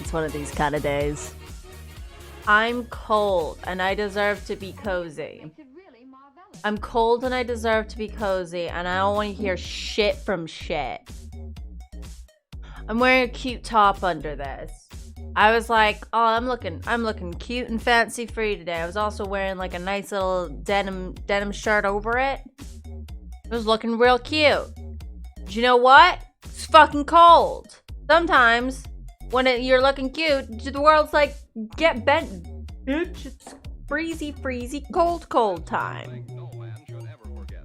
It's one of these kind of days. I'm cold and I deserve to be cozy. I'm cold and I deserve to be cozy, and I don't want to hear shit from shit. I'm wearing a cute top under this. I was like, oh, I'm looking cute and fancy free today. I was also wearing like a nice little denim shirt over it. It was looking real cute. But you know what? It's fucking cold. Sometimes when you're looking cute, the world's like, get bent, bitch. It's freezy, cold time.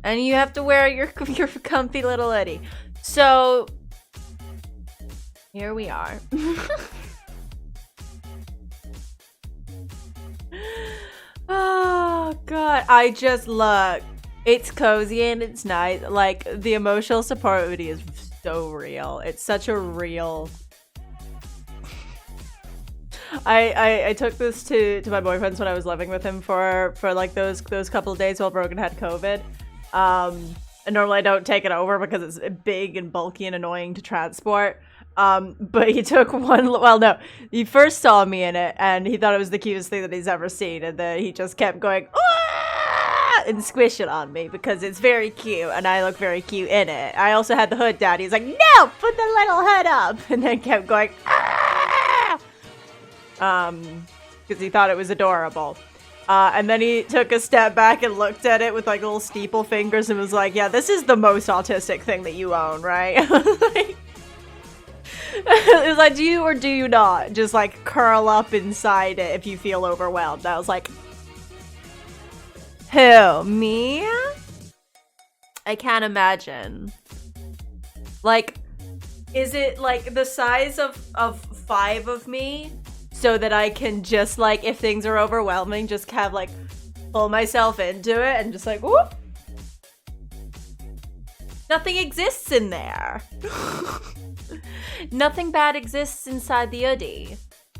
And you have to wear your comfy little hoodie. So, here we are. Oh, God. I just look. It's cozy and it's nice. Like, the emotional support hoodie is so real. It's such a real... I took this to my boyfriend's when I was living with him for like those couple of days while Brogan had COVID. And normally I don't take it over because it's big and bulky and annoying to transport. But he took one, well, no, he first saw me in it and he thought it was the cutest thing that he's ever seen. And then he just kept going, "Aah!" and squish it on me because it's very cute and I look very cute in it. I also had the hood down. He's like, no, put the little hood up. And then kept going, "Ah!" Because he thought it was adorable. And then he took a step back and looked at it with like little steeple fingers and was like, yeah, this is the most autistic thing that you own, right? It was like, do you or do you not just like curl up inside it if you feel overwhelmed? I was like, who, me? I can't imagine. Like, is it like the size of 5 of me? So that I can just like, if things are overwhelming, just have like pull myself into it and just like, whoop. Nothing exists in there. Nothing bad exists inside the hoodie.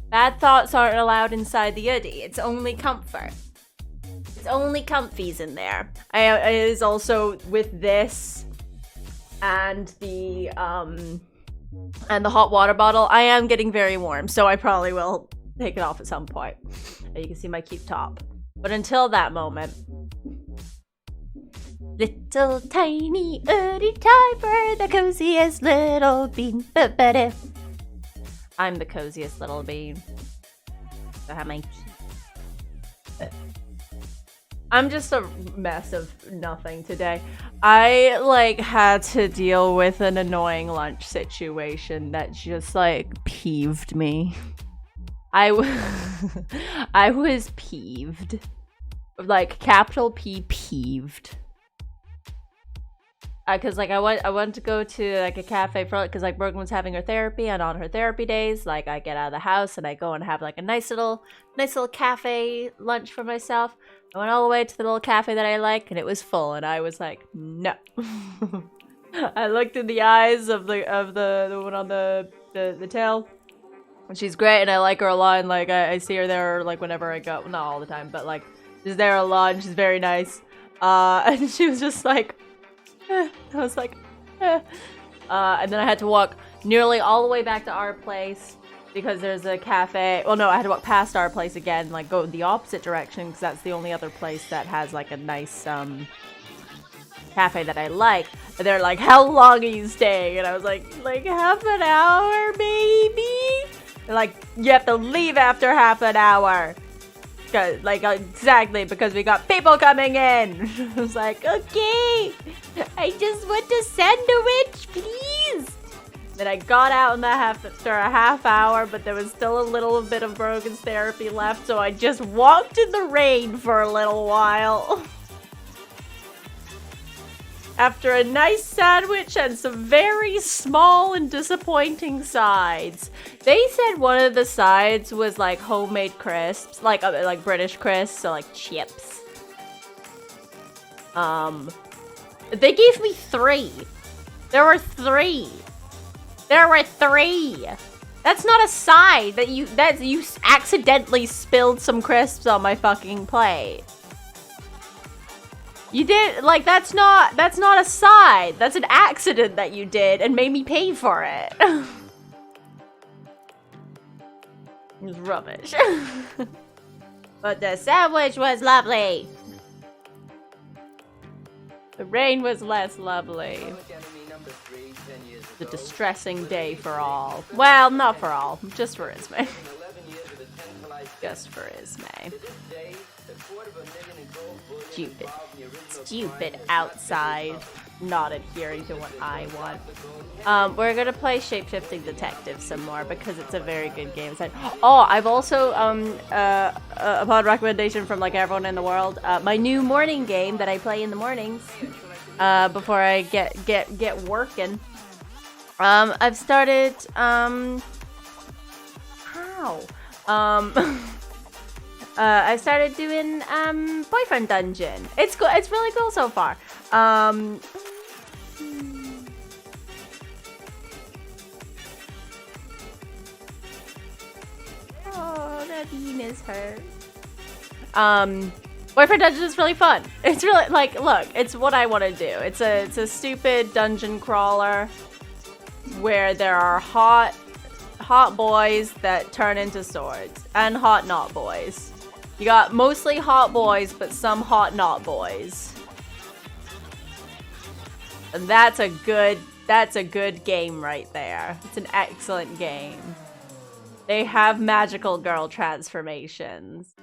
Bad thoughts aren't allowed inside the hoodie. It's only comfort. It's only comfies in there. It is also with this and the hot water bottle. I am getting very warm, so I probably will take it off at some point. And you can see my cute top. But until that moment, little tiny hoodie typer, the coziest little bean. I'm the coziest little bean. I have my tea. I'm just a mess of nothing today. I like had to deal with an annoying lunch situation that just like peeved me. I was peeved. Like capital P peeved. Cause like I went to go to like a cafe for, cause like Brogan was having her therapy, and on her therapy days, like I get out of the house and I go and have like a nice little cafe lunch for myself. I went all the way to the little cafe that I like, and it was full, and I was like, no. I looked in the eyes of the one on the tail, and she's great, and I like her a lot, and like I see her there like whenever I go, not all the time, but like she's there a lot, and she's very nice. And she was just like, I was like, and then I had to walk nearly all the way back to our place because there's a cafe. Well, no, I had to walk past our place again, like go the opposite direction because that's the only other place that has like a nice cafe that I like. And they're like, how long are you staying? And I was like half an hour, maybe? They're like, you have to leave after half an hour. Like, exactly, because we got people coming in. I was like, okay, I just want a sandwich, please. Then I got out in the after a half hour, but there was still a little bit of Brogan's therapy left, so I just walked in the rain for a little while. After a nice sandwich and some very small and disappointing sides. They said one of the sides was like homemade crisps, like British crisps, so like chips. They gave me 3. There were 3. There were 3. That's not a side. You accidentally spilled some crisps on my fucking plate. You did, like, that's not a side. That's an accident that you did and made me pay for it. It was rubbish. But the sandwich was lovely. The rain was less lovely. The distressing day for all. Well, not for all. Just for Ismay. Just for Ismay. Stupid. Stupid outside. Not adhering to what I want. We're gonna play Shapeshifting Detective some more because it's a very good game. Oh, I've also upon recommendation from like everyone in the world, my new morning game that I play in the mornings before I get working. I've started I started doing Boyfriend Dungeon. It's cool. It's really cool so far. Oh, that penis hurt. Boyfriend Dungeon is really fun. It's really like, look, it's what I want to do. It's a stupid dungeon crawler where there are hot boys that turn into swords and hot not boys. You got mostly hot boys, but some hot not boys. And that's a good game right there. It's an excellent game. They have magical girl transformations.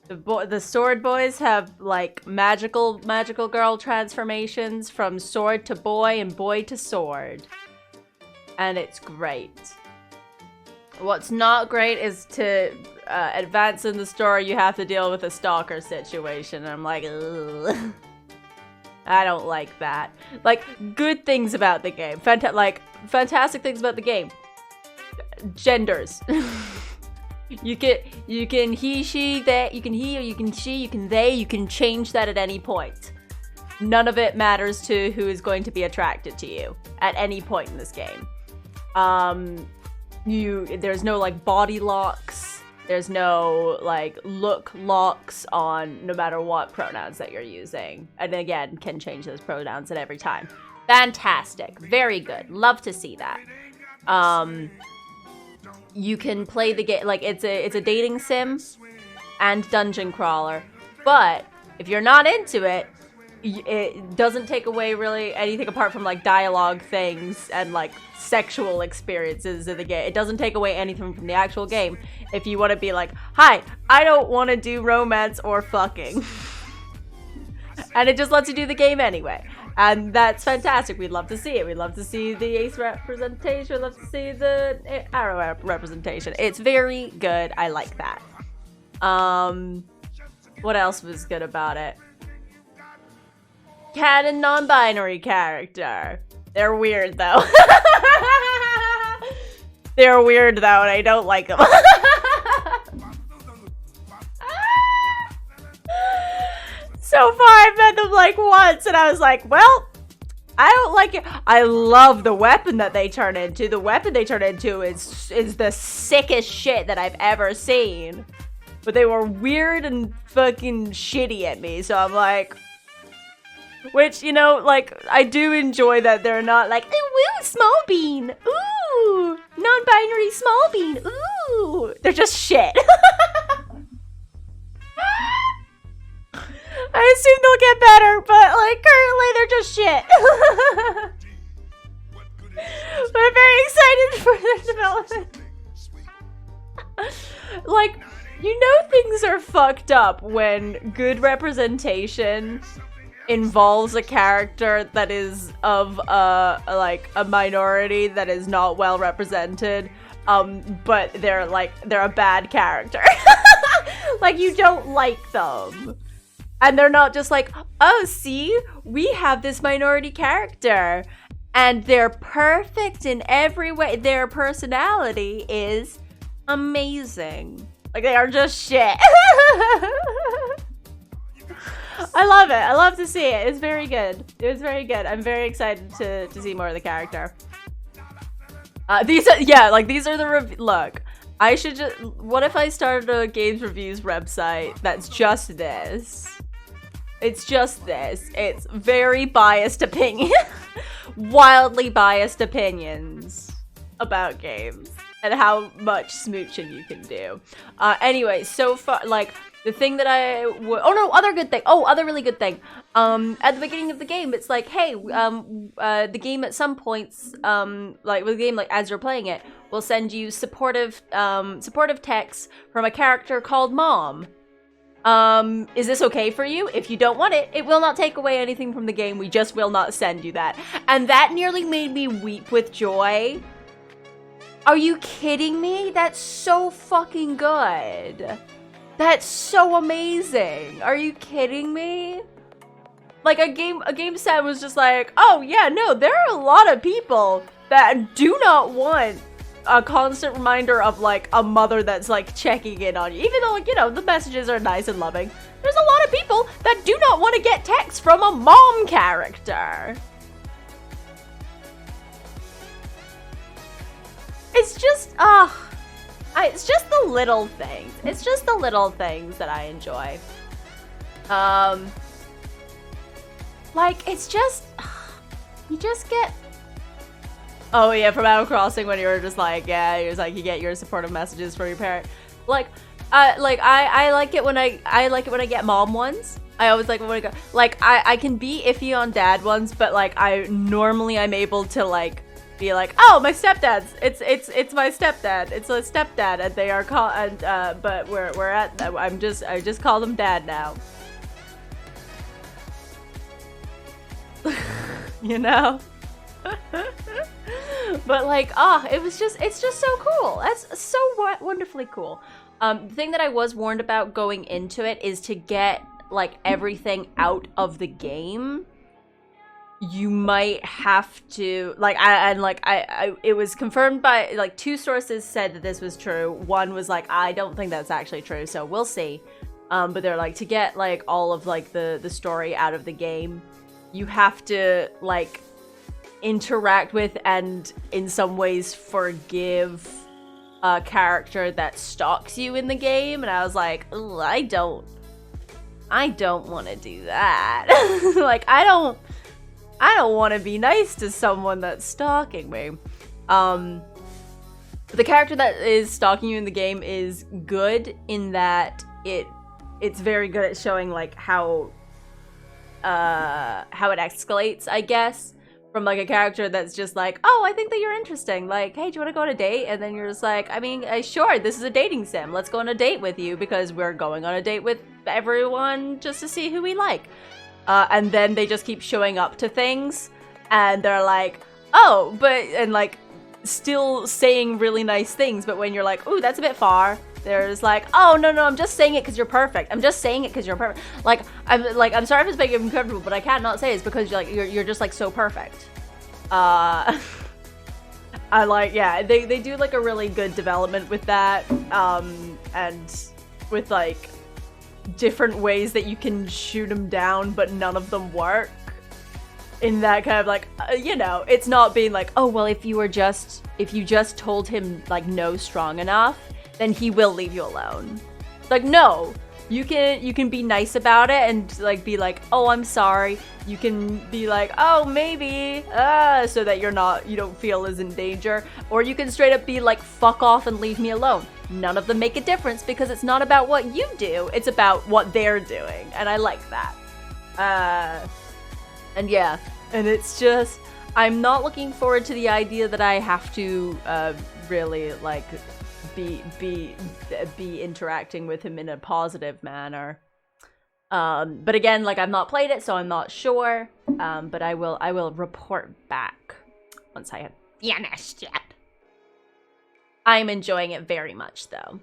The sword boys have like magical girl transformations from sword to boy and boy to sword. And it's great. What's not great is to advance in the story, you have to deal with a stalker situation. And I'm like, ugh. I don't like that. Like, good things about the game. Fantastic things about the game. Genders. You can he, she, they, you can he, or you can she, you can they, you can change that at any point. None of it matters to who is going to be attracted to you at any point in this game. There's no like body locks. There's no like look locks on no matter what pronouns that you're using. And again, can change those pronouns at every time. Fantastic. Very good. Love to see that. You can play the game like it's a dating sim and dungeon crawler. But if you're not into it, it doesn't take away really anything apart from like dialogue things and like sexual experiences in the game. It doesn't take away anything from the actual game. If you want to be like, hi, I don't want to do romance or fucking. And it just lets you do the game anyway. And that's fantastic. We'd love to see it. We'd love to see the ace representation. We'd love to see the arrow representation. It's very good. I like that. What else was good about it? Canon non-binary character. They're weird though. They're weird though, and I don't like them. So far, I've met them like once, and I was like, well, I don't like it. I love the weapon that they turn into. The weapon they turn into is the sickest shit that I've ever seen. But they were weird and fucking shitty at me, so I'm like... Which, you know, like, I do enjoy that they're not like, ooh, woo, small bean, ooh, non-binary small bean, ooh. They're just shit. I assume they'll get better, but, like, currently they're just shit. But I'm very excited for their development. Like, you know things are fucked up when good representation involves a character that is of like a minority that is not well represented, but they're a bad character. Like, you don't like them. And they're not just like, oh, see, we have this minority character and they're perfect in every way. Their personality is amazing. Like, they are just shit. I love it. I love to see it. It's very good. It was very good. I'm very excited to see more of the character. These are the look. I should just, what if I started a games reviews website that's just this? It's just this. It's very biased opinion. Wildly biased opinions about games. and how much smooching you can do. Anyway, so far, like, the thing that other really good thing. At the beginning of the game, it's like, hey, the game at some points, like with the game, like as you're playing it, will send you supportive text from a character called Mom. Is this okay for you? If you don't want it, it will not take away anything from the game. We just will not send you that. And that nearly made me weep with joy. Are you kidding me? That's so fucking good. That's so amazing. Are you kidding me? Like a game set was just like, oh yeah, no, there are a lot of people that do not want a constant reminder of like a mother that's like checking in on you. Even though, like, you know, the messages are nice and loving. There's a lot of people that do not want to get texts from a mom character. It's just, it's just the little things. It's just the little things that I enjoy. Like, it's just, you just get, oh yeah, from Animal Crossing when you were just like, yeah, it was like you get your supportive messages from your parent. Like, I like it when I get mom ones. I always like when I go, like, I can be iffy on dad ones, but like I'm able to like be like, oh, my stepdad's, it's my stepdad, it's a stepdad, and they are called, and but I just call them dad now. You know. But like, it's just so cool. That's so wonderfully cool. The thing that I was warned about going into it is to get like everything out of the game. You might have to like, it was confirmed by like 2 sources said that this was true. One was like, I don't think that's actually true, so we'll see. But they're like, to get like all of like the story out of the game, you have to like interact with and in some ways forgive a character that stalks you in the game. And I was like, ooh, I don't want to do that. Like, I don't want to be nice to someone that's stalking me. The character that is stalking you in the game is good in that it's very good at showing like how it escalates, I guess, from like a character that's just like, oh, I think that you're interesting. Like, hey, do you want to go on a date? And then you're just like, I mean, sure, this is a dating sim. Let's go on a date with you because we're going on a date with everyone just to see who we like. And then they just keep showing up to things and they're like, oh, and like still saying really nice things. But when you're like, ooh, that's a bit far, there's like, oh, no, I'm just saying it because you're perfect. I'm just saying it because you're perfect. Like, I'm sorry if it's making you uncomfortable, but I can't not say it's because you're just like so perfect. I like, yeah, they do like a really good development with that. And with like different ways that you can shoot them down, but none of them work. In that kind of like, you know, it's not being like, oh, well, if you just told him like no strong enough, then he will leave you alone. Like, no, you can be nice about it and like be like, oh, I'm sorry. You can be like, oh, maybe, so that you don't feel as in danger. Or you can straight up be like, fuck off and leave me alone. None of them make a difference because it's not about what you do, it's about what they're doing. And I like that. And yeah, and it's just, I'm not looking forward to the idea that I have to really like be interacting with him in a positive manner. But again, like, I've not played it, so I'm not sure. But I will report back once I have finished it. I'm enjoying it very much, though.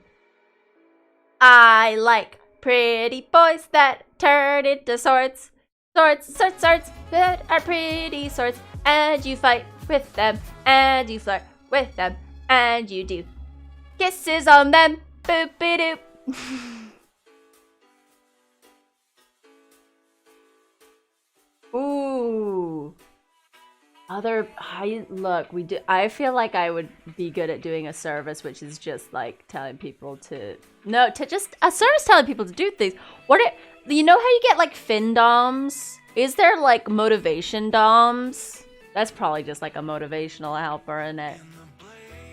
I like pretty boys that turn into swords. Swords that are pretty swords. And you fight with them, and you flirt with them, and you do kisses on them. Boop-a-doop. Ooh. I feel like I would be good at doing a service, which is just like telling people to do things. You know how you get like fin doms? Is there like motivation doms? That's probably just like a motivational helper, isn't it?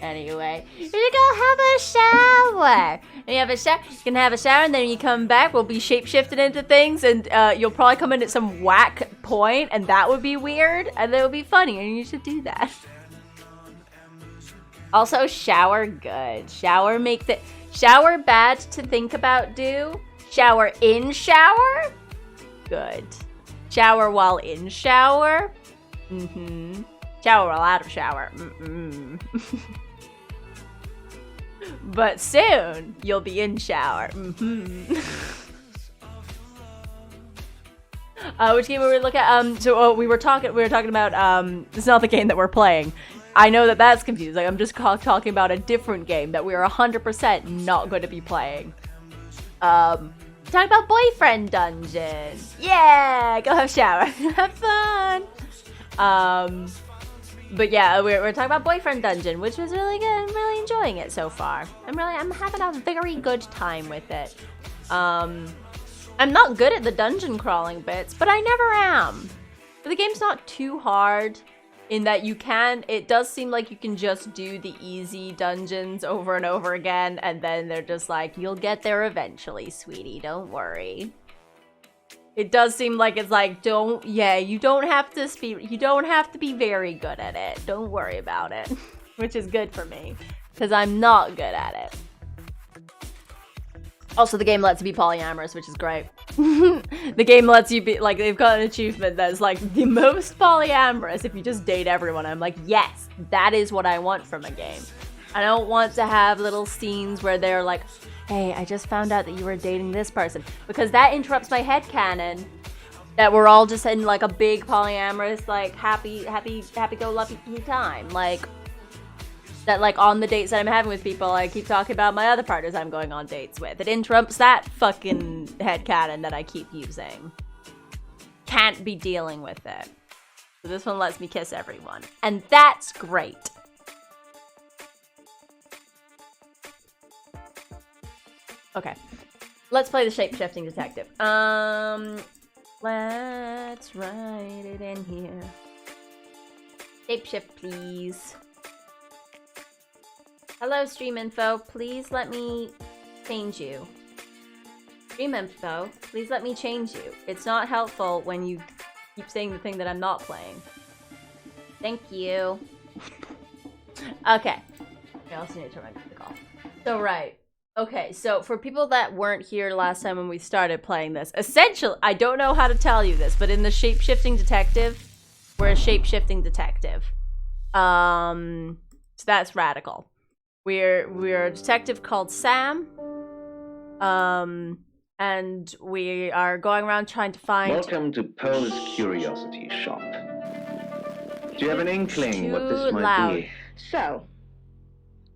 Anyway, you're gonna go have a shower. And you have a shower. You can have a shower, and then you come back. We'll be shapeshifted into things, and you'll probably come in at some whack point, and that would be weird, and that would be funny, and you should do that. Also, shower good. Shower bad to think about. Do shower in shower. Good. Shower while in shower. Shower while out of shower. But soon you'll be in shower. Which game were we looking at? We were talking about it's not the game that we're playing. I know that that's confusing. I'm just talking about a different game that we are 100% not going to be playing. Talking about Boyfriend Dungeon. Yeah, go have a shower. Have fun. But yeah, we're talking about Boyfriend Dungeon, which was really good. I'm really enjoying it so far. I'm having a very good time with it. I'm not good at the dungeon crawling bits, but I never am. But the game's not too hard in that it does seem like you can just do the easy dungeons over and over again, and then they're just like, you'll get there eventually, sweetie, don't worry. It does seem like it's like, you don't have to be very good at it. Don't worry about it. Which is good for me, because I'm not good at it. Also, the game lets you be polyamorous, which is great. The game lets you be, like, they've got an achievement that's like, the most polyamorous if you just date everyone. I'm like, yes, that is what I want from a game. I don't want to have little scenes where they're like, hey, I just found out that you were dating this person. Because that interrupts my headcanon that we're all just in, like, a big polyamorous, like, happy-go-lucky time. Like, that, like, on the dates that I'm having with people, I keep talking about my other partners I'm going on dates with. It interrupts that fucking headcanon that I keep using. Can't be dealing with it. So this one lets me kiss everyone. And that's great. Okay. Let's play the Shapeshifting Detective. Let's write it in here. Shapeshift, please. Hello, Stream Info. Please let me change you. Stream Info, please let me change you. It's not helpful when you keep saying the thing that I'm not playing. Thank you. Okay. I also need to turn the call. So, right. Okay, so for people that weren't here last time when we started playing this, essentially, I don't know how to tell you this, but in the Shapeshifting Detective, we're a Shapeshifting Detective. So that's radical. We're a detective called Sam, and we are going around trying to find... Welcome to Poe's Curiosity Shop. Do you have an inkling what this might be? So,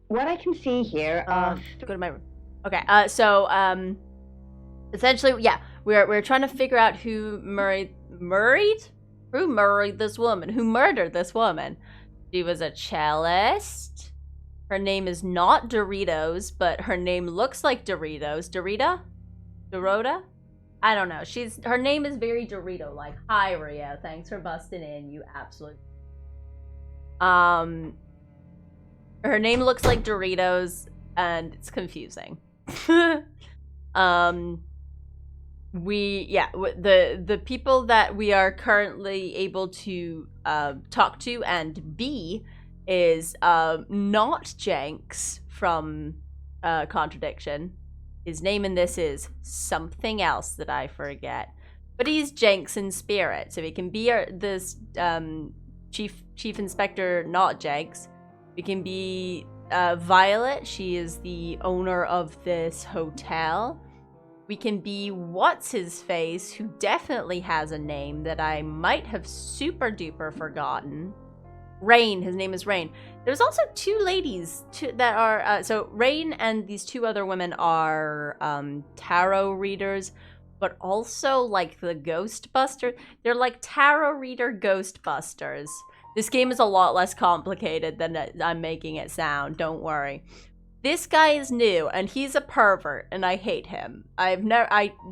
what I can see here... Go to my room. Okay, essentially, yeah, we're trying to figure out who murdered this woman, who murdered this woman. She was a cellist. Her name is not Doritos, but her name looks like Doritos. Dorota? I don't know. Her name is very Dorito-like. Hi, Rio. Thanks for busting in, you absolute... Her name looks like Doritos, and it's confusing. The people that we are currently able to talk to and be is not Jenks from Contradiction. His name in this is something else that I forget, but he's Jenks in spirit, so he can be this chief inspector, not Jenks. We can be Violet. She is the owner of this hotel. We can be What's-His-Face, who definitely has a name that I might have super duper forgotten. Rain. His name is Rain. There's also two ladies that are... so Rain and these two other women are tarot readers, but also like the Ghostbusters. They're like tarot reader Ghostbusters. This game is a lot less complicated than I'm making it sound. Don't worry. This guy is new, and he's a pervert, and I hate him.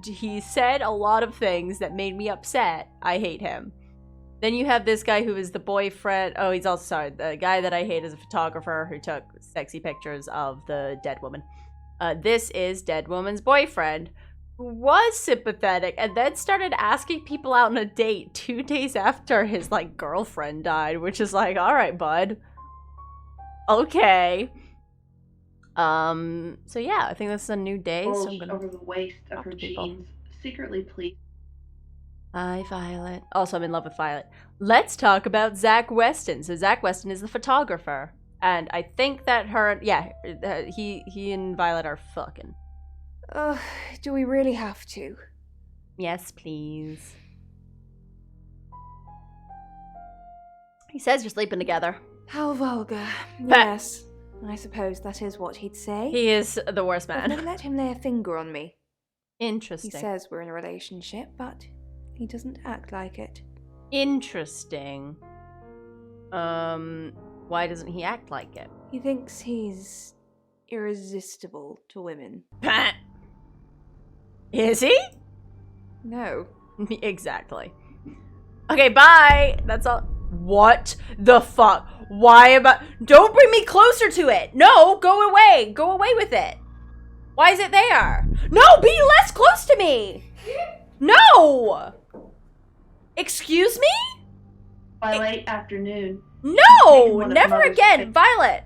He said a lot of things that made me upset. I hate him. Then you have this guy who is the boyfriend. Oh, he's also, sorry, the guy that I hate is a photographer who took sexy pictures of the dead woman. This is dead woman's boyfriend, who was sympathetic and then started asking people out on a date 2 days after his, like, girlfriend died, which is like, all right, bud. Okay. So yeah, I think this is a new day, so I'm gonna over the waist of talk her to people. jeans, secretly pleased. Hi, Violet. Also, I'm in love with Violet. Let's talk about Zach Weston. So Zach Weston is the photographer. And I think that he and Violet are fucking. Do we really have to? Yes, please. He says you're sleeping together. How vulgar. Yes, I suppose that is what he'd say. He is the worst I've never man. let him lay a finger on me. Interesting. He says we're in a relationship, but he doesn't act like it. Interesting. Why doesn't he act like it? He thinks he's irresistible to women. Is he? No. Exactly. Okay, bye. That's all. What the fuck? Why about? Don't bring me closer to it. No, go away. Go away with it. Why is it there? No, be less close to me. No. Excuse me? By late afternoon. No, One of never Mother's again. pic- Violet,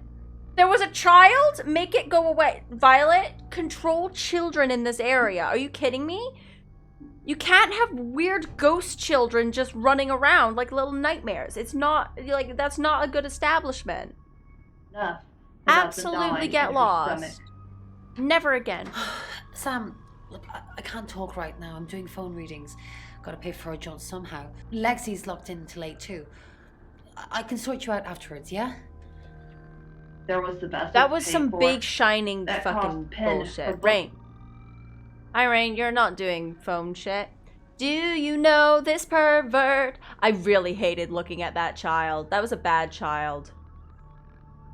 there was a child. Make it go away. Violet, control children in this area. Are you kidding me? You can't have weird ghost children just running around like little nightmares. It's not, like, that's not a good establishment. Enough. about the Absolutely gnawing get in her lost. stomach. Never again. Sam, look, I can't talk right now. I'm doing phone readings. Gotta pay for a John somehow. Lexi's locked in till 8 too. I can sort you out afterwards, yeah? There was the best. That was some big shining That fucking cost pen for bullshit. book. Rain. Hi, Rain. You're not doing phone shit. Do you know this pervert? I really hated looking at that child. That was a bad child.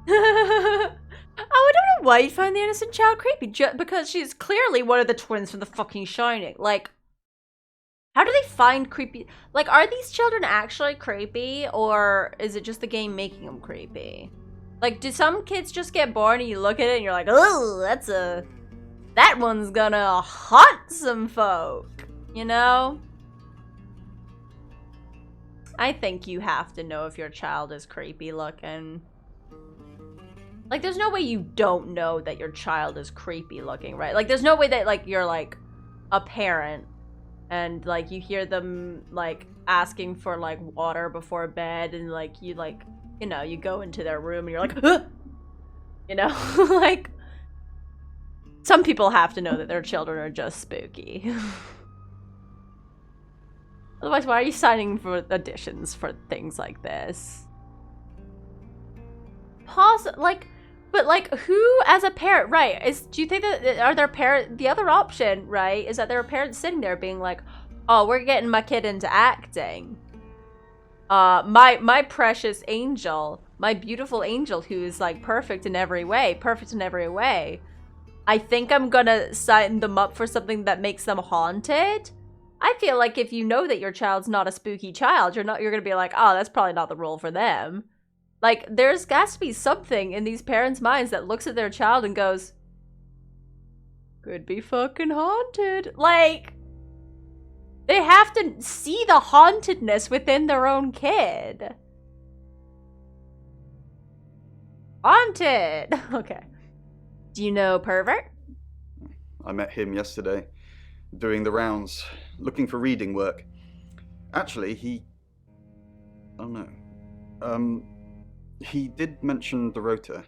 Oh, I don't know why you find the innocent child creepy. Because she's clearly one of the twins from the fucking Shining. Like, how do they find creepy? Like, are these children actually creepy? Or is it just the game making them creepy? Like, do some kids just get born and you look at it and you're like, oh, that one's gonna haunt some folk, you know? I think you have to know if your child is creepy looking. Like, there's no way you don't know that your child is creepy looking, right? Like, there's no way that, like, you're, like, a parent and, like, you hear them, like, asking for, like, water before bed and, like, you, like, you know, you go into their room and you're like, huh! You know? Like, some people have to know that their children are just spooky. Otherwise, why are you signing for auditions for things like this? But like, who as a parent, right? Do you think that are their parent? The other option, right, is that there are parents sitting there being like, "Oh, we're getting my kid into acting. My precious angel, my beautiful angel, who is like perfect in every way, I think I'm gonna sign them up for something that makes them haunted." I feel like if you know that your child's not a spooky child, you're gonna be like, oh, that's probably not the role for them. Like, there's got to be something in these parents' minds that looks at their child and goes, could be fucking haunted. Like, they have to see the hauntedness within their own kid. Haunted. Okay. Do you know Pervert? I met him yesterday, doing the rounds, looking for reading work. Actually, oh no. He did mention Dorota.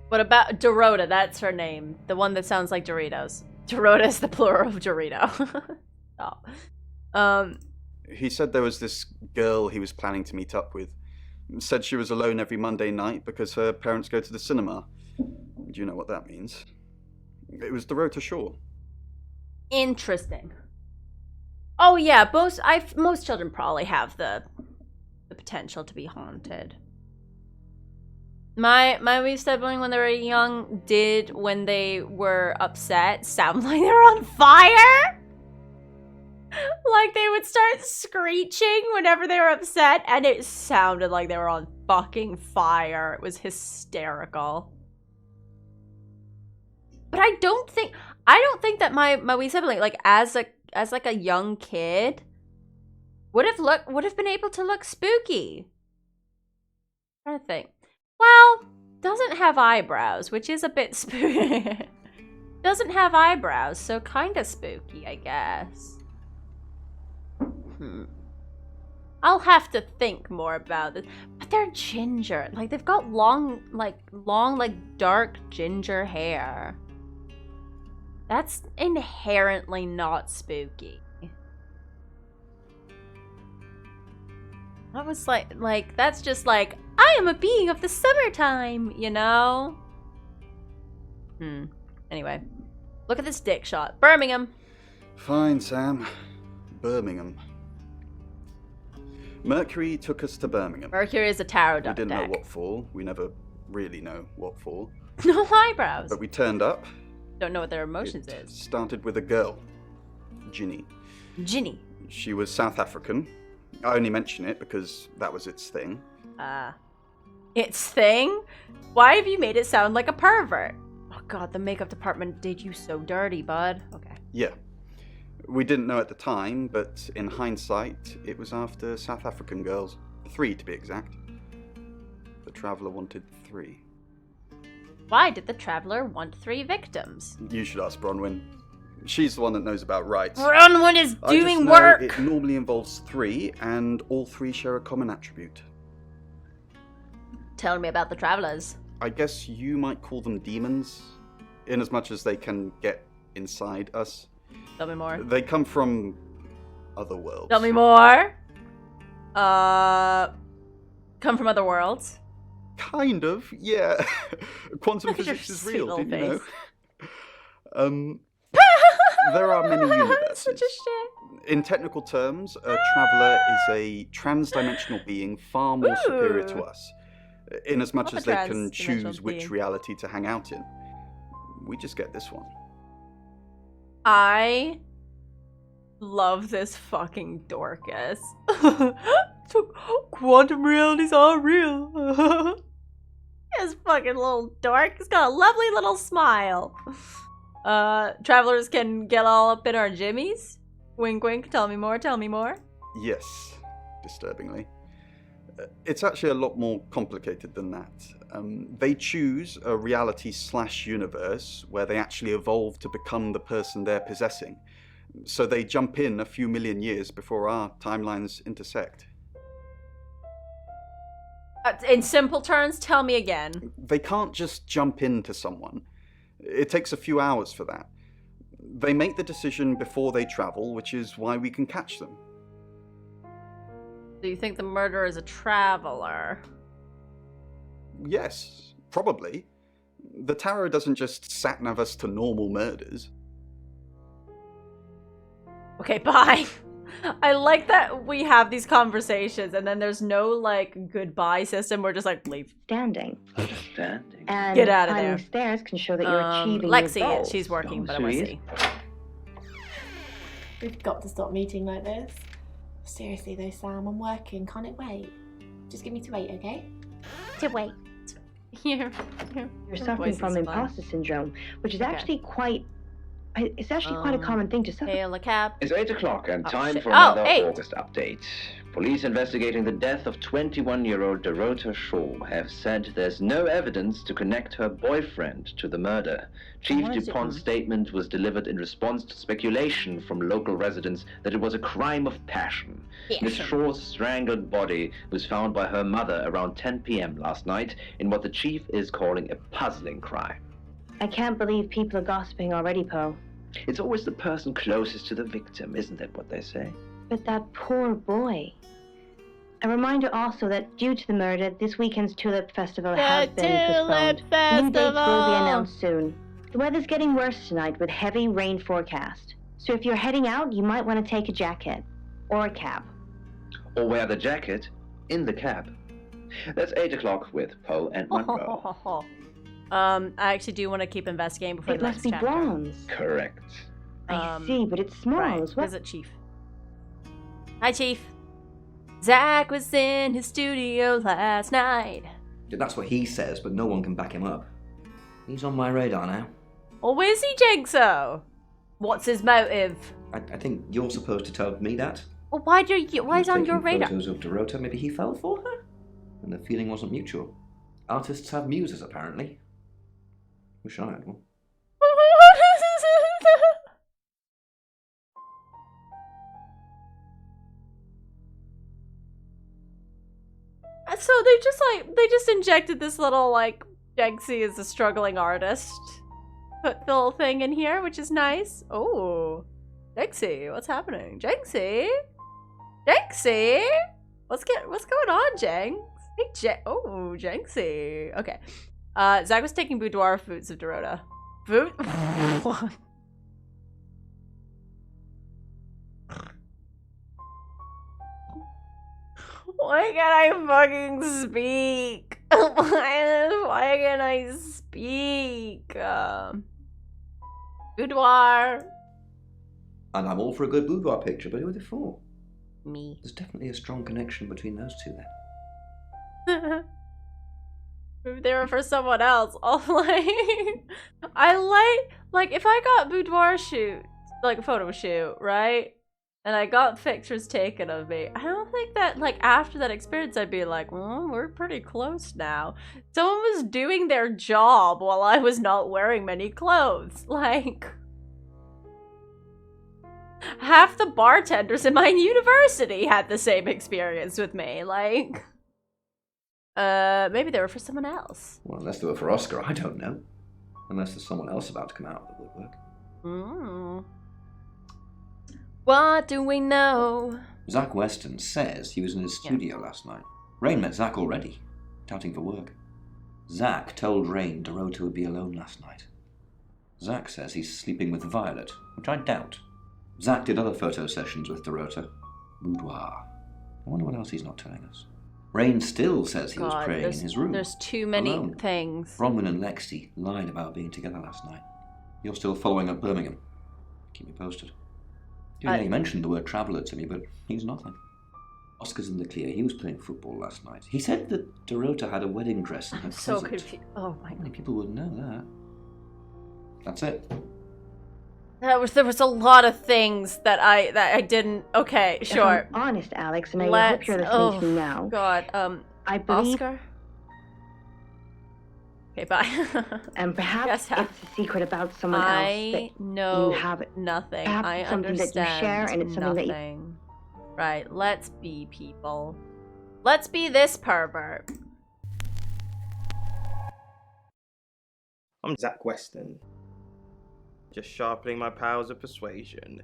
What about Dorota? That's her name. The one that sounds like Doritos. Dorota is the plural of Dorito. Oh. He said there was this girl he was planning to meet up with. Said she was alone every Monday night because her parents go to the cinema. Do you know what that means? It was Dorota Shaw. Interesting. Oh yeah, most children probably have the potential to be haunted. My wee sibling, when they were young, did, when they were upset, sound like they were on fire. Like they would start screeching whenever they were upset, and it sounded like they were on fucking fire. It was hysterical. But I don't think that my wee sibling, like as like a young kid, would have been able to look spooky. I'm trying to think. Well, doesn't have eyebrows, which is a bit spooky. Doesn't have eyebrows, so kind of spooky, I guess. I'll have to think more about this. But they're ginger. Like, they've got long, dark ginger hair. That's inherently not spooky. That was like, that's just like, I am a being of the summertime, you know? Anyway. Look at this dick shot. Birmingham. Fine, Sam. Birmingham. Mercury took us to Birmingham. Mercury is a tarot deck. We didn't know what for. We never really know what for. No eyebrows. But we turned up. Don't know what their emotions It is. started with a girl. Ginny. Ginny. She was South African. I only mention it because that was its thing. Its thing? Why have you made it sound like a pervert? Oh god, the makeup department did you so dirty, bud. Okay. Yeah. We didn't know at the time, but in hindsight, it was after South African girls. 3 to be exact. The Traveller wanted 3. Why did the Traveller want 3 victims? You should ask Bronwyn. She's the one that knows about rights. Bronwyn is I just doing know work! It normally involves 3, and all 3 share a common attribute. Tell me about the Travellers. I guess you might call them demons, in as much as they can get inside us. Tell me more. They come from other worlds. Tell me more. Come from other worlds. Kind of, yeah. Quantum Look at your physics is sweet real, little didn't you face. know? There are many universes. Such a shit. In technical terms, a traveller is a trans-dimensional being far more superior to us, in as much I'm a as they can trans-dimensional choose which being. reality to hang out in. We just get this one. I love this fucking Dorcas. Quantum realities are real. His fucking little dork. He's got a lovely little smile. Travelers can get all up in our jimmies. Wink wink, tell me more, tell me more. Yes, disturbingly. It's actually a lot more complicated than that. They choose a reality/universe where they actually evolve to become the person they're possessing. So they jump in a few million years before our timelines intersect. In simple terms, tell me again. They can't just jump into someone. It takes a few hours for that. They make the decision before they travel, which is why we can catch them. Do you think the murderer is a traveler? Yes, probably. The tarot doesn't just sat-nav us to normal murders. Okay, bye. I like that we have these conversations and then there's no, like, goodbye system. We're just like, leave. Standing. Standing. And Get out of climbing there. stairs can show that you're achieving Lexi, your goals. she's working, but I Sounds want to sweet. see. We've got to stop meeting like this. Seriously though, Sam, I'm working. Can't it wait? Just give me to 8, okay? To wait. Here. You're suffering from imposter syndrome, which is actually quite a common thing to suffer. Hail a cab. It's 8 o'clock and Oh, time shit. for Oh, another 8. August update. Police investigating the death of 21-year-old Dorota Shaw have said there's no evidence to connect her boyfriend to the murder. Chief What is it, DuPont's statement was delivered in response to speculation from local residents that it was a crime of passion. Miss Shaw's strangled body was found by her mother around 10 p.m. last night in what the chief is calling a puzzling crime. I can't believe people are gossiping already, Poe. It's always the person closest to the victim, isn't that what they say? But that poor boy. A reminder also that due to the murder, this weekend's Tulip Festival has been postponed. New dates will be announced soon. The weather's getting worse tonight with heavy rain forecast. So if you're heading out, you might want to take a jacket. Or a cab. Or wear the jacket in the cab. That's 8 o'clock with Poe and Monroe. I actually do want to keep investigating before It the must next be chapter. bronze. Correct. I see, but it's small Right. as well. Visit Chief. Hi, Chief. Zach was in his studio last night. That's what he says, but no one can back him up. He's on my radar now. Oh, is he, Jigsaw? What's his motive? I think you're supposed to tell me that. Well, why is he on your radar? Photos of Dorota. Maybe he fell for her, and the feeling wasn't mutual. Artists have muses, apparently. Wish I had one. So they just injected this little like Jenksy is a struggling artist. Put the little thing in here, which is nice. Oh, Jenksy, what's happening? Jenksy, what's going on, Jenks? Hey, oh, Jenksy. Okay. Zach was taking boudoir foods of Dorota. Food? What? Why can't I fucking speak? Why can't I speak? Boudoir. And I'm all for a good boudoir picture, but who are they for? Me. There's definitely a strong connection between those two then. Maybe they were for someone else. I like if I got boudoir shoot, like a photo shoot, right? And I got pictures taken of me. I don't think that, like, after that experience, I'd be like, well, we're pretty close now. Someone was doing their job while I was not wearing many clothes. Like, half the bartenders in my university had the same experience with me. Like, maybe they were for someone else. Well, unless they were for Oscar, I don't know. Unless there's someone else about to come out of the woodwork. What do we know? Zach Weston says he was in his studio last night. Rain met Zach already, touting for work. Zach told Rain Dorota would be alone last night. Zach says he's sleeping with Violet, which I doubt. Zach did other photo sessions with Dorota. Boudoir. I wonder what else he's not telling us. Rain still says he was praying in his room. There's too many alone. things. Bronwyn and Lexi lied about being together last night. You're still following up Birmingham. Keep me posted. You mentioned the word traveller to me, but he's nothing. Oscar's in the clear. He was playing football last night. He said that Dorota had a wedding dress in her closet. So confused. Oh my god. How many people would know that? That's it. There was a lot of things that I didn't. Okay, sure. If I'm honest, Alex, and I hope you're listening to me now. God, I believe. Oscar. Okay, bye. And perhaps it's a secret about someone else that know you have nothing. Perhaps I it's something understand that you share, and it's something nothing. Right, let's be people. Let's be this pervert. I'm Zach Weston. Just sharpening my powers of persuasion.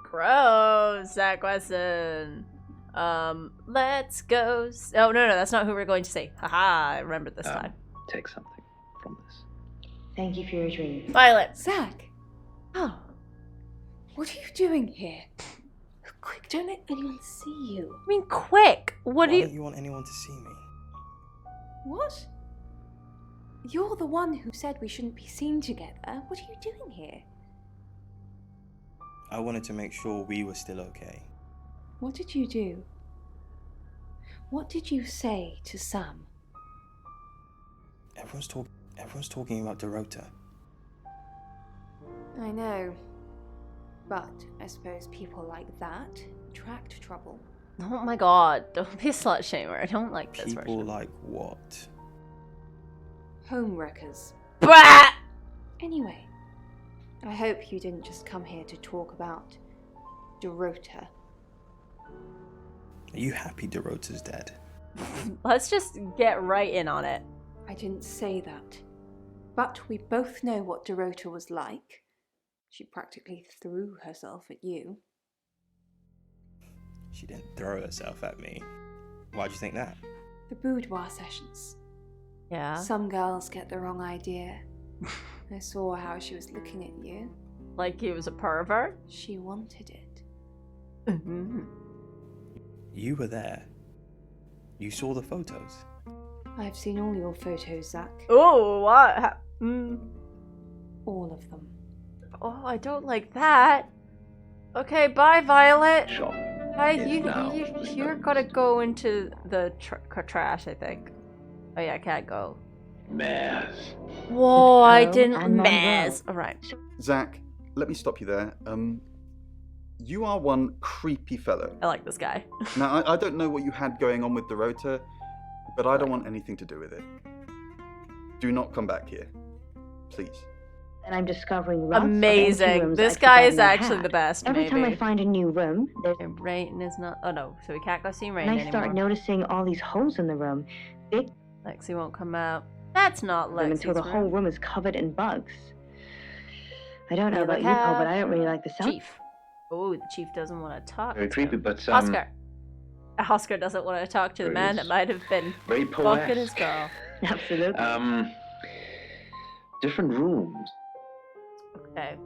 Gross, Zach Wesson. Let's go. Oh, no, that's not who we're going to say. Haha, I remembered this time. Take something from this. Thank you for your dream. Violet. Zach! Oh. What are you doing here? Quick, don't let anyone see you. I mean, quick! Why don't you want anyone to see me? What? You're the one who said we shouldn't be seen together. What are you doing here? I wanted to make sure we were still okay. What did you do? What did you say to Sam? Everyone's talking about Dorota. I know. But I suppose people like that attract trouble. Oh my god, don't be a slut shamer. I don't like this version. People like what? Homewreckers. Bah! Anyway, I hope you didn't just come here to talk about Dorota. Are you happy Dorota's dead? Let's just get right in on it. I didn't say that. But we both know what Dorota was like. She practically threw herself at you. She didn't throw herself at me. Why'd you think that? The boudoir sessions. Yeah. Some girls get the wrong idea. I saw how she was looking at you. Like he was a pervert? She wanted it. Mm-hmm. You were there. You saw the photos. I've seen all your photos, Zach. Oh, what? All of them. Oh, I don't like that. Okay, bye, Violet. Sure. You're gonna go into the trash, I think. Oh yeah, I can't go. Mess. Whoa, I didn't and mess. Alright. Zach, let me stop you there. You are one creepy fellow. I like this guy. Now, I don't know what you had going on with Dorota, but I don't want anything to do with it. Do not come back here. Please. And I'm discovering lots amazing. Of empty rooms this I've guy is forgotten I actually had. the best. Every maybe. time I find a new room, there's... And Rain is not. Oh no, so we can't go see Rain and I anymore. start noticing all these holes in the room. Big Lexi won't come out. That's not Lexi's until the whole room is covered in bugs. I don't know about you, Paul, but I don't really like the sound. Chief. Oh, the chief doesn't want to talk. Very to creepy, him. but Oscar doesn't want to talk to the man that might have been very fucking his girl. Absolutely. Different rooms. Okay.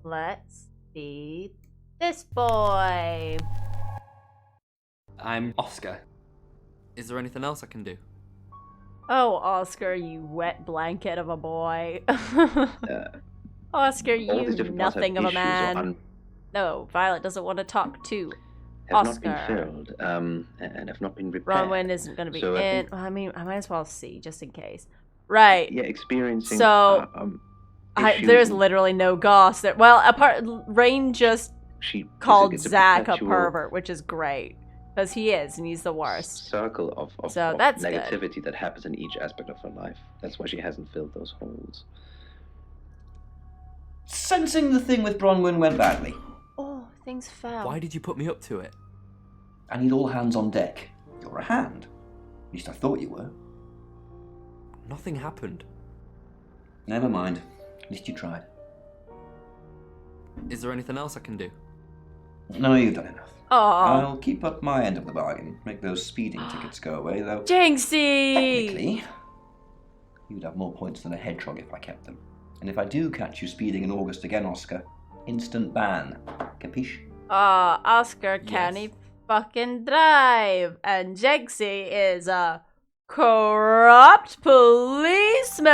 Let's see this boy. I'm Oscar. Is there anything else I can do? Oh, Oscar, you wet blanket of a boy. Oscar, you nothing of a man. No, Violet doesn't want to talk to Oscar. Have not been filled, and have not been repaired. Bronwyn isn't going to be So in. I mean, I might as well see, just in case. Right. Yeah, experiencing. So, there's literally no goss there. Well, Rain just called Zach a pervert, which is great. Because he is, and he's the worst. Circle of that's negativity good. that happens in each aspect of her life. That's why she hasn't filled those holes. Sensing the thing with Bronwyn went badly. Oh, things fell. Why did you put me up to it? I need all hands on deck. You're a hand. At least I thought you were. Nothing happened. Never mind. At least you tried. Is there anything else I can do? No, you've done enough. Aww. I'll keep up my end of the bargain. Make those speeding tickets go away, though. Jinxie! Technically, you'd have more points than a hedgehog if I kept them. And if I do catch you speeding in August again, Oscar, instant ban. Capiche? Oscar, can he fucking drive? And Jinxie is a corrupt policeman!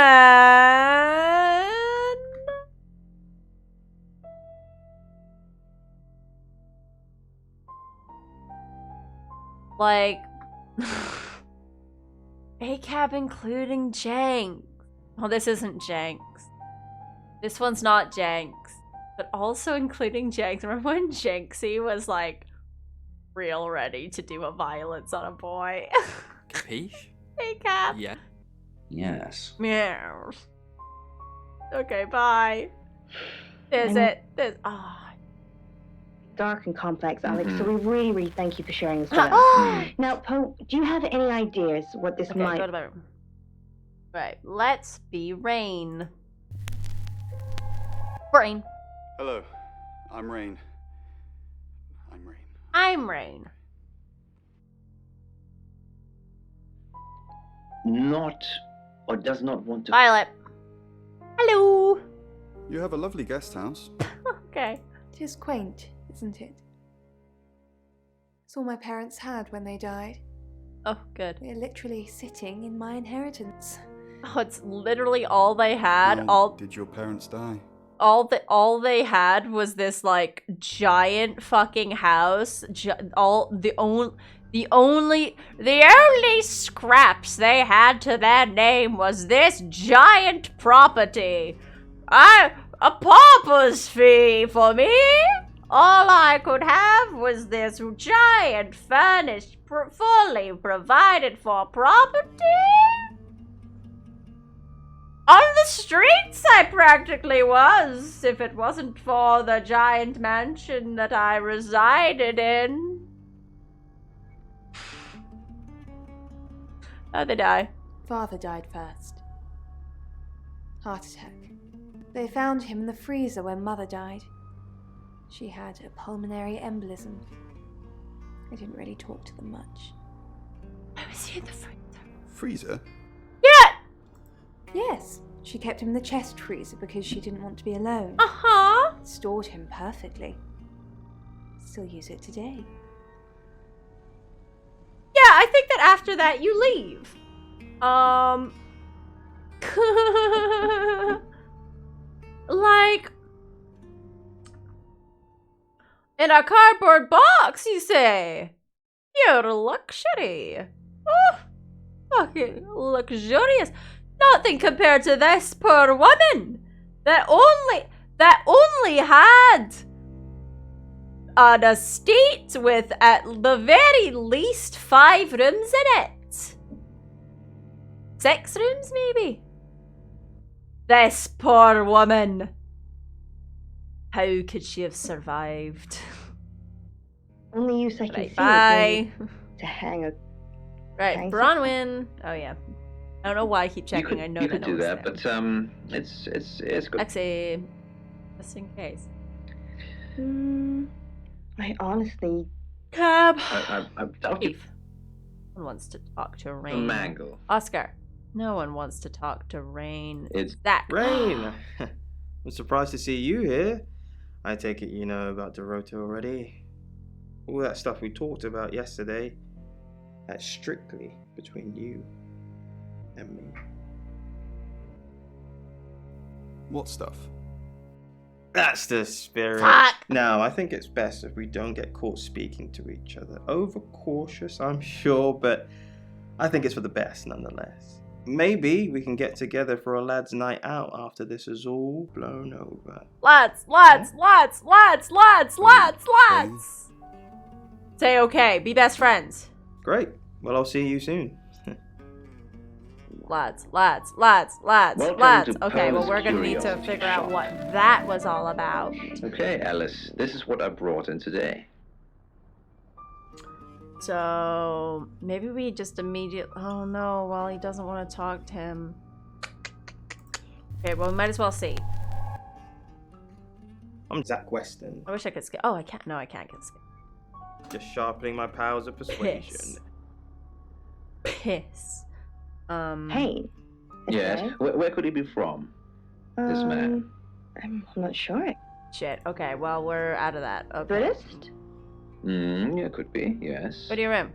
Like, ACAB including Jenks. Oh, this isn't Jenks. This one's not Jenks. But also including Jenks. Remember when Jenksy was like real ready to do a violence on a boy? Capiche? ACAB. Yeah. Yes. Meow. Okay, bye. Dark and complex, Alex, so we really, really thank you for sharing this with us. Now, Poe, do you have any ideas what this might... Go to my room. Right, let's be Rain. Rain. Hello, I'm Rain. I'm Rain. Not, or does not want to... Violet. Hello. You have a lovely guest house. Okay. It is quaint, isn't it? It's all my parents had when they died. Oh, good. We're literally sitting in my inheritance. Oh, it's literally all they had. How did your parents die? All they had was this like giant fucking house. The only scraps they had to their name was this giant property. A pauper's fee for me. All I could have was this giant furnished, fully provided for property. On the streets I practically was, if it wasn't for the giant mansion that I resided in. How'd they die? Father died first. Heart attack. They found him in the freezer when Mother died. She had a pulmonary embolism. I didn't really talk to them much. Why was he in the freezer? Freezer? Yeah! Yes, she kept him in the chest freezer because she didn't want to be alone. Uh-huh. It stored him perfectly. Still use it today. Yeah, I think that after that you leave. Like, in in a cardboard box, you say? Your luxury. Oh, fucking luxurious. Nothing compared to this poor woman that only had an estate with at the very least 5 rooms in it. 6 rooms, maybe? This poor woman. How could she have survived? Only use I can Right, see bye. is to hang a... Right, hang Bronwyn. Oh yeah. I don't know why I keep checking. I know you that could do no that, one's there. but it's good. Actually, just in case. I honestly... Cab. I doubt you. Keith. No one wants to talk to Rain. A mangle. Oscar. No one wants to talk to Rain. It's Zach. Rain! I'm surprised to see you here. I take it you know about Dorota already. All that stuff we talked about yesterday, that's strictly between you and me. What stuff? That's the spirit. Fuck. Now, I think it's best if we don't get caught speaking to each other. Overcautious, I'm sure, but I think it's for the best nonetheless. Maybe we can get together for a lads' night out after this is all blown over. Lads. Say okay. Be best friends. Great. Well, I'll see you soon. Lads. Welcome to Okay, well, Pearl's we're gonna need to Curiosity figure out Shop. what that was all about. Okay, Alice, this is what I brought in today. So maybe we just immediately. Oh no! Well, he doesn't want to talk to him. Okay, well, we might as well see. I'm Zach Weston, I wish I could skip. Oh, I can't. No, I can't get skip. just sharpening my powers of persuasion. Piss. Hey. Yes. Okay. Where could he be from? This man. I'm not sure. Shit. Okay. Well, we're out of that. Okay. Buddhist? Yeah, could be. Yes. Go to your room.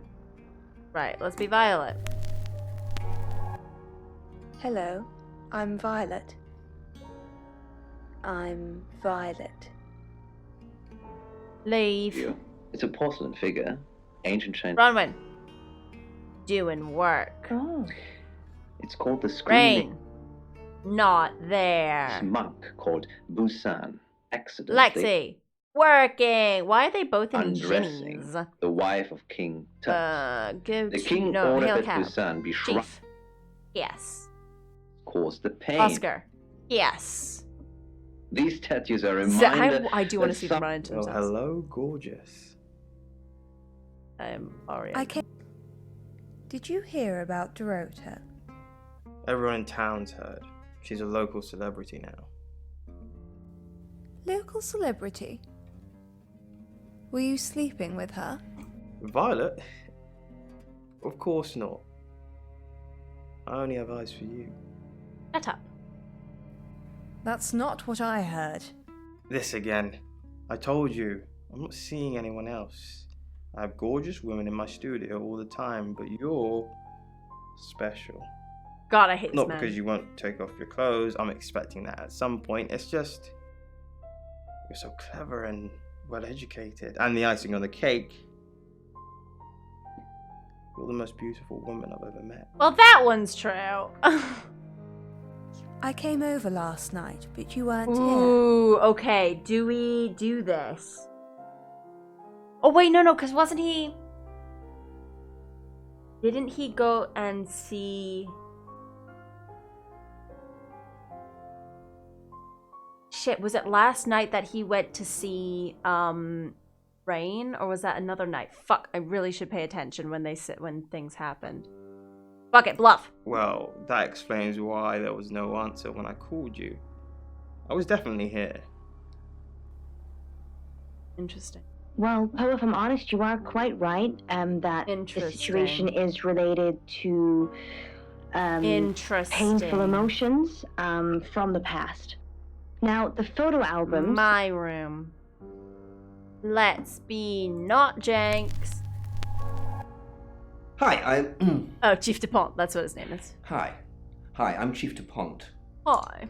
Right. Let's be Violet. Hello, I'm Violet. I'm Violet. Leave. You. It's a porcelain figure, ancient Chinese. Bronwyn. Doing work. Oh. It's called the Screaming Rain. Not there. Monk called Busan. Accidentally Lexi. Working. Why are they both in undressing jeans? the wife of King Tut. Go The to king no, ordered Hail that Cab. Busan be shot, Chief. Yes. caused the pain. Oscar. Yes. These tattoos are a So, reminder. I do want to that see them some- run into Oh, themselves. hello, gorgeous. I'm already. I came. Did you hear about Dorota? Everyone in town's heard. She's a local celebrity now. Local celebrity? Were you sleeping with her? Violet? Of course not. I only have eyes for you. Shut up. That's not what I heard. This again. I told you, I'm not seeing anyone else. I have gorgeous women in my studio all the time, but you're special. God, I hate this Not man. because you won't take off your clothes, I'm expecting that at some point. It's just, you're so clever and well educated. And the icing on the cake, you're the most beautiful woman I've ever met. Well, that one's true. I came over last night, but you weren't here. Ooh, okay. Do we do this? Oh, wait, no, because wasn't he... Didn't he go and see... Shit, was it last night that he went to see, Rain? Or was that another night? Fuck, I really should pay attention when things happened. Fuck it, bluff. Well, that explains why there was no answer when I called you. I was definitely here. Interesting. Well, Poe, if I'm honest, you are quite right that the situation is related to painful emotions from the past. Now, the photo albums... My room. Let's be not Jenks. Hi, Oh, Chief DuPont, that's what his name is. Hi, I'm Chief DuPont. Hi.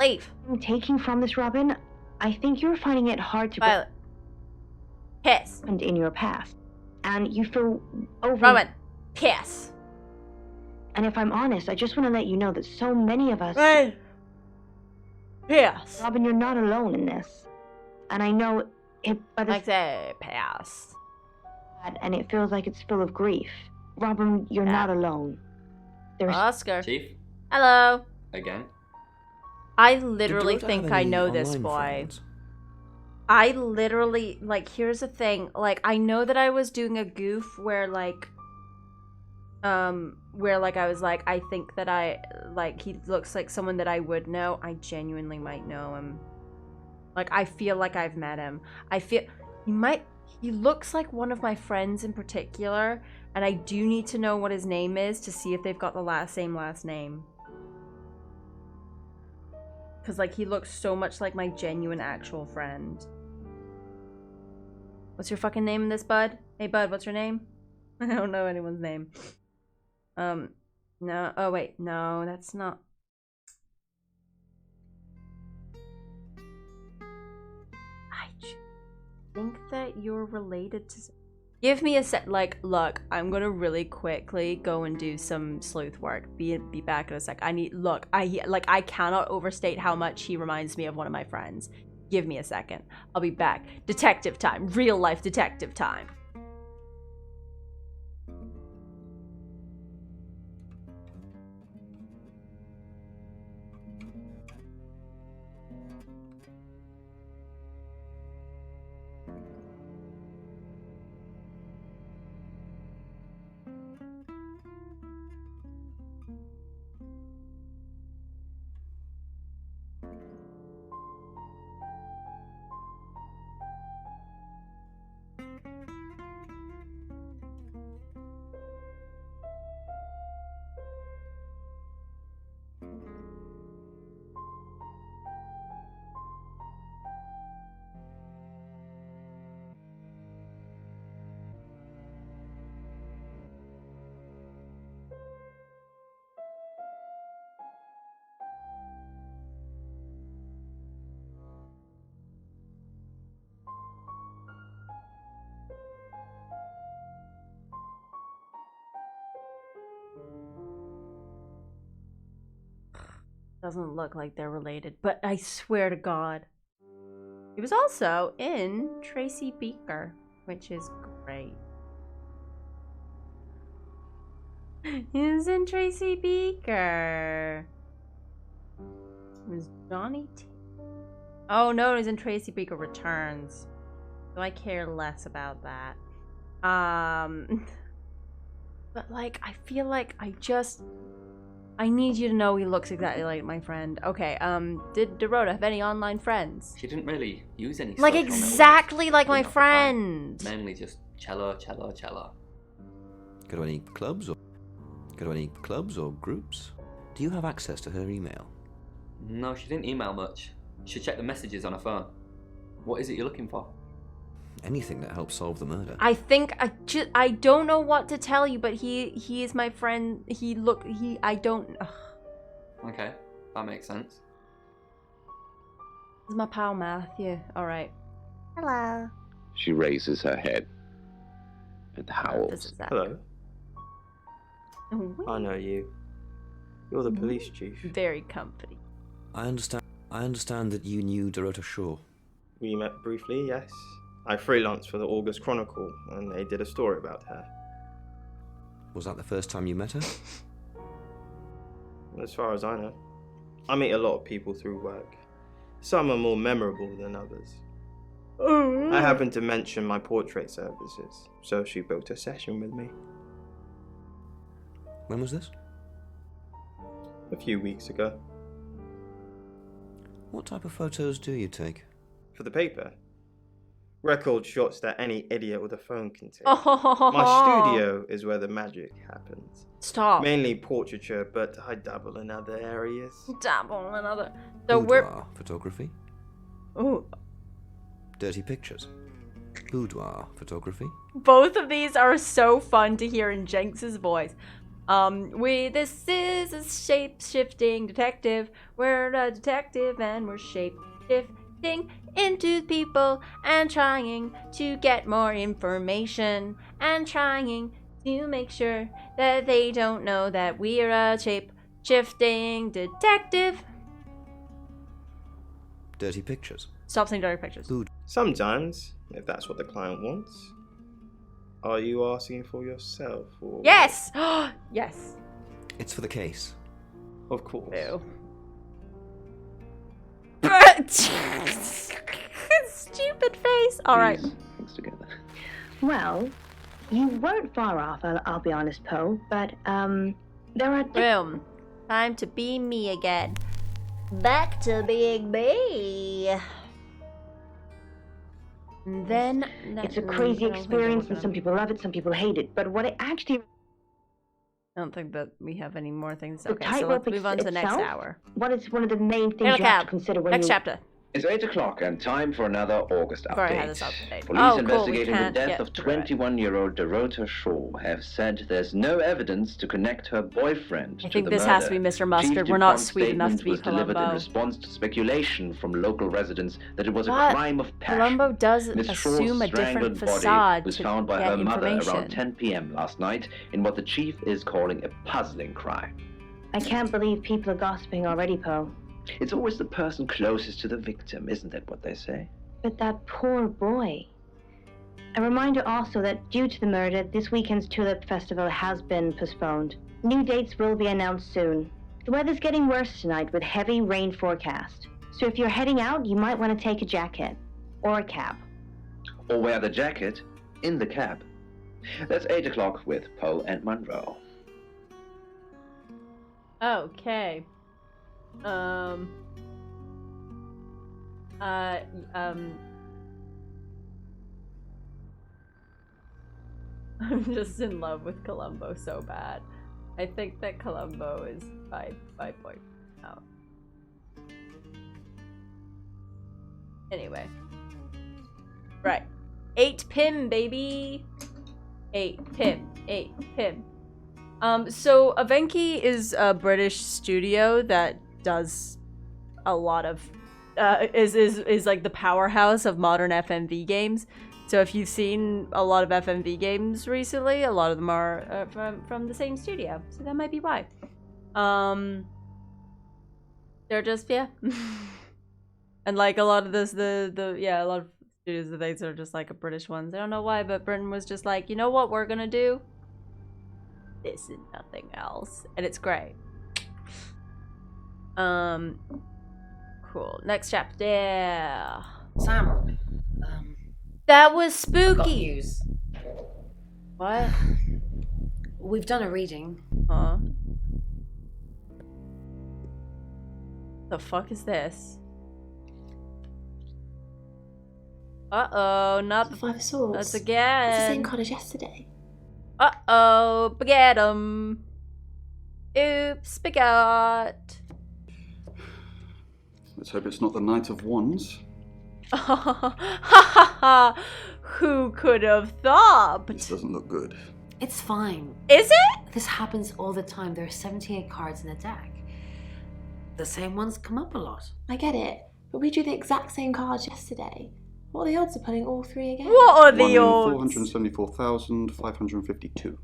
Leave. I'm taking from this, Robin, I think you're finding it hard to Violet. Piss. in your past, and you feel Roman. Piss. And if I'm honest, I just want to let you know that so many of us. Hey. Piss. Robin, you're not alone in this, and I know it. By the Like say piss. and it feels like it's full of grief. Robin, you're not alone. There's Oscar. Chief? Hello. Again? I literally Did Dorota think have I any know this online boy. friends? I literally, like, here's the thing. Like, I know that I was doing a goof where, like, I was like, I think that he looks like someone that I would know. I genuinely might know him. Like, I feel like I've met him. I feel, he looks like one of my friends in particular, and I do need to know what his name is to see if they've got the same last name. Because, like, he looks so much like my genuine actual friend. What's your fucking name in this, bud? Hey, bud, what's your name? I don't know anyone's name. No. Oh, wait. No, that's not. I think that you're related to... Give me a sec. Like, look, I'm gonna really quickly go and do some sleuth work. Be back in a sec. I cannot overstate how much he reminds me of one of my friends. Give me a second. I'll be back. Detective time. Real life detective time. Doesn't look like they're related, but I swear to God. He was also in Tracy Beaker, which is great. He was in Tracy Beaker. It was Johnny T. Oh no, he's in Tracy Beaker Returns. So I care less about that. But like, I feel like I need you to know he looks exactly like my friend. Okay, did Dorota have any online friends? She didn't really use any Like social exactly like my enough friend. Mainly just cello. Go to any clubs or groups? Do you have access to her email? No, she didn't email much. She checked the messages on her phone. What is it you're looking for? Anything that helps solve the murder. I think I don't know what to tell you, but he is my friend. I don't. Ugh. Okay, that makes sense. This is my pal Matthew. All right. Hello. She raises her head and howls. Hello. I know you. You're the police chief. Very company. I understand that you knew Dorota Shaw. We met briefly, yes. I freelanced for the August Chronicle, and they did a story about her. Was that the first time you met her? As far as I know. I meet a lot of people through work. Some are more memorable than others. I happened to mention my portrait services, so she booked a session with me. When was this? A few weeks ago. What type of photos do you take? For the paper? Record shots that any idiot with a phone can take. Oh. My studio is where the magic happens. Stop. Mainly portraiture, but I dabble in other areas. Dabble in other. So Boudoir photography. Ooh. Dirty pictures. Boudoir photography. Both of these are so fun to hear in Jenks's voice. This is a shape-shifting detective. We're a detective and we're shape-shifting. into people and trying to get more information and trying to make sure that they don't know that we're a shape-shifting detective. Dirty pictures. Stop saying dirty pictures. Sometimes, if that's what the client wants. Are you asking for yourself or... Yes! Yes. It's for the case. Of course. Ew. Stupid face. All right. Things together. Well, you weren't far off, I'll be honest, Poe, but, there are... Boom. Time to be me again. Back to being me. And then... It's a crazy experience, and some people love it, some people hate it, but what it actually... I don't think that we have any more things. The Okay, so tightrope let's move on to the next itself? hour. What is one of the main things you have to consider when Next you... chapter. It's 8 o'clock and time for another August Before I update. had this update. Police Oh, cool. investigating We the can't death get of through it. 21-year-old Dorota Shaw have said there's no evidence to connect her boyfriend I to think the this murder. has to be Mr. Mustard. Chief We're not DuPont's sweet enough to statement be was delivered in Columbo. response to speculation from local residents that it was a What? crime of passion. Columbo does Miss assume Shaw's a different strangled body facade was to found by get her mother information. around 10 p.m. last night in what the chief is calling a puzzling crime. I can't believe people are gossiping already, Poe. It's always the person closest to the victim, isn't that what they say? But that poor boy. A reminder also that due to the murder, this weekend's Tulip Festival has been postponed. New dates will be announced soon. The weather's getting worse tonight with heavy rain forecast. So if you're heading out, you might want to take a jacket. Or a cab. Or wear the jacket in the cab. That's 8 o'clock with Poe and Monroe. Okay. I'm just in love with Columbo so bad. I think that Columbo is my boyfriend now. Anyway. Right. 8 Pim, baby! 8 Pim. 8 Pim. So Avenki is a British studio that does a lot of is like the powerhouse of modern FMV games. So if you've seen a lot of FMV games recently, a lot of them are from the same studio. So that might be why. They're just and like a lot of this a lot of studios that they are just like a British ones. I don't know why, but Britain was just like, you know what we're gonna do? This and nothing else. And it's great. Cool. Next chapter. Yeah. Sam. That was Got spooky. news. What? We've done a reading. Huh? The fuck is this? Uh-oh, not The Five of Swords. That's It's the same again. card as yesterday. Uh-oh, forget 'em. Oops, forgot. Let's hope it's not the Knight of Wands. Who could have thought? This doesn't look good. It's fine. Is it? This happens all the time. There are 78 cards in a deck. The same ones come up a lot. I get it, but we drew the exact same cards yesterday. What are the odds of pulling all three again? What are 1 the in odds? 474,552.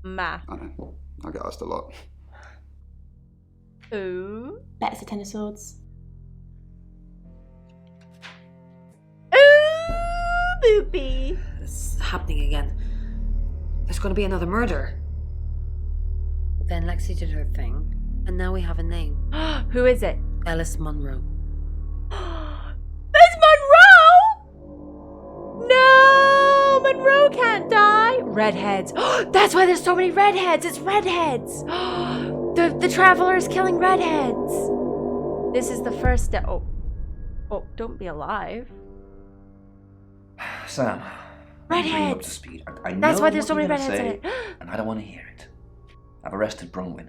Math. I know. I get asked a lot. Ooh. Bet it's a Ten of Swords. Ooh, boopy. It's happening again. There's going to be another murder. Then Lexi did her thing, and now we have a name. Who is it? Ellis Munro. That's Monroe! No! Monroe can't die! Redheads. That's why there's so many redheads! It's redheads! The Traveler is killing redheads! This is the first step. Oh, don't be alive. Sam. Redheads! Bring you up to speed. I know That's why there's what so many you're gonna redheads in say, it. and I don't want to hear it. I've arrested Bronwyn.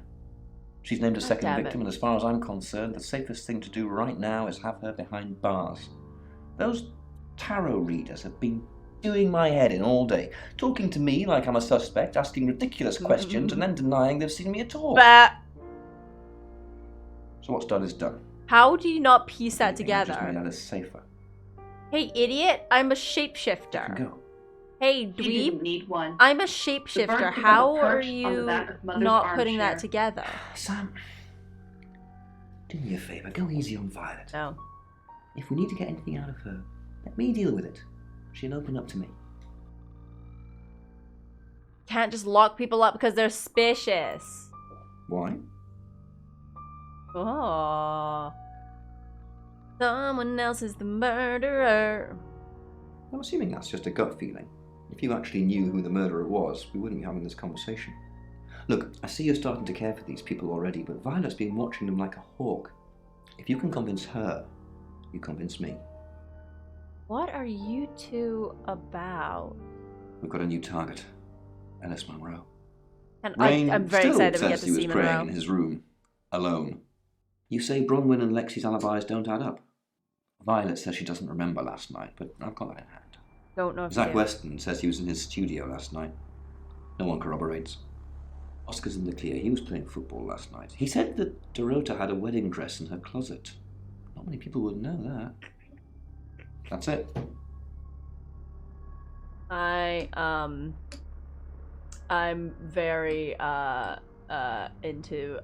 She's named a God second damn it. victim, and as far as I'm concerned, the safest thing to do right now is have her behind bars. Those tarot readers have been doing my head in all day, talking to me like I'm a suspect, asking ridiculous questions, and then denying they've seen me at all. But So what's done is done. How do you not piece that Anything I just together? made Alice safer. Hey, idiot! I'm a You shapeshifter. can go. Hey, She dweeb! didn't need one. I'm a The shapeshifter. bird took up a How are perch on the you back of Mother's not putting that armchair. together? Sam, do me a favour. Go easy on Violet. No. If we need to get anything out of her, let me deal with it. She'll open up to me. Can't just lock people up because they're suspicious. Why? Oh. Someone else is the murderer. I'm assuming that's just a gut feeling. If you actually knew who the murderer was, we wouldn't be having this conversation. Look, I see you're starting to care for these people already, but Violet's been watching them like a hawk. If you can convince her, you convince me. What are you two about? We've got a new target. Alice Monroe. And Rain I'm very still excited to says get to he was see praying Monroe. in his room, alone. You say Bronwyn and Lexi's alibis don't add up. Violet says she doesn't remember last night, but I've got that in hand. Don't know if Zach you- Weston says he was in his studio last night. No one corroborates. Oscar's in the clear. He was playing football last night. He said that Dorota had a wedding dress in her closet. Not many people would know that. That's it. I'm very into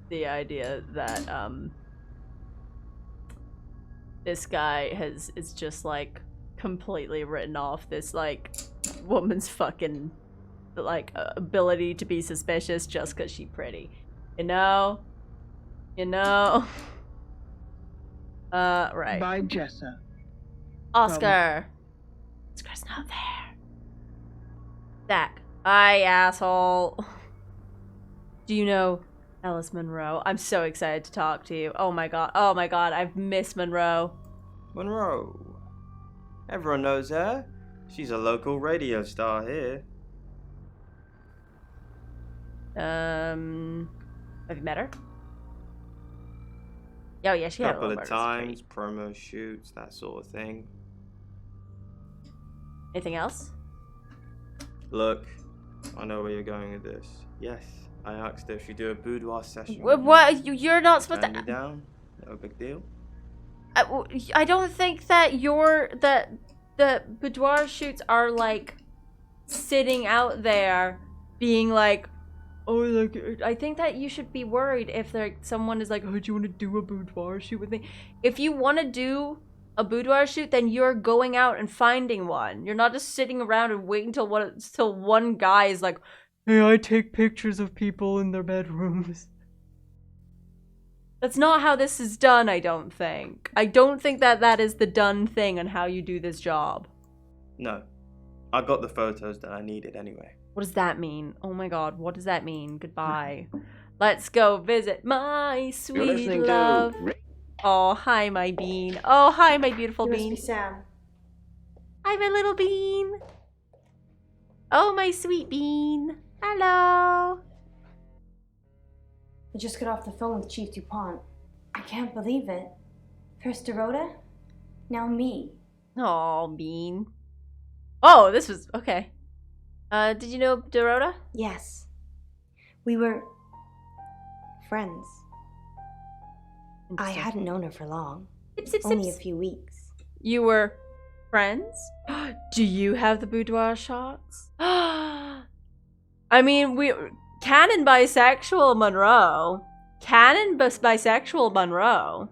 the idea that this guy is just like completely written off this like woman's fucking like ability to be suspicious just because she's pretty, you know. Right. By Jessa. Oscar. Oscar's not there. Zach. Hi, asshole. Do you know Alice Monroe? I'm so excited to talk to you. Oh my god, I've missed Monroe. Monroe. Everyone knows her. She's a local radio star here. Have you met her? Oh yeah, she had a Couple little of murder times, promo shoots, that sort of thing. Anything else? Look, I know where you're going with this. Yes, I asked her if she'd do a boudoir session. What? You're not supposed Turned to. me down. No big deal. I don't think that the boudoir shoots are like sitting out there being like, oh, like, I think that you should be worried if like someone is like, oh, do you want to do a boudoir shoot with me? If you want to do a boudoir shoot, then you're going out and finding one. You're not just sitting around and waiting till one guy is like, hey, I take pictures of people in their bedrooms. That's not how this is done, I don't think. I don't think that is the done thing on how you do this job. No, I got the photos that I needed anyway. What does that mean? Oh my god, what does that mean? Goodbye. Let's go visit my sweet love. Oh, hi, my bean. Oh, hi, my beautiful You bean. must be Sam. Hi, my little bean. Oh, my sweet bean. Hello. I just got off the phone with Chief DuPont. I can't believe it. First Dorota, now me. Oh, bean. Oh, this was okay. Did you know Dorota? Yes. We were friends. I hadn't known her for long. Only a few weeks. You were friends? Do you have the boudoir shots? I mean, canon bisexual Monroe. Canon bisexual Monroe.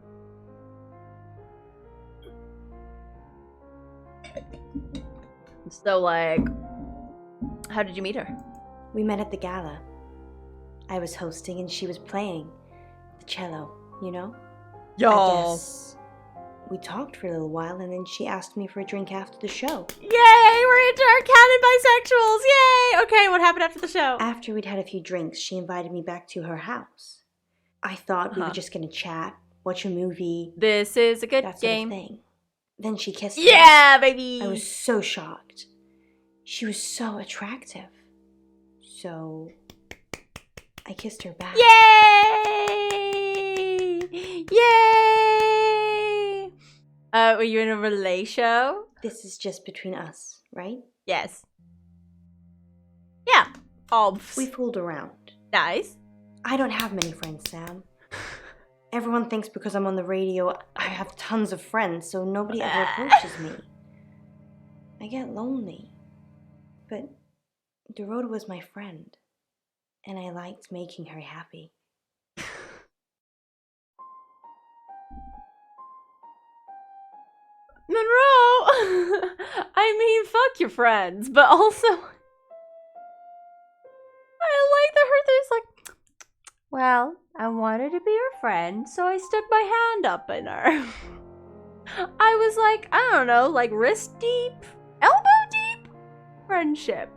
So, like, how did you meet her? We met at the gala. I was hosting and she was playing the cello, you know? Y'all. I guess we talked for a little while and then she asked me for a drink after the show. Yay, we're into our canon bisexuals, yay! Okay, what happened after the show? After we'd had a few drinks, she invited me back to her house. I thought we were just gonna chat, watch a movie. This is a good that game. Sort of thing. Then she kissed me. Yeah, baby! I was so shocked. She was so attractive. So I kissed her back. Yay! Yay! Were you in a relay show? This is just between us, right? Yes. Yeah. We fooled around. Nice. I don't have many friends, Sam. Everyone thinks because I'm on the radio, I have tons of friends, so nobody ever approaches me. I get lonely. But Dorota was my friend, and I liked making her happy. Monroe! I mean, fuck your friends, but also... I like that her there's like... Well, I wanted to be her friend, so I stuck my hand up in her. I was like, I don't know, like wrist deep? Elbow deep? Friendship.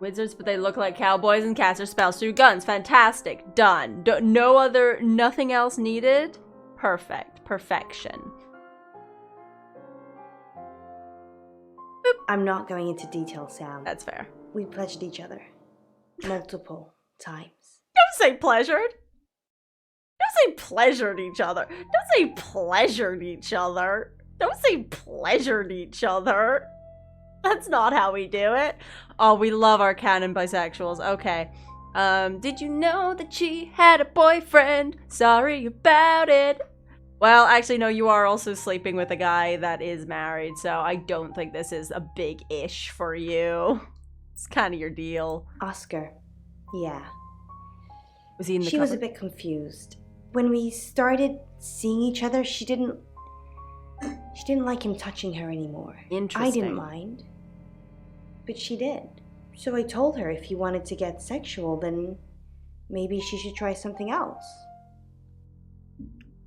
Wizards, but they look like cowboys and cast their spells through guns. Fantastic. Done. Nothing else needed? Perfect. Perfection. Boop. I'm not going into detail, Sam. That's fair. We pledged each other. Multiple times. Don't say pleasured. Don't say pleasured each other. Don't say pleasured each other. Don't say pleasured each other. That's not how we do it. Oh, we love our canon bisexuals. Okay. Did you know that she had a boyfriend? Sorry about it. Well, actually, no, you are also sleeping with a guy that is married, so I don't think this is a big ish for you. It's kind of your deal. Oscar. Yeah. Was he in the She cupboard? was a bit confused. When we started seeing each other, she didn't like him touching her anymore. Interesting. I didn't mind. But she did. So I told her if he wanted to get sexual, then maybe she should try something else.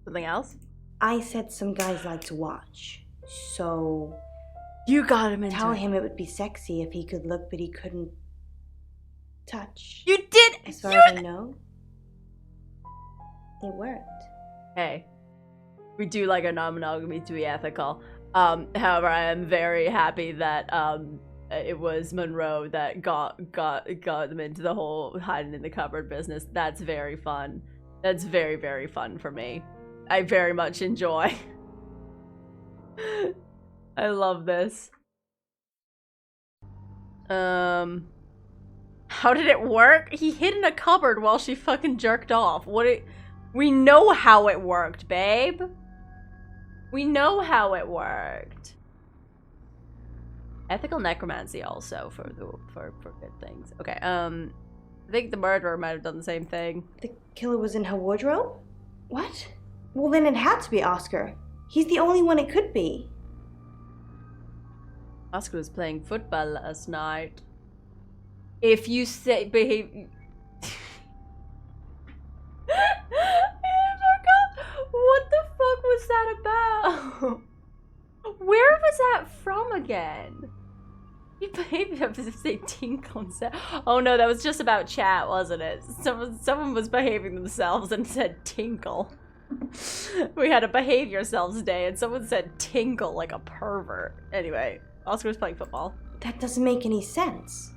Something else? I said some guys like to watch. So you got him into tell him it would be sexy if he could look but he couldn't touch. You did! As far as I know, it worked. Hey, we do like our non-monogamy to be ethical. However, I am very happy that it was Monroe that got them into the whole hiding in the cupboard business. That's very fun. That's very, very fun for me. I very much enjoy. I love this. How did it work? He hid in a cupboard while she fucking jerked off. We know how it worked, babe. We know how it worked. Ethical necromancy also for good things. Okay, I think the murderer might have done the same thing. The killer was in her wardrobe? What? Well, then it had to be Oscar. He's the only one it could be. Oscar was playing football last night. If you say behave... I forgot. What the fuck was that about? Where was that from again? You behaved as if they tinkle and said, oh no, that was just about chat, wasn't it? Someone was behaving themselves and said tinkle. We had a behave yourselves day and someone said tinkle like a pervert. Anyway, Oscar was playing football. That doesn't make any sense.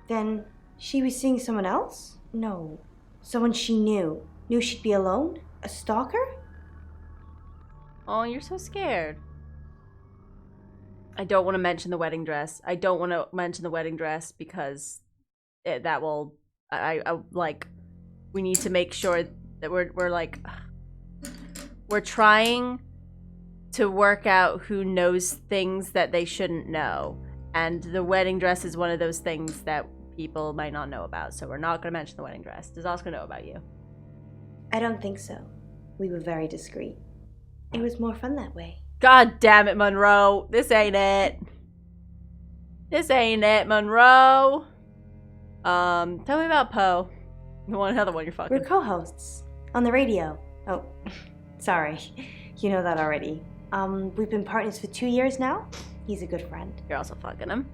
Then she was seeing someone else? No. Someone she knew. Knew she'd be alone? A stalker? Oh, you're so scared. I don't want to mention the wedding dress. I don't want to mention the wedding dress because that will... I like... We need to make sure that we're like... We're trying to work out who knows things that they shouldn't know. And the wedding dress is one of those things that people might not know about. So we're not going to mention the wedding dress. Does Oscar know about you? I don't think so. We were very discreet. It was more fun that way. God damn it, Monroe. This ain't it. This ain't it, Monroe. Tell me about Poe. The other one you're fucking. We're co-hosts. On the radio. Oh, sorry. You know that already. We've been partners for 2 years now. He's a good friend. You're also fucking him.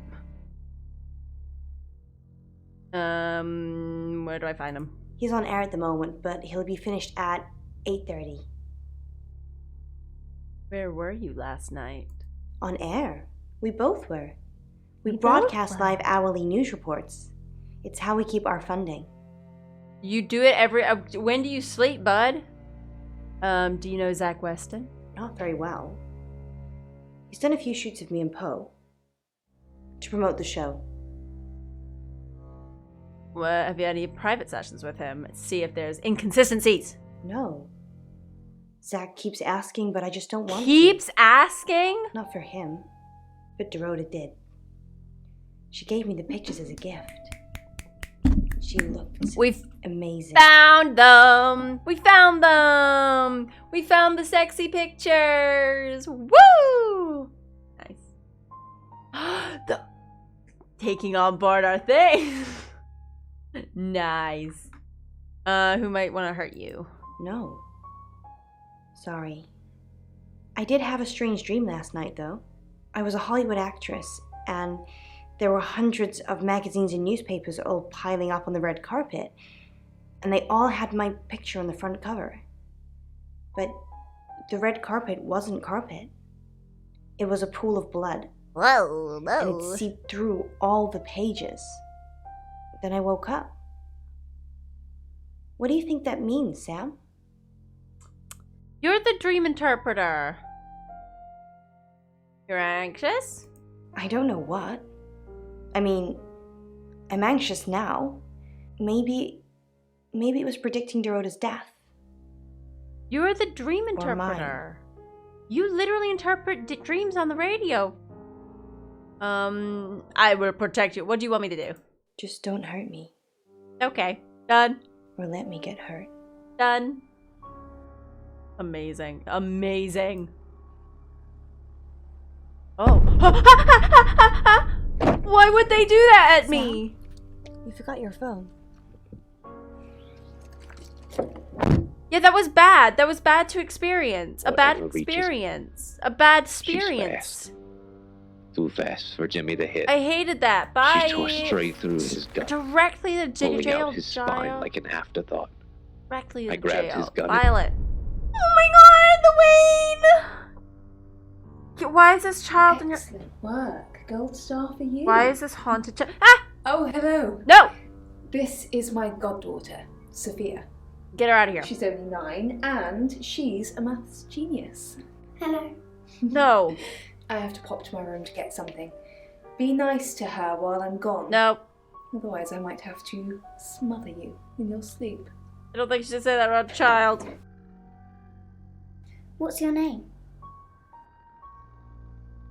Where do I find him? He's on air at the moment, but he'll be finished at 8:30. Where were you last night? On air. We both were. We broadcast live hourly news reports. It's how we keep our funding. You do it every... when do you sleep, bud? Do you know Zach Weston? Not very well. He's done a few shoots of me and Poe to promote the show. What, have you had any private sessions with him? See if there's inconsistencies. No. Zach keeps asking, but I just don't want Keeps asking? Not for him, but Dorota did. She gave me the pictures as a gift. She looked amazing. Found them! We found them! We found the sexy pictures! Woo! Nice. Taking on board our thing. Nice. Who might want to hurt you? No. Sorry. I did have a strange dream last night, though. I was a Hollywood actress, and there were hundreds of magazines and newspapers all piling up on the red carpet, and they all had my picture on the front cover. But the red carpet wasn't carpet. It was a pool of blood. Whoa, and it seeped through all the pages. Then I woke up. What do you think that means, Sam? You're the dream interpreter. You're anxious? I don't know what. I mean, I'm anxious now. Maybe it was predicting Dorota's death. You're the dream interpreter. You literally interpret dreams on the radio. I will protect you. What do you want me to do? Just don't hurt me. Okay, done. Or let me get hurt. Done. Amazing. Amazing. Oh. Why would they do that at me? You forgot your phone. Yeah, that was bad. That was bad to experience. A bad experience. A bad experience. Too fast for Jimmy to hit. I hated that. Bye. She tore straight through his gut, directly to pulling jail. out his spine like an afterthought. Directly to I grabbed jail. his gun. Violet. Oh my God, the Wayne! Why is this child in your... Excellent work. Gold star for you. Why is this haunted child... Ah! Oh, hello. No! This is my goddaughter, Sophia. Get her out of here. She's only 9, and she's a maths genius. Hello. No. I have to pop to my room to get something. Be nice to her while I'm gone. No. Otherwise I might have to smother you in your sleep. I don't think you should say that around a child. What's your name?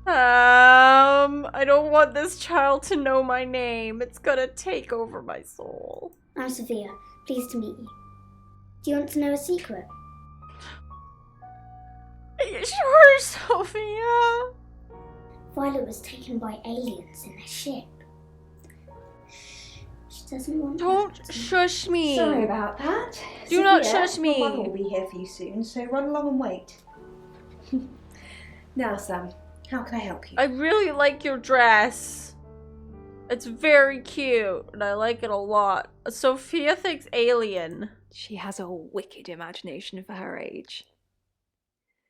I don't want this child to know my name. It's gonna take over my soul. I'm Sophia. Pleased to meet you. Do you want to know a secret? Are you sure, Sophia? Violet was taken by aliens in their ship. She doesn't want Don't shush me. Sorry about that. Do Sophia, not shush me. Your mother will be here for you soon, so run along and wait. Now, Sam, how can I help you? I really like your dress. It's very cute, and I like it a lot. Sophia thinks alien. She has a wicked imagination for her age.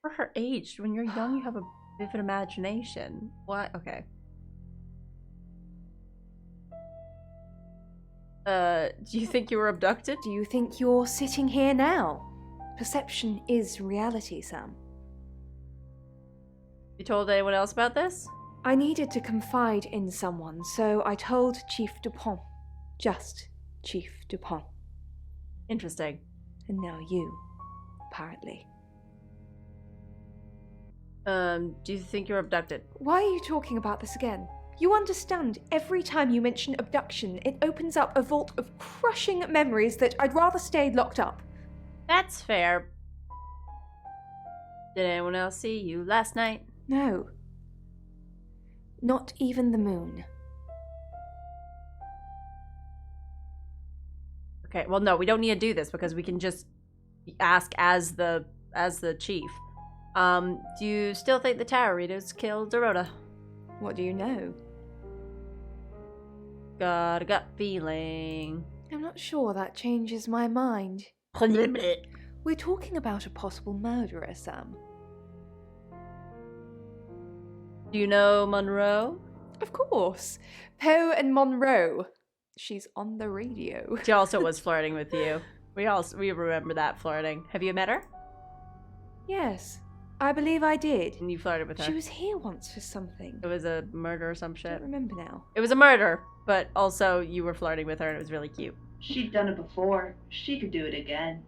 For her age, when you're young, you have a vivid imagination. What? Okay. Do you think you were abducted? Do you think you're sitting here now? Perception is reality, Sam. You told anyone else about this? I needed to confide in someone, so I told Chief Dupont. Just Chief Dupont. Interesting. And now you, apparently. Do you think you're abducted? Why are you talking about this again? You understand, every time you mention abduction, it opens up a vault of crushing memories that I'd rather stay locked up. That's fair. Did anyone else see you last night? No. Not even the moon. Okay, well no, we don't need to do this because we can just ask as the chief. Do you still think the Tower Readers killed Dorota? What do you know? Got a gut feeling. I'm not sure that changes my mind. We're talking about a possible murderer, Sam. Do you know Monroe? Of course. Poe and Monroe. She's on the radio. She also was flirting with you. We remember that flirting. Have you met her? Yes, I believe I did. And you flirted with her. She was here once for something. It was a murder or some I shit. don't remember now. It was a murder. but also you were flirting with her and it was really cute. She'd done it before. She could do it again.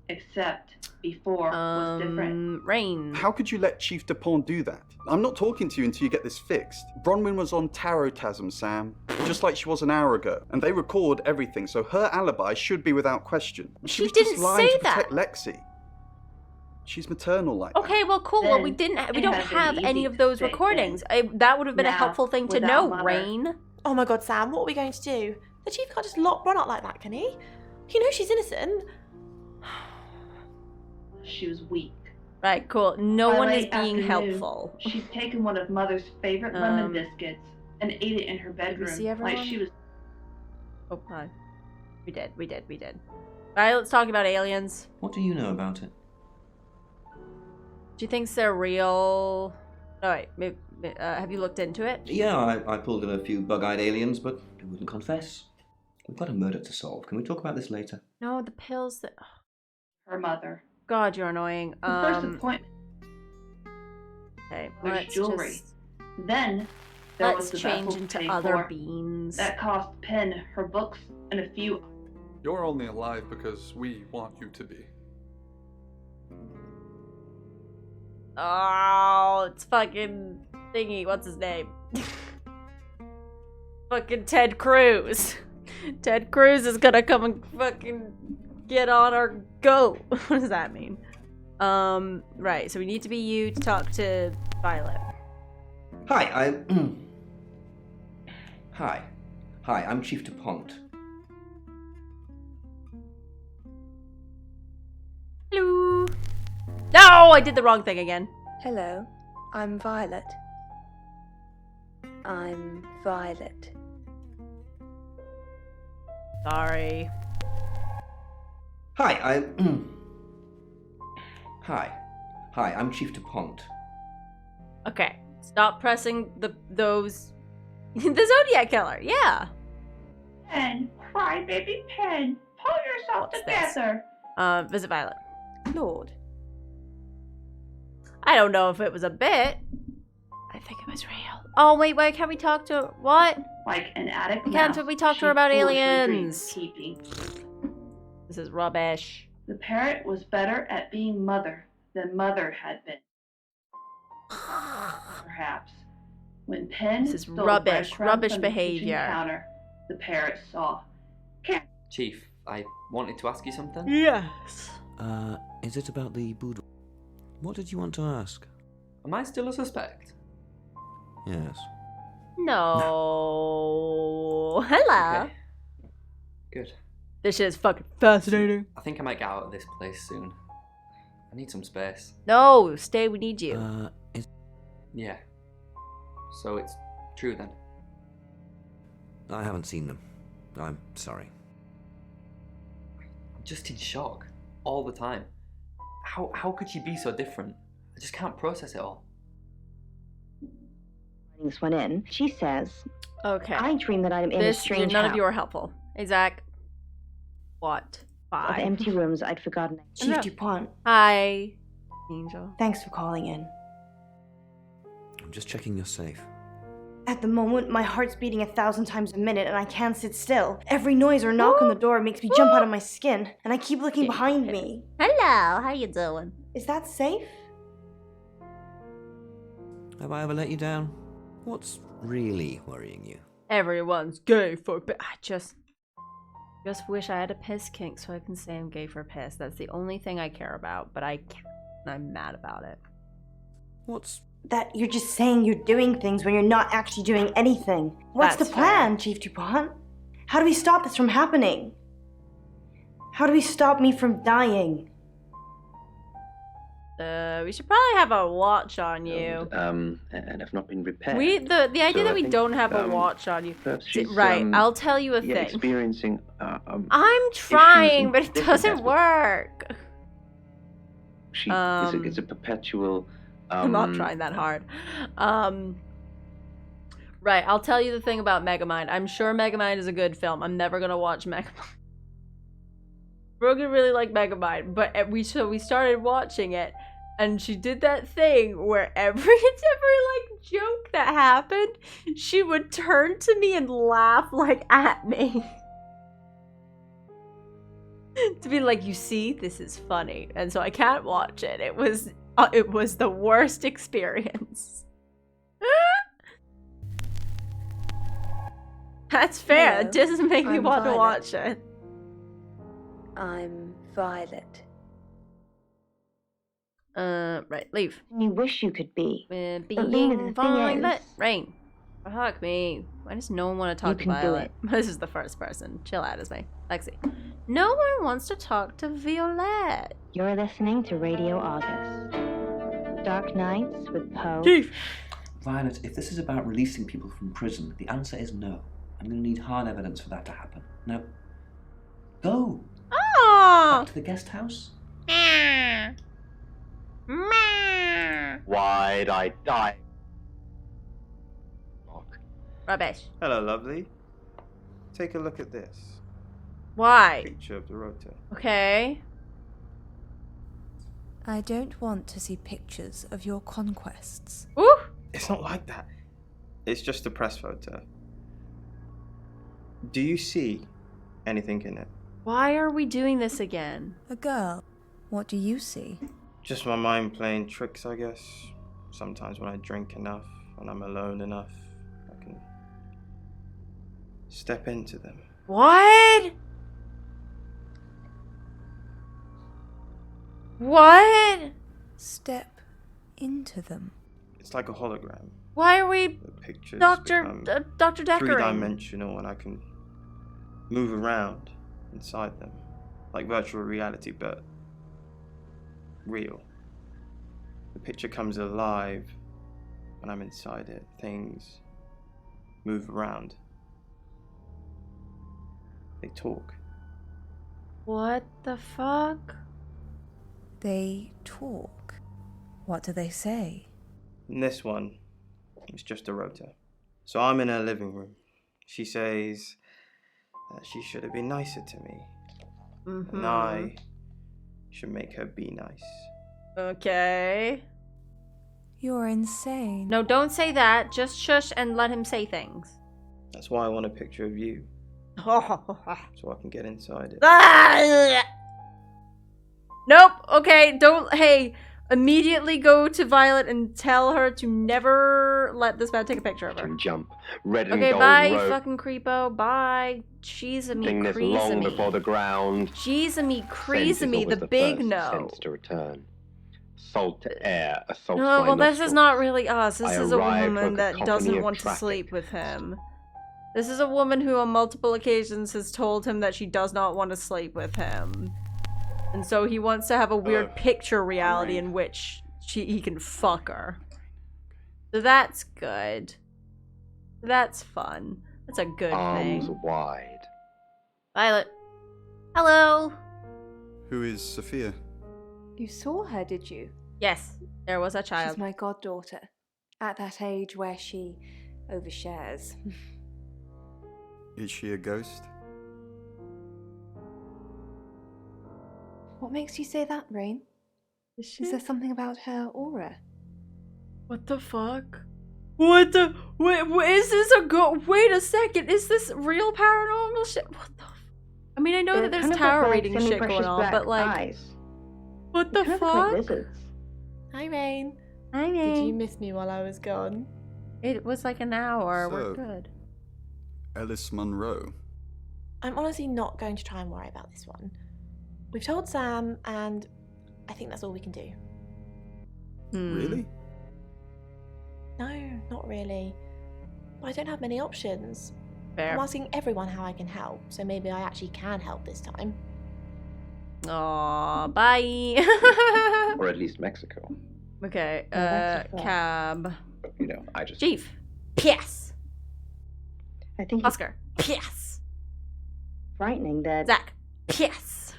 Except before was different. Rain. How could you let Chief DuPont do that? I'm not talking to you until you get this fixed. Bronwyn was on Tarotasm, Sam. Just like she was an hour ago. And they record everything, so her alibi should be without question. She was didn't just lying say to protect Lexi. She's maternal like Okay, well, cool. Well, we don't have any of those recordings. That would have been a helpful thing to know, Rain. Oh my god, Sam, what are we going to do? The Chief can't just lock Bron up like that, can he? You know she's innocent. She was weak. Right, cool. No By one late is being afternoon, helpful. She'd taken one of Mother's favorite lemon biscuits and ate it in her bedroom see everyone? like she was. Oh, hi. We did. Alright, let's talk about aliens. What do you know about it? Do you think they're real? Oh, wait. Maybe, have you looked into it? Yeah, I pulled in a few bug-eyed aliens, but they wouldn't confess. We've got a murder to solve. Can we talk about this later? No, the pills that... Her mother. God, you're annoying. The first appointment. Okay, There's let's jewelry. just... Then there was Let's the change vessel into paid other for. beans. That cost Penn her books and a few. You're only alive because we want you to be. Oh, it's fucking thingy. What's his name? Fucking Ted Cruz. Ted Cruz is gonna come and fucking get on our goat. What does that mean? Right. So we need to be you to talk to Violet. Hi, Hi, I'm Chief DuPont. Hello. No, I did the wrong thing again. Hello, I'm Violet. I'm Violet. Sorry. Hi, Hi, I'm Chief DuPont. Okay. Stop pressing those. The Zodiac Killer. Yeah. Penn, cry, baby Penn, pull yourself together. Visit Violet. Lord. I don't know if it was a bit. I think it was real. Oh wait, why can't we talk to her? What? Like an attic Why can't mouse, we talk to she her about foolishly aliens? dreamed keeping. This is rubbish. The parrot was better at being mother than mother had been. Perhaps. When Penn This is stole rubbish. breadcrumbs Rubbish from the kitchen behavior. counter, the parrot saw. Chief, I wanted to ask you something. Yes. Is it about the boudoir? What did you want to ask? Am I still a suspect? Yes. No. Hello. Okay. Good. This shit is fucking fascinating. I think I might get out of this place soon. I need some space. No, stay. We need you. Yeah. So it's true then? I haven't seen them. I'm sorry. I'm just in shock. All the time. How could she be so different? I just can't process it all. This one in. She says, Okay. I dream that I'm in a strange None house of you are helpful. Exact. What? of Bye. empty rooms I'd forgotten. Chief DuPont, Hi, Angel. thanks for calling in. I'm just checking you're safe. At the moment, my heart's beating 1,000 times a minute and I can't sit still. Every noise or knock on the door makes me jump out of my skin, and I keep looking behind me. Hello. How you doing? Is that safe? Have I ever let you down? What's really worrying you? Everyone's gay for piss. I just wish I had a piss kink so I can say I'm gay for piss. That's the only thing I care about, but I can't. I'm mad about it. What's... That you're just saying you're doing things when you're not actually doing anything. What's That's the plan, Chief DuPont? How do we stop this from happening? How do we stop me from dying? We should probably have a watch on you. And have not been repaired. The idea So that I we think, don't have a watch on you. Perhaps she's, Right, I'll tell you a yeah, thing. experiencing. I'm trying, in but it different doesn't aspects. work. It's a perpetual. I'm not trying that hard. Right, I'll tell you the thing about Megamind. I'm sure Megamind is a good film. I'm never gonna watch Megamind. Brogan really liked Megamind, but we started watching it, And she did that thing where every like joke that happened, she would turn to me and laugh like at me. To be like, you see, this is funny, and so I can't watch it. It was the worst experience. That's fair. Hello, It doesn't make me I'm want to Violet. watch it. I'm Violet. Right, leave. You wish you could be. Being the thing Violet. is- Rain. Fuck me. Why does no one want to talk to can do Violet? This is the first person. Chill out, is me. Lexi. No one wants to talk to Violette. You're listening to Radio August. Dark Nights with Poe. Chief. Violet, if this is about releasing people from prison, the answer is no. I'm going to need hard evidence for that to happen. No. Go! Oh! Back to the guest house? Why'd I die? Rubbish. Hello, lovely. Take a look at this. Why? Picture of the rota. Okay. I don't want to see pictures of your conquests. Ooh! It's not like that. It's just a press photo. Do you see anything in it? Why are we doing this again? A girl. What do you see? Just my mind playing tricks, I guess. Sometimes when I drink enough and I'm alone enough, I can step into them. What? What? Step into them. It's like a hologram. Why are we The pictures Dr. become Dr. Deckering? three-dimensional, and I can move around inside them, like virtual reality, but real. The picture comes alive when I'm inside it. Things move around. They talk. What the fuck? They talk. What do they say? And this one is just a rota. So I'm in her living room. She says that she should have been nicer to me. And I should make her be nice. Okay. You're insane. No, don't say that. Just shush and let him say things. That's why I want a picture of you, Oh. so I can get inside it. Ah! Nope. Okay, don't. Hey, immediately go to Violet and tell her to never let this man take a picture of her. Can jump. Red and Okay, gold bye, you rope. fucking creepo. Bye. She's a me, Thing this crease long me. before the ground. She's a me, crease Scent is me. always The big first no. sense to return. Salt to air assaults No, my well, this is nostrils. not really us. This I is a arrived woman for a that cacophony doesn't of want to traffic. sleep with him. This is a woman who on multiple occasions has told him that she does not want to sleep with him. And so he wants to have a weird picture reality in which he can fuck her. So that's good. That's fun. That's a good Arms thing. wide. Violet. Hello. Who is Sophia? You saw her, did you? Yes, there was a She's child. my goddaughter. At that age where she overshares. Is she a ghost? What makes you say that, Rain? Is Is there something about her aura? What the fuck? What the? Wait, is this a wait a second. Is this real paranormal shit? What the? I mean, I know They that there's kind of tower look like reading shit going semi-precious on, black but like, eyes. what the They kind of look like fuck? lizards. Hi, Rain. I Did you mean, miss me while I was gone? it was like an hour. We're So- good. Alice Munro. I'm honestly not going to try and worry about this one. We've told Sam, and I think that's all we can do. Really? No, not really. I don't have many options. Fair. I'm asking everyone how I can help, so maybe I actually can help this time. Aw, bye. Or at least Mexico. Okay, that's a fact. cab. But, you know, I just... Chief. Yes. I think it's Oscar. Yes. frightening that. Zach. Yes.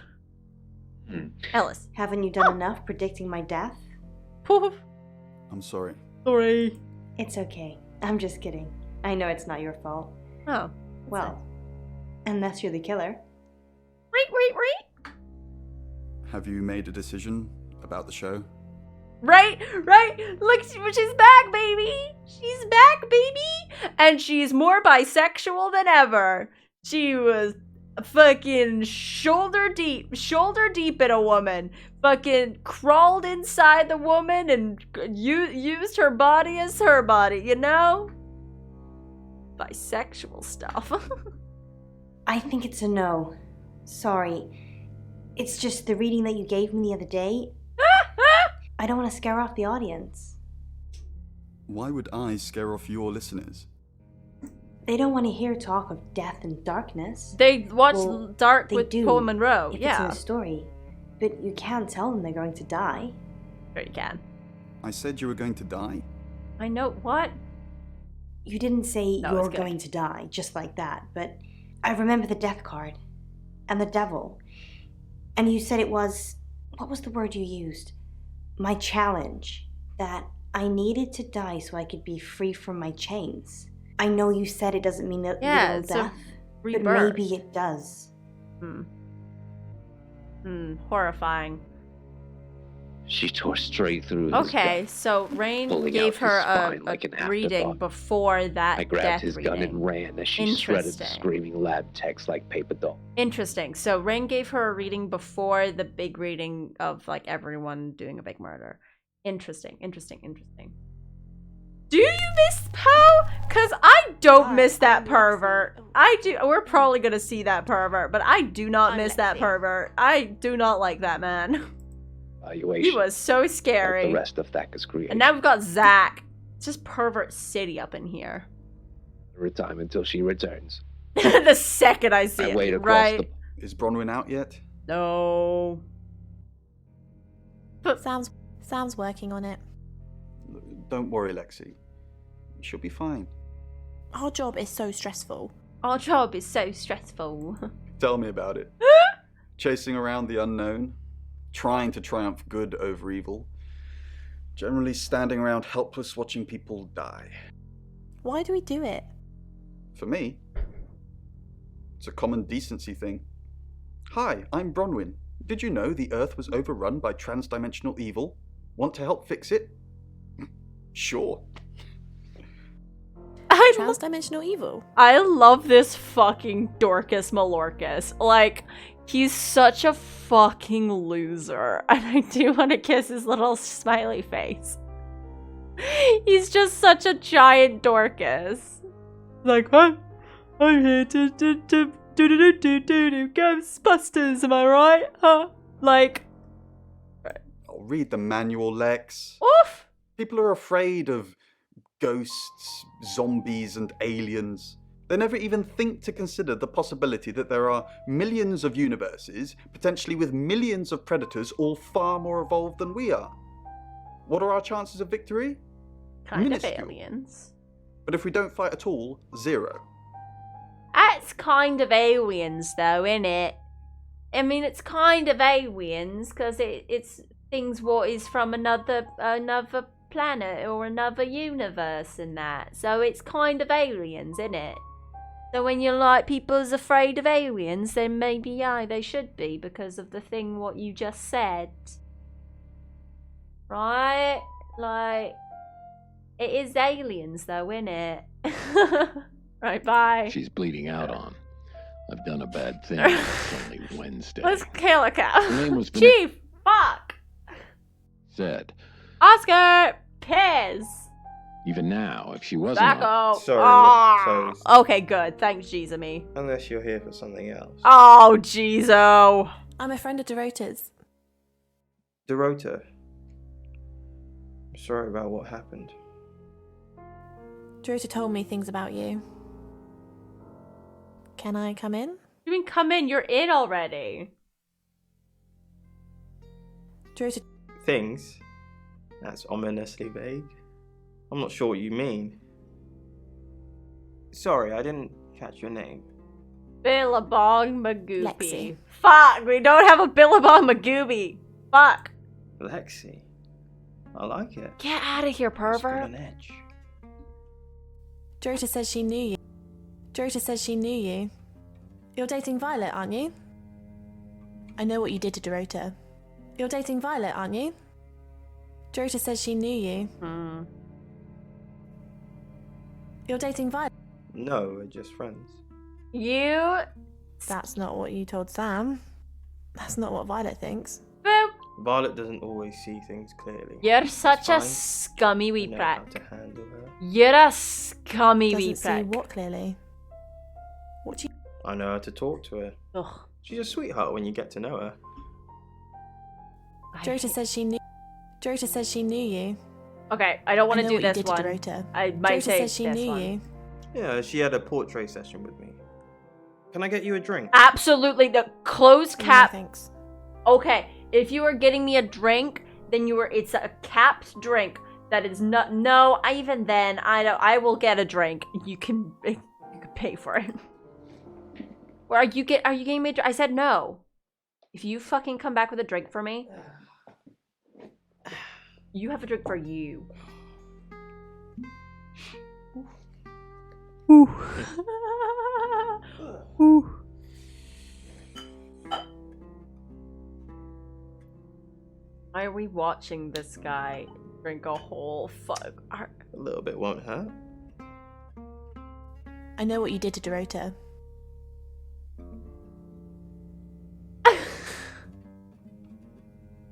Hmm. Ellis. Haven't you done enough predicting my death? Poof. I'm sorry. Sorry. It's okay. I'm just kidding. I know it's not your fault. Oh. Well, unless you're the killer. Right. Have you made a decision about the show? Right? Look, she's back, baby. She's back, baby. And she's more bisexual than ever. She was fucking shoulder deep in a woman. Fucking crawled inside the woman and used her body as her body, you know? Bisexual stuff. I think it's a no. Sorry. It's just the reading that you gave me the other day. I don't want to scare off the audience. Why would I scare off your listeners? They don't want to hear talk of death and darkness. They watch Dark they with do, Paul Monroe, if yeah. it's in a story. But you can't tell them they're going to die. Sure you can. I said you were going to die. I know, what? You didn't say No, you're it's good. going to die, just like that, but I remember the death card. And the devil. And you said it was... What was the word you used? My challenge. That I needed to die so I could be free from my chains. I know you said it doesn't mean literal it's a death, but rebirth. maybe it does. Horrifying. She tore straight through his Okay, gut, so Rain pulling gave out her his spine a like an reading afterthought. before that I grabbed death his reading. gun and ran as she shredded the Interesting. screaming lab techs like paper dolls. Interesting. So Rain gave her a reading before the big reading of like everyone doing a big murder. Interesting. Do you miss Poe? Cause I don't miss that pervert. I do. We're probably gonna see that pervert, but I do not miss that pervert. I do not like that man. Evaluation. He was so Like scary. the rest of Thacker's creation. And now we've got Zach. It's just pervert city up in here. Every time until she returns. The second I see I it, wait across right? Is Bronwyn out yet? No. But Sam's working on it. Don't worry, Lexi. She'll be fine. Our job is so stressful. Our job is so stressful. Tell me about it. Chasing around the unknown, trying to triumph good over evil, generally standing around helpless watching people die. Why do we do it? For me, it's a common decency thing. Hi, I'm Bronwyn. Did you know the Earth was overrun by transdimensional evil? Want to help fix it? Sure. Transdimensional evil. I love this fucking Dorcas Malorcas. Like, he's such a fucking loser. And I do want to kiss his little smiley face. He's just such a giant Dorcas. Like, I'm here to do Ghostbusters, am I right? Huh? Like... I'll read the manual, Lex. Oof! People are afraid of ghosts, zombies, and aliens. They never even think to consider the possibility that there are millions of universes, potentially with millions of predators, all far more evolved than we are. What are our chances of victory? Kind Minuscule. of aliens. But if we don't fight at all, 0. That's kind of aliens, though, innit? I mean, it's kind of aliens, because it's things what is from another planet or another universe and that. So it's kind of aliens, innit? So when you're like, people's afraid of aliens, then maybe, yeah, they should be, because of the thing what you just said. Right? Like, it is aliens, though, innit? Right, bye. She's bleeding out on. I've done a bad thing. It's only Wednesday. Let's kill a cow. Her name was Chief! Fuck! Said. Oscar! Piz! Even now, if she wasn't Back on... up. Sorry, Ah. look closed. Okay, good. Thanks, Jeezamy. Unless you're here for something else. Oh, Jeezo. I'm a friend of Dorota's. Dorota. I'm sorry about what happened. Dorota told me things about you. Can I come in? You mean come in? You're in already. Dorota... Things? That's ominously vague. I'm not sure what you mean. Sorry, I didn't catch your name. Billabong Magooby. Lexi. Fuck, we don't have a Billabong Magooby. Fuck. Lexi. I like it. Get out of here, It's got pervert. an edge. Dorota says she knew you. Dorota says she knew you. You're dating Violet, aren't you? I know what you did to Dorota. You're dating Violet, aren't you? Dorota says she knew you. You're dating Violet? No, we're just friends. You... That's not what you told Sam. That's not what Violet thinks. Boop. Violet doesn't always see things clearly. You're such a fine. scummy wee I know prick. how to handle her. You're a scummy wee Doesn't see prick. what clearly? What do you... I know how to talk to her. Ugh. She's a sweetheart when you get to know her. Dorota says she knew... Dorota says she knew you. Okay, I don't want I to know do what this you did one. to Dorota. I might Dorota say says she this knew one. you. Yeah, she had a portrait session with me. Can I get you a drink? Absolutely, the closed cap. No, thanks. Okay, if you are getting me a drink, then it's a capped drink. That is not. No, even then, I will get a drink. You can pay for it. Or are you getting me a drink? I said no. If you fucking come back with a drink for me, you have a drink for you. Ooh. Ooh. Why are we watching this guy drink a whole fuck? A little bit won't hurt. I know what you did to Dorota.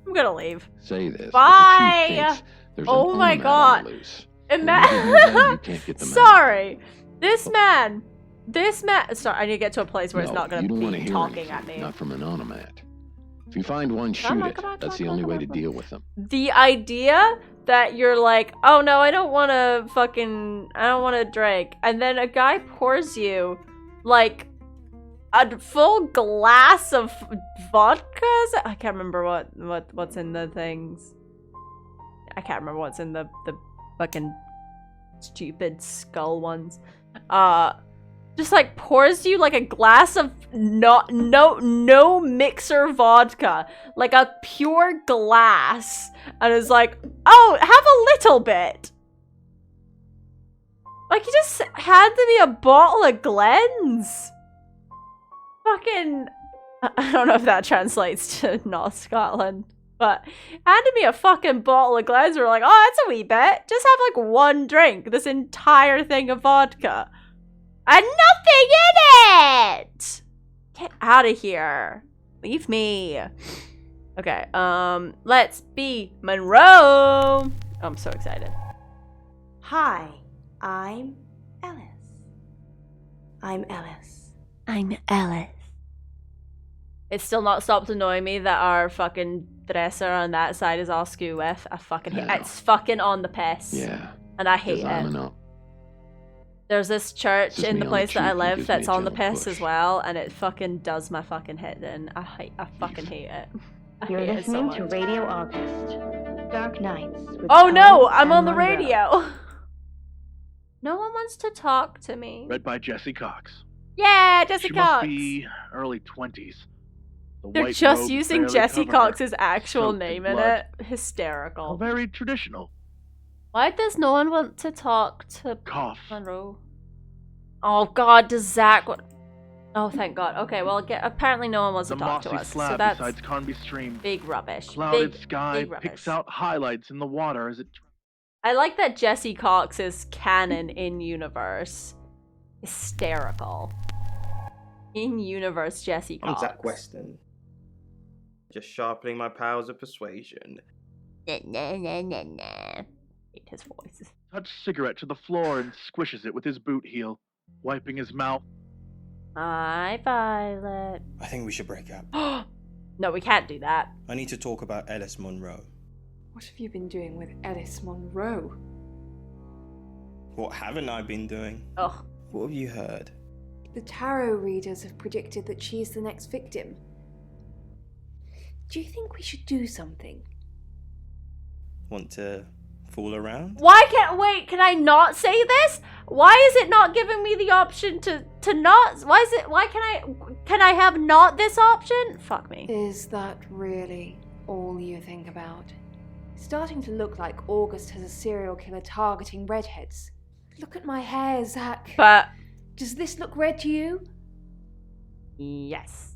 I'm gonna leave. Say this. Bye. The chief thinks there's Oh an my onomat god. on the loose. You can't get them out. Sorry. This man. Sorry, I need to get to a place where it's No, not gonna you don't wanna be hear talking anything, at me. Not from an onomat. If you find one, shoot Come on, it. come on, That's come the on, only come way on, to come on. deal with them. The idea that you're like, oh no, I don't want to drink, and then a guy pours you like a full glass of vodka. I can't remember what's in the things. I can't remember what's in the fucking stupid skull ones. Just like pours you like a glass of no mixer vodka, like a pure glass, and is like, oh, have a little bit. Like he just handed me a bottle of Glens. Fucking, I don't know if that translates to North Scotland, but handed me a fucking bottle of Glens. We're like, oh, that's a wee bit. Just have like one drink. This entire thing of vodka. And nothing in it! Get out of here. Leave me. Okay, let's be Monroe. I'm so excited. Hi, I'm Ellis. I'm Ellis. I'm Ellis. It's still not stopped annoying me that our fucking dresser on that side is all skew with. I fucking hate it. It's fucking on the piss. Yeah. And I hate it. There's this church in the place that I live that's on the piss as well, and it fucking does my fucking head in. I fucking hate it. You're listening to Radio August. Dark Nights. Oh no, I'm on the radio. No one wants to talk to me. Read by Jessie Cox. Yeah, Jessie she Cox. Must be early 20s. They're just using Jessie Cox's actual name in it. Hysterical. Very traditional. Why does no one want to talk to Cough. Monroe? Oh god, does Zach want... Oh, thank god. Okay, well, apparently no one wants to talk to us. So that's besides Carnby Stream. Big rubbish. Clouded sky big picks out highlights in the water as it... I like that Jessie Cox is canon in-universe. Hysterical. In-universe Jessie Cox. I'm Zach Weston. Just sharpening my powers of persuasion. Hate his voice. Touches cigarette to the floor and squishes it with his boot heel, wiping his mouth. Hi, Violet. I think we should break up. No, we can't do that. I need to talk about Ellis Monroe. What have you been doing with Ellis Monroe? What haven't I been doing? Ugh. What have you heard? The tarot readers have predicted that she's the next victim. Do you think we should do something? Want to fool around? Why can't... Wait, can I not say this? Why is it not giving me the option to not... Why is it... Why can I have not this option? Fuck me. Is that really all you think about? It's starting to look like August has a serial killer targeting redheads. Look at my hair, Zach. But... Does this look red to you? Yes.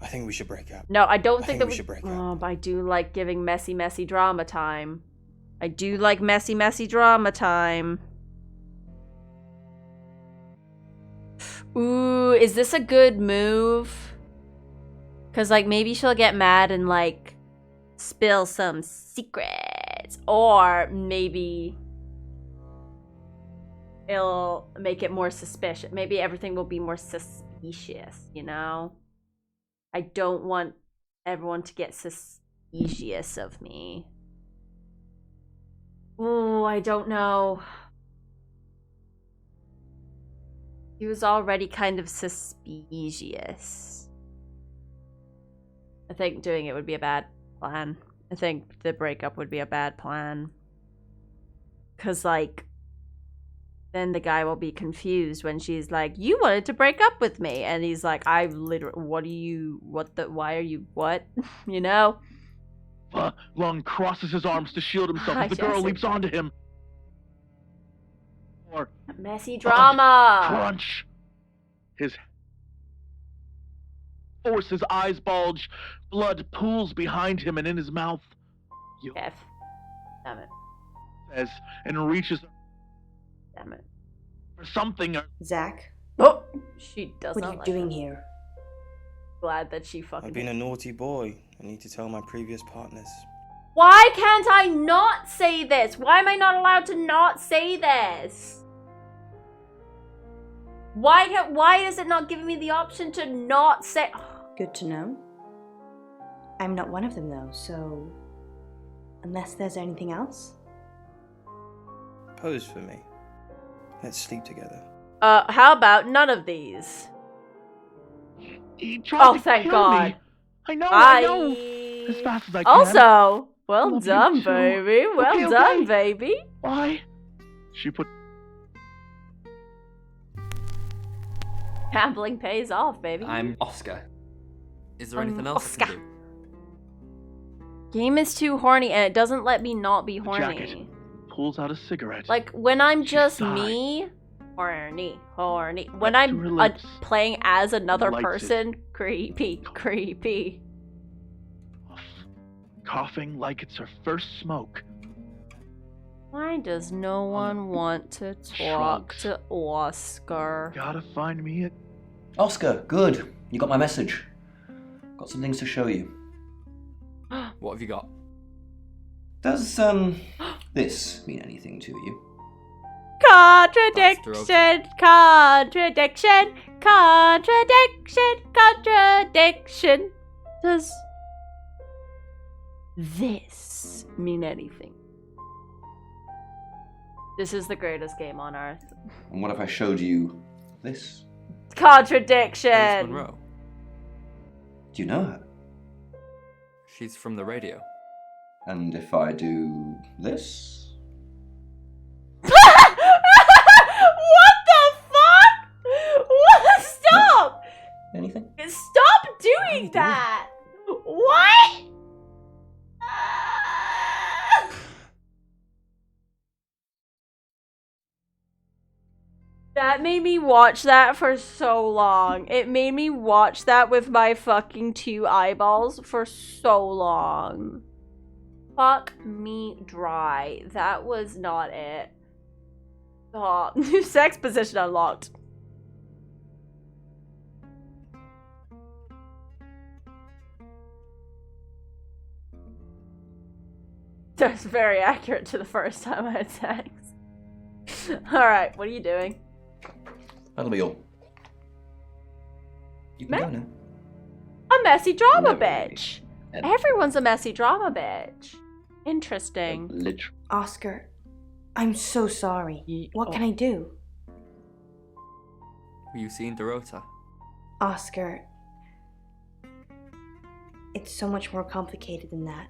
I think we should break up. No, I don't think that we should break up. Oh, but I do like giving messy, messy drama time. I do like messy, messy drama time. Ooh, is this a good move? Because, like, maybe she'll get mad and, like, spill some secrets. Or maybe it'll make it more suspicious. Maybe everything will be more suspicious, you know? I don't want everyone to get suspicious of me. Ooh, I don't know. He was already kind of suspicious. I think doing it would be a bad plan. I think the breakup would be a bad plan. 'Cause, like, then the guy will be confused when she's like, you wanted to break up with me. And he's like, I literally, why are you, what? You know? Lung crosses his arms to shield himself as the girl leaps onto him. Or messy drama. Crunch. His eyes bulge. Blood pools behind him and in his mouth. F. Damn it. Says and reaches. Damn it. For something. Zach. Oh, she does What not are you like doing that. here? Glad that she fucking. I've been a naughty boy. I need to tell my previous partners. Why can't I not say this? Why am I not allowed to not say this? Why is it not giving me the option to not say? Good to know. I'm not one of them though, so unless there's anything else. Pose for me. Let's sleep together. How about none of these? He tried to thank kill God. Me. I know. As fast as I can. Also, well Love done, you too. baby. Well Okay, done, okay. baby. Why? She put. Gambling pays off, baby. I'm Oscar. Is there anything else I can do? Game is too horny and it doesn't let me not be horny. Jacket. Pulls out a cigarette. Like when I'm just sighed. me, horny. When I'm her lips. playing as another Lights it. person, creepy. Coughing like it's her first smoke. Why does no one want to talk Shrugs. to Oscar? Gotta find me a. Oscar, good. You got my message. Got some things to show you. What have you got? Does, this mean anything to you? Contradiction. Does this mean anything? This is the greatest game on earth. And what if I showed you this? Contradiction. Alice Monroe. Do you know her? She's from the radio. And if I do this? What the fuck? What? Stop! Anything? Stop doing that! What? That made me watch that for so long. It made me watch that with my fucking 2 eyeballs for so long. Fuck me dry. That was not it. Oh, new sex position unlocked. That's very accurate to the first time I had sex. Alright, what are you doing? That'll be all. You can go now. A messy drama Never bitch. Everyone's a messy drama bitch. Interesting. Oscar, I'm so sorry. What can I do? Were you seeing Dorota? Oscar, it's so much more complicated than that.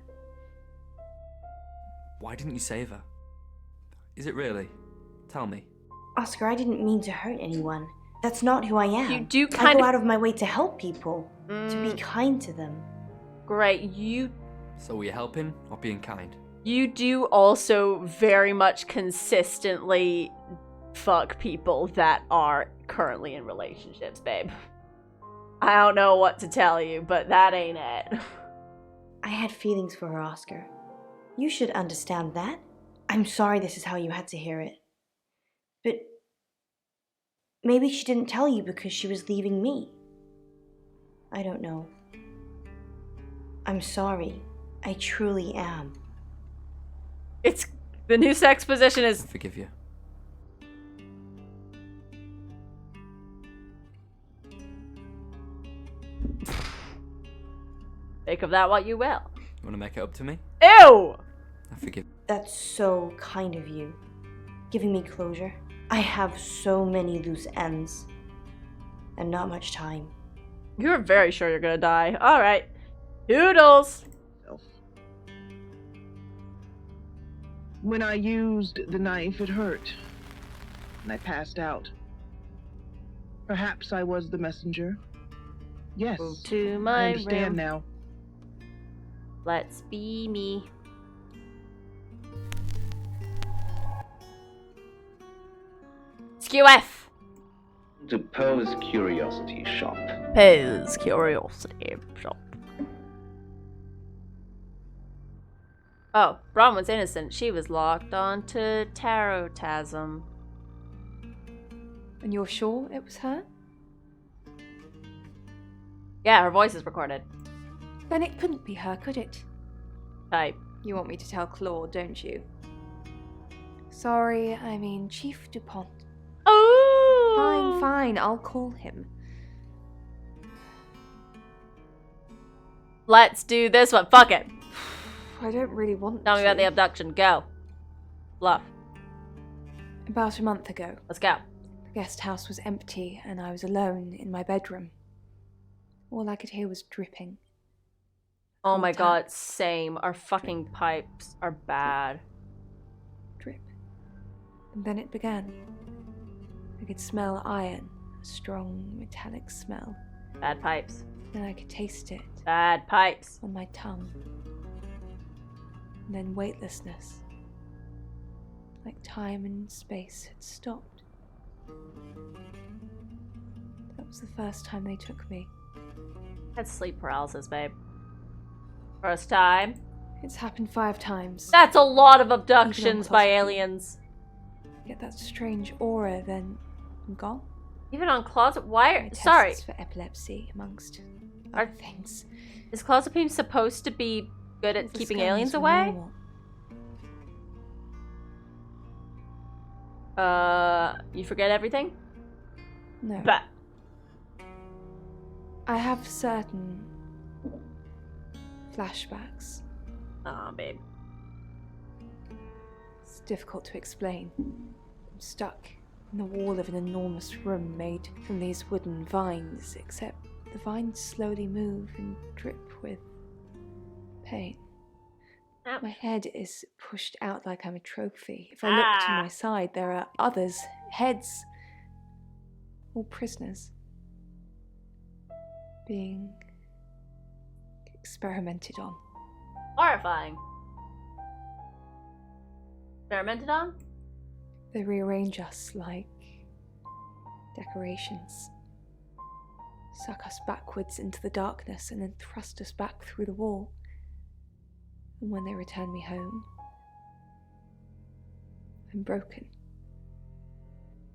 Why didn't you save her? Is it really? Tell me. Oscar, I didn't mean to hurt anyone. That's not who I am. You do I kind go of out of my way to help people, to be kind to them. Great, So were you helping or being kind? you do also very much consistently fuck people that are currently in relationships, babe. I don't know what to tell you, but that ain't it. I had feelings for her, Oscar. You should understand that. I'm sorry this is how you had to hear it. But maybe she didn't tell you because she was leaving me. I don't know. I'm sorry. I truly am. It's the new sex position is I forgive you. Make of that what you will. You want to make it up to me? Ew! I forgive. That's so kind of you. Giving me closure. I have so many loose ends. And not much time. You're very sure you're gonna die. Alright. Doodles! When I used the knife, it hurt. And I passed out. Perhaps I was the messenger. Yes. Move to my I understand room. now. Let's be me. SQF! To Poe's Curiosity Shop. Poe's Curiosity Shop. Oh, Bronwyn's innocent. She was locked onto Tarotasm. And you're sure it was her? Yeah, her voice is recorded. Then it couldn't be her, could it? Type. You want me to tell Claude, don't you? Sorry, I mean Chief DuPont. Oh! Fine, fine, I'll call him. Let's do this one. Fuck it. I don't really want Tell to. me about the abduction. Go. Bluff. About a month ago. Let's go. The guest house was empty and I was alone in my bedroom. All I could hear was dripping. Oh my god, same. Our fucking pipes are bad. Drip. And then it began. I could smell iron, a strong metallic smell. Bad pipes. And I could taste it. Bad pipes. On my tongue. And then weightlessness. Like time and space had stopped. That was the first time they took me. That's sleep paralysis, babe. First time. It's happened 5 times. That's a lot of abductions by aliens. Get that strange aura, then I'm gone. Even on closet. Why? My Sorry. tests for epilepsy, amongst other things. Is clozapine supposed to be good at The keeping scans aliens were away? normal. You forget everything? No. But I have certain flashbacks. Aw, babe. It's difficult to explain. I'm stuck in the wall of an enormous room made from these wooden vines, except the vines slowly move and drip with pain. Ouch. My head is pushed out like I'm a trophy. If I look to my side, there are others' heads, all prisoners, being experimented on. Horrifying. Experimented on? They rearrange us like decorations, suck us backwards into the darkness, and then thrust us back through the wall. And when they return me home, I'm broken.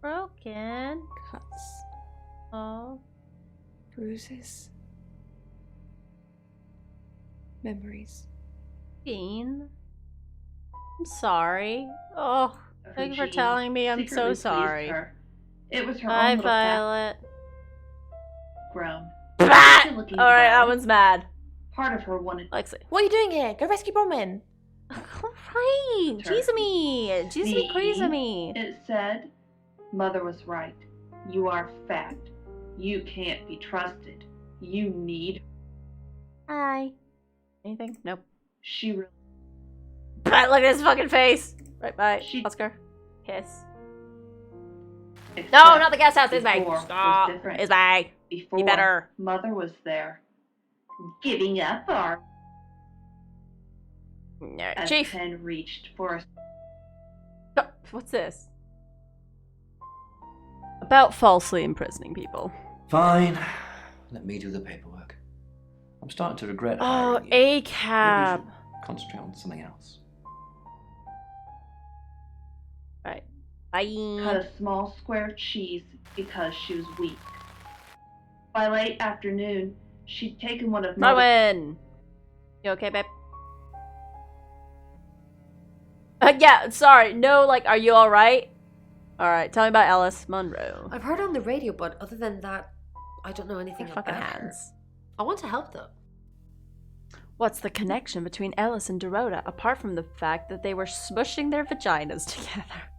Broken. Cuts. Oh. Bruises. Memories. Bean. I'm sorry. Oh, thank you for telling me. I'm so sorry. Her. It was her Hi, own little Violet. grown. Alright, that one's mad. Part of her wanted. Lexi. What are you doing here? Go rescue Bronwyn. Alright, jeez me. Jeez me, crazy me. It said, Mother was right. You are fat. You can't be trusted. You need. Hi. Anything? Nope. She really. Look at his fucking face. Right by Oscar. Kiss. Except No, not the guest house. It's me. before was Stop. different. It's me. Before, Be better. Mother was there. Giving up our. No, As Chief. Pen reached for a. Oh, what's this? About falsely imprisoning people. Fine. Let me do the paperwork. I'm starting to regret Oh, hiring you. ACAP. Maybe we should concentrate on something else. Right. Bye. Cut a small square cheese because she was weak. By late afternoon, she'd taken one of Marwin! You okay, babe? Yeah, sorry. No, like, are you alright? Alright, tell me about Alice Munro. I've heard on the radio, but other than that, I don't know anything about fucking her. hands. I want to help though. What's the connection between Alice and Dorota, apart from the fact that they were smushing their vaginas together?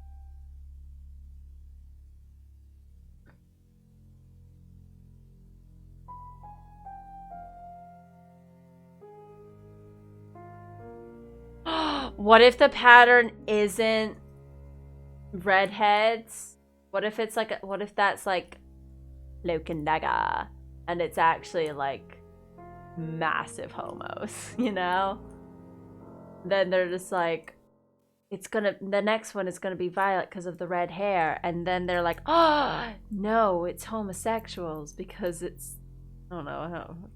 What if the pattern isn't redheads? What if it's like what if that's like Cloak and Dagger and it's actually like massive homos, you know? Then they're just like, the next one is gonna be Violet because of the red hair, and then they're like, oh no, it's homosexuals because it's, I don't know,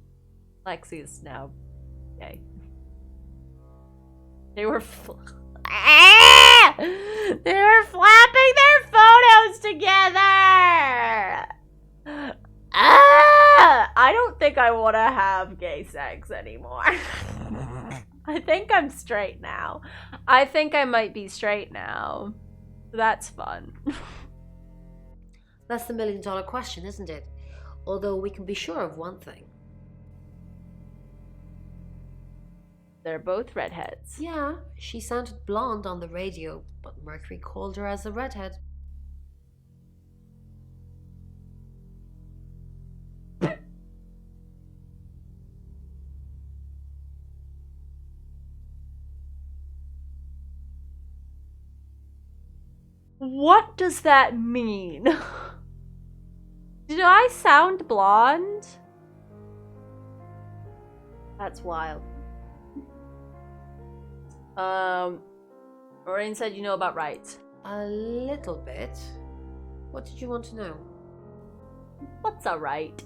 Lexi's now gay. They were flapping their photos together. I don't think I want to have gay sex anymore. I think I'm straight now. I think I might be straight now. That's fun. That's the $1 million question, isn't it? Although we can be sure of one thing. They're both redheads. Yeah, she sounded blonde on the radio, but Mercury called her as a redhead. What does that mean? Did I sound blonde? That's wild. Maureen said you know about rights. A little bit. What did you want to know? What's a right?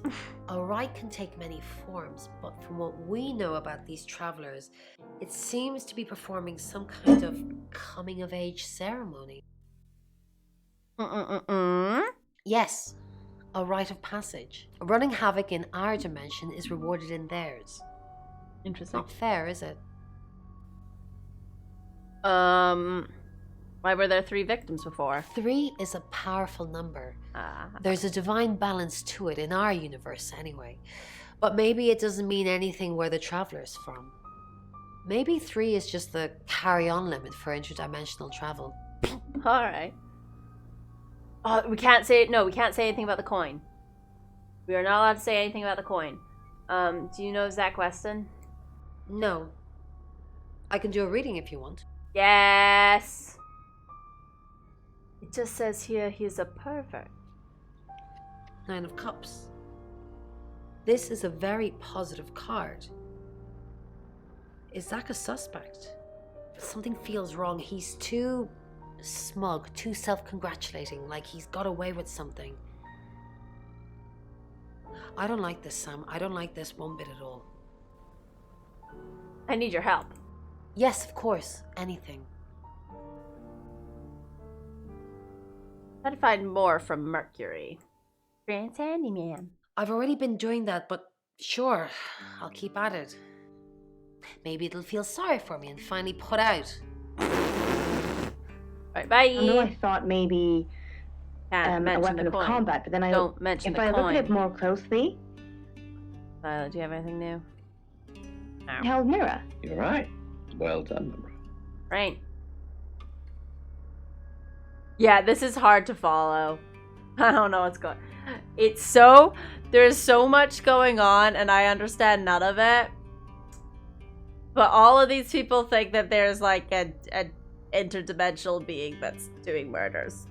A right can take many forms, but from what we know about these travelers, it seems to be performing some kind of coming-of-age ceremony. Yes, a rite of passage. Running havoc in our dimension is rewarded in theirs. Interesting. Not fair, is it? Why were there 3 victims before? 3 is a powerful number. There's a divine balance to it in our universe anyway. But maybe it doesn't mean anything where the traveler's from. Maybe 3 is just the carry-on limit for interdimensional travel. Alright. Oh, we can't say anything about the coin. We are not allowed to say anything about the coin. Do you know Zach Weston? No. I can do a reading if you want. Yes! It just says here he's a pervert. 9 of Cups. This is a very positive card. Is Zach a suspect? Something feels wrong. He's too smug, too self-congratulating, like he's got away with something. I don't like this, Sam. I don't like this one bit at all. I need your help. Yes, of course. Anything. Try to find more from Mercury. Grand Handyman. I've already been doing that, but sure, I'll keep at it. Maybe it'll feel sorry for me and finally put out. Right, bye. I know I thought maybe a weapon of combat, but then I don't mention if the I coin. look at it more closely. Do you have anything new? No. Held mirror. You're right. Well done, Monroe. Right. Yeah, this is hard to follow. I don't know what's going on. There's so much going on and I understand none of it. But all of these people think that there's like an interdimensional being that's doing murders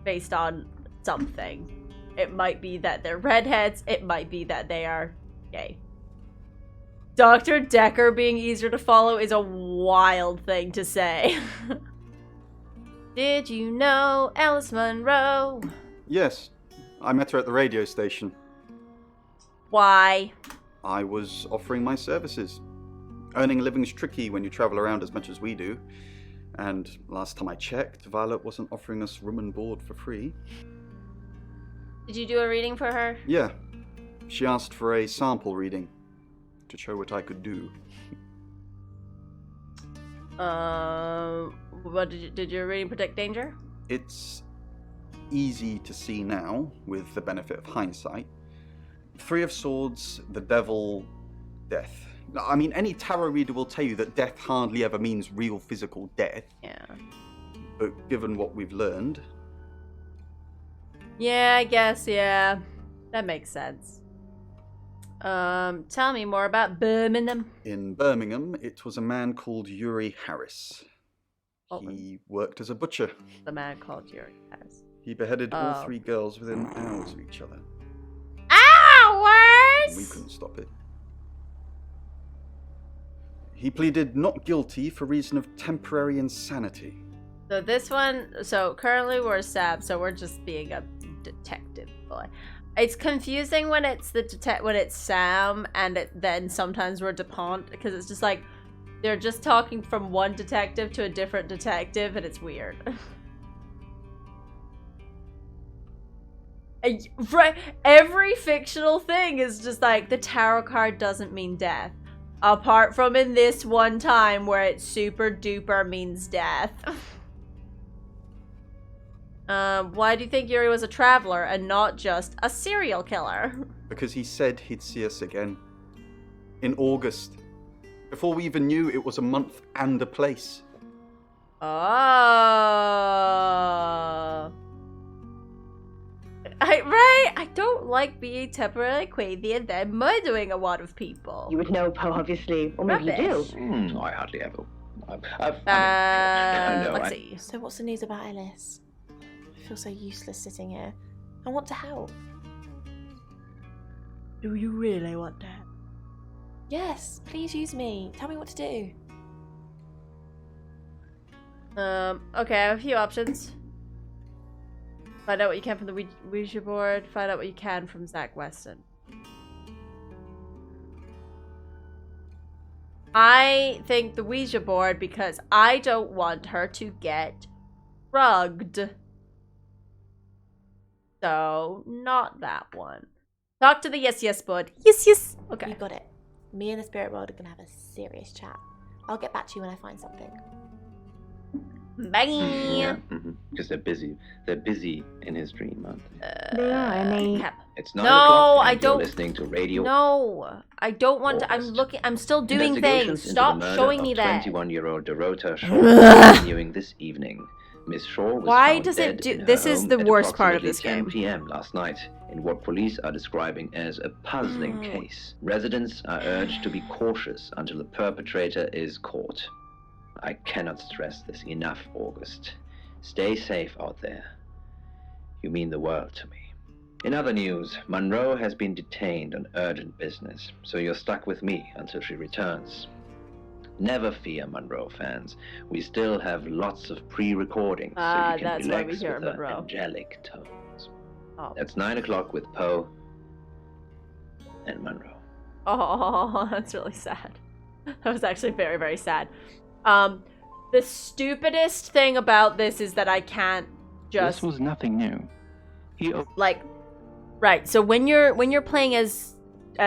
based on something. It might be that they're redheads, it might be that they are gay. Dr. Decker being easier to follow is a wild thing to say. Did you know Alice Munro? Yes, I met her at the radio station. Why? I was offering my services. Earning a living's tricky when you travel around as much as we do. And last time I checked, Violet wasn't offering us room and board for free. Did you do a reading for her? Yeah. She asked for a sample reading to show what I could do. What did your reading predict danger? It's easy to see now, with the benefit of hindsight. 3 of Swords, the Devil, Death. I mean, any tarot reader will tell you that death hardly ever means real physical death. Yeah. But given what we've learned... Yeah, I guess, yeah. That makes sense. Tell me more about Birmingham. In Birmingham, it was a man called Yuri Harris. He worked as a butcher. The man called Yuri Harris. He beheaded all 3 girls within hours of each other. Hours! We couldn't stop it. He pleaded not guilty for reason of temporary insanity. So this one, currently we're Sam, so we're just being a detective boy. It's confusing when it's when it's Sam, and then sometimes we're DuPont, because it's just like they're just talking from one detective to a different detective, and it's weird. Right, every fictional thing is just like the tarot card doesn't mean death, apart from in this one time where it super duper means death. Why do you think Yuri was a traveler and not just a serial killer? Because he said he'd see us again. In August. Before we even knew it was a month and a place. Oh. I don't like being temporarily crazy and then murdering a lot of people. You would know, Poe, obviously. Or maybe you do. I hardly ever. Let's see. So what's the news about Ellis? I feel so useless sitting here. I want to help. Do you really want to help? Yes, please use me. Tell me what to do. Okay, I have a few options. Find out what you can from the Ouija board. Find out what you can from Zach Weston. I think the Ouija board because I don't want her to get drugged. So, not that one. Talk to the yes board. Yes. Okay. You got it. Me and the spirit world are gonna have a serious chat. I'll get back to you when I find something. Bye. Yeah, because they're busy. They're busy in his dream, aren't they? They are, and they... It's 9 o'clock and I you're don't. listening to radio. No, I don't want to. I'm still doing things. Stop showing me that. 21-year-old Dorota Shaw continuing this evening. Miss Shaw was found dead in her This is home the at worst part of approximately this 10 game. p.m. last night in what police are describing as a puzzling case. Residents are urged to be cautious until the perpetrator is caught. I cannot stress this enough, August. Stay safe out there. You mean the world to me. In other news, Monroe has been detained on urgent business, so you're stuck with me until she returns. Never fear, Monroe fans. We still have lots of pre-recordings, so you can relax with her angelic tones. Oh. That's 9 o'clock with Poe and Monroe. Oh, that's really sad. That was actually very, very sad. The stupidest thing about this is that I can't just... This was nothing new. Right, so when you're playing as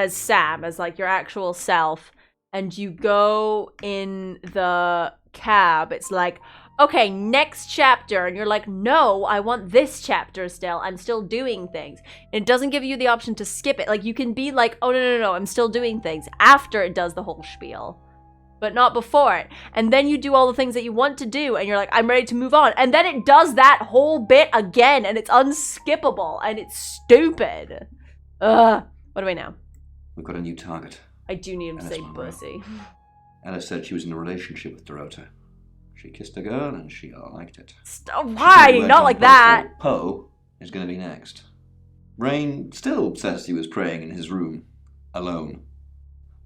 Sam, as like your actual self, and you go in the cab, it's like, okay, next chapter, and you're like, no, I want this chapter still. I'm still doing things. And it doesn't give you the option to skip it. Like, you can be like, oh, no, I'm still doing things after it does the whole spiel, but not before it. And then you do all the things that you want to do, and you're like, I'm ready to move on. And then it does that whole bit again, and it's unskippable, and it's stupid. Ugh. What do I know? We've got a new target. I do need him to Alice say Monroe. pussy. Alice said she was in a relationship with Dorota. She kissed a girl and she liked it. Why? Not like that. Poe is going to be next. Rain still says he was praying in his room, alone.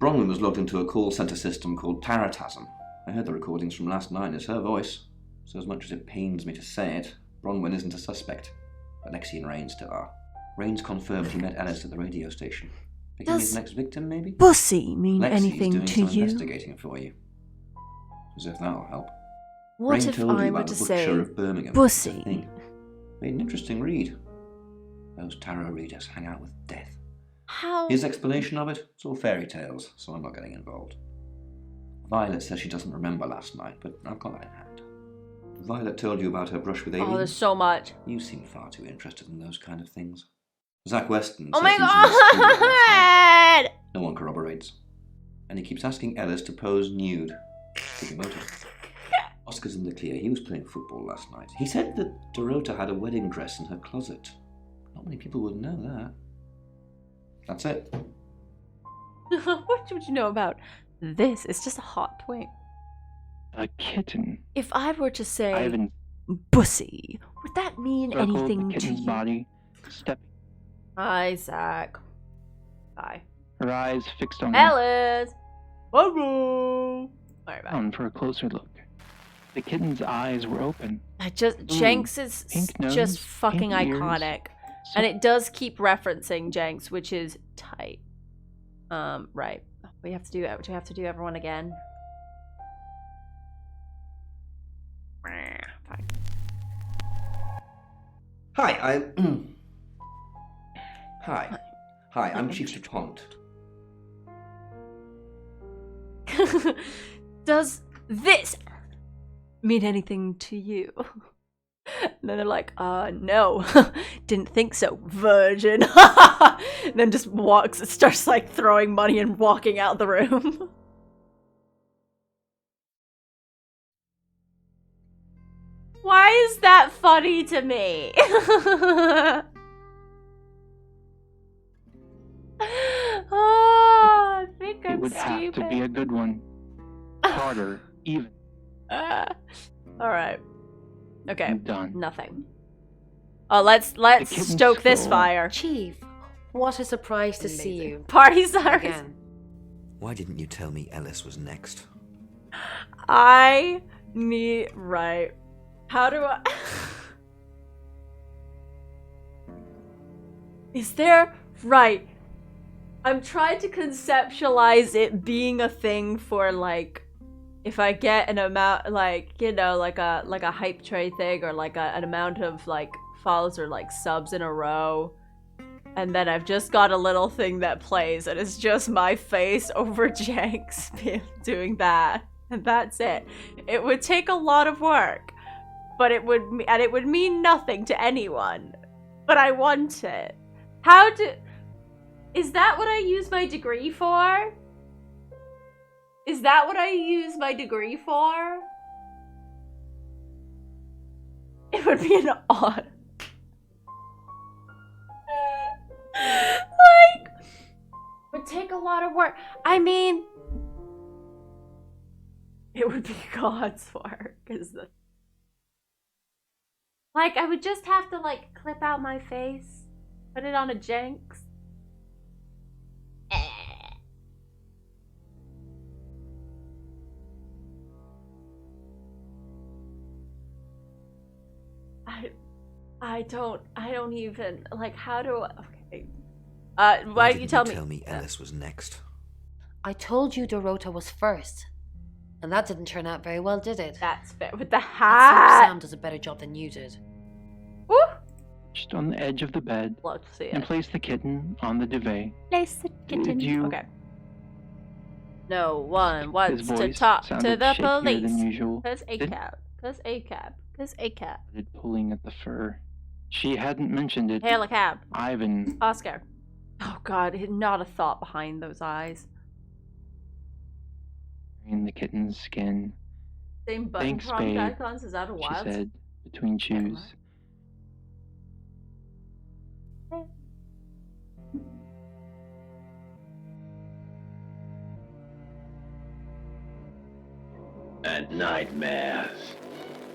Bronwyn was logged into a call center system called Taratasm. I heard the recordings from last night. It's her voice. So as much as it pains me to say it, Bronwyn isn't a suspect. But Lexi and Rain still are. Rain's confirmed he met Alice at the radio station. Picking his next victim, maybe? Bussy mean Lexi's anything doing to some you? investigating for you. As if that'll help. What Rain if told you I were about to the say Butcher of Birmingham. Bussy? Made an interesting read. Those tarot readers hang out with death. How? His explanation of it, it's all fairy tales, so I'm not getting involved. Violet says she doesn't remember last night, but I've got that in hand. Violet told you about her brush with aliens. Oh, there's so much. You seem far too interested in those kind of things. Zach Weston Oh says my he was in the studio last night. god! No one corroborates. And he keeps asking Ellis to pose nude. Could be motive. Oscar's in the clear. He was playing football last night. He said that Dorota had a wedding dress in her closet. Not many people would know that. That's it. What would you know about this? It's just a hot twink. A kitten. If I were to say Ivan Bussy, would that mean circled anything the to kitten's you? body, stepping. Hi, Zach. Hi. Her eyes fixed on Alice! Hello! Sorry about down for a closer look. The kitten's eyes were open. Jenks is pink nose, just fucking pink ears. iconic. And it does keep referencing Jenks, which is tight. Right. Do we have to do everyone again? Fine. Hi, Hi, I'm Chief DuPont. Does this mean anything to you? And then they're like, no, didn't think so, virgin. And then just starts like throwing money and walking out the room. Why is that funny to me? Oh, I think I'm It would have to be a good one. Harder, even. Alright. Okay. I'm done. Nothing. Oh, let's stoke this fire. Chief, what a surprise to see you. Party stars. Again. Why didn't you tell me Ellis was next? Right. How do I... Is there... Right. I'm trying to conceptualize it being a thing for, like, if I get an amount, like, you know, like a hype tray thing, or like an amount of, like, follows or, like, subs in a row, and then I've just got a little thing that plays, and it's just my face over Jenks doing that, and that's it. It would take a lot of work, but it would mean nothing to anyone, but I want it. Is that what I use my degree for? Is that what I use my degree for? It would be an odd... like... would take a lot of work. I mean... It would be God's work. Like, I would just have to, like, clip out my face. Put it on a Jenks. I don't even, like, how do I, okay. Why don't you tell me Ellis was next? I told you Dorota was first. And that didn't turn out very well, did it? That's fair. With the hat! Sam does a better job than you did. Woo! Just on the edge of the bed. Let's see and it. place the kitten on the duvet. Place the kitten. You... Okay. No one wants His to voice talk to sounded the shakier police. than usual. Cause ACAB. Pulling at the fur. She hadn't mentioned it. Hail a cab. Ivan. Oscar. Oh god, not a thought behind those eyes. In the kitten's skin. Same button Thanks, prompt babe, icons, is that a wild? she said, between chews. And nightmares.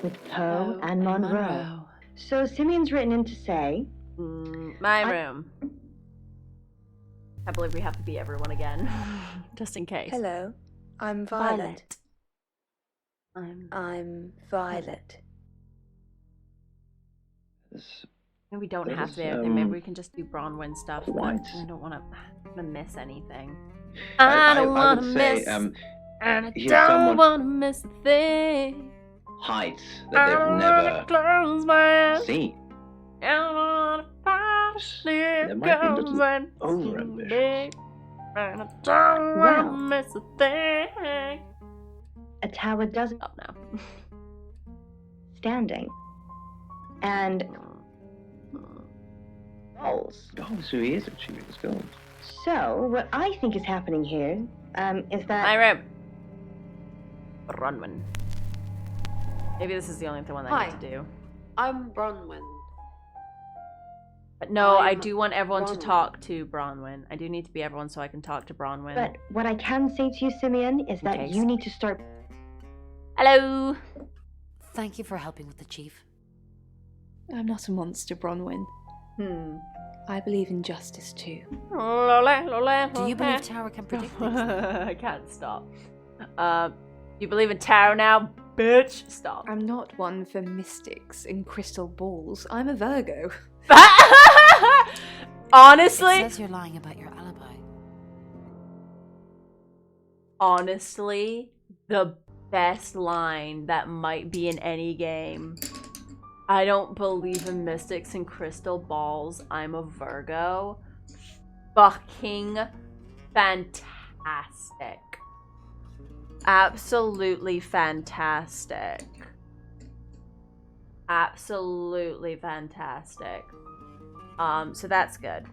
With Poe and Monroe. So Simeon's written in to say... my room. I believe we have to be everyone again. Just in case. Hello, I'm Violet. I'm Violet. Maybe we don't There have was, to do anything. Maybe we can just do Bronwyn stuff. But quite. I don't want to miss anything. I I don't want to would say, miss. And I he's don't someone- want to miss a thing. heights that they've never Close my eyes. seen. There There might be a little over-ambitious. And I don't want to miss a thing. A tower doesn't Up now. standing. And Goals. Oh, so he is achieving his goals. so what I think is happening here is that Myra. Bronwyn. Maybe this is the only one that I need to do. I'm Bronwyn. But no, I I'm do want everyone to Bronwyn. talk to Bronwyn. I do need to be everyone so I can talk to Bronwyn. but what I can say to you, Simeon, is that case. you need to start. Hello. Thank you for helping with the chief. I'm not a monster, Bronwyn. I believe in justice too. Do you believe Tower can predict things? I can't stop. You believe in tarot now, bitch? Stop. I'm not one for mystics and crystal balls. I'm a Virgo. Honestly, It says you're lying about your alibi. honestly, the best line that might be in any game. I don't believe in mystics and crystal balls. I'm a Virgo. Fucking fantastic. Absolutely fantastic. Absolutely fantastic. So that's good.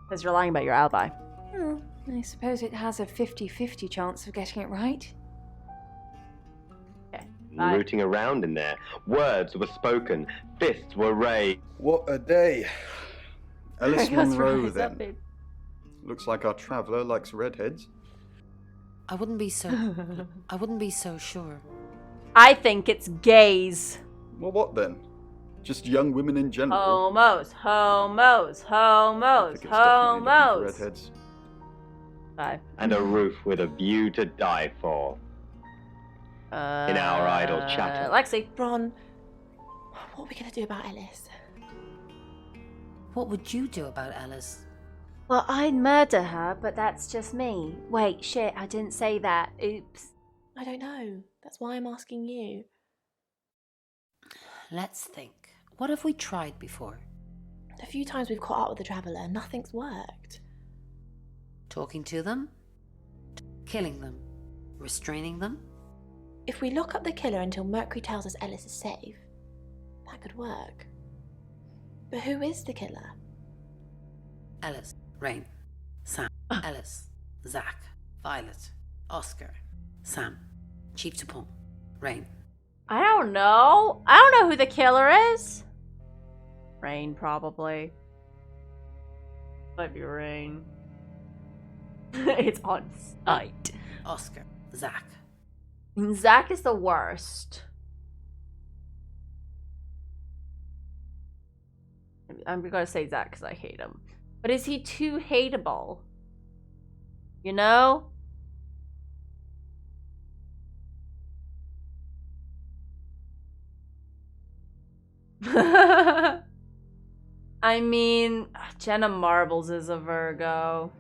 Because you're lying about your alibi. Oh, I suppose it has a 50-50 chance of getting it right. Rooting around in there. Words were spoken. Fists were raised. What a day. Alice Goes Monroe, rise up, then. babe. Looks like our traveller likes redheads. I wouldn't be so sure. I think it's gays. Well, what then? Just young women in general. Homos, homos, homos, It's definitely looking for homos. redheads. Bye. And a roof with a view to die for. In our idle chatter. Lexi. Bron, what are we going to do about Ellis? What would you do about Alice? Well, I'd murder her, but that's just me. Wait, shit, I didn't say that. Oops. I don't know. That's why I'm asking you. Let's think. What have we tried before? A few times we've caught up with the Traveller, nothing's worked. Talking to them? Killing them? Restraining them? If we lock up the killer until Mercury tells us Ellis is safe, that could work. But who is the killer? Ellis, Rain, Sam, Ellis, Zach, Violet, Oscar, Sam, Chief Dupont, Rain. I don't know. I don't know who the killer is. Rain, probably. Might be Rain. It's on sight. Oscar, Zach. Zach is the worst. I'm gonna say Zach because I hate him. But is he too hateable? You know? I mean, Jenna Marbles is a Virgo.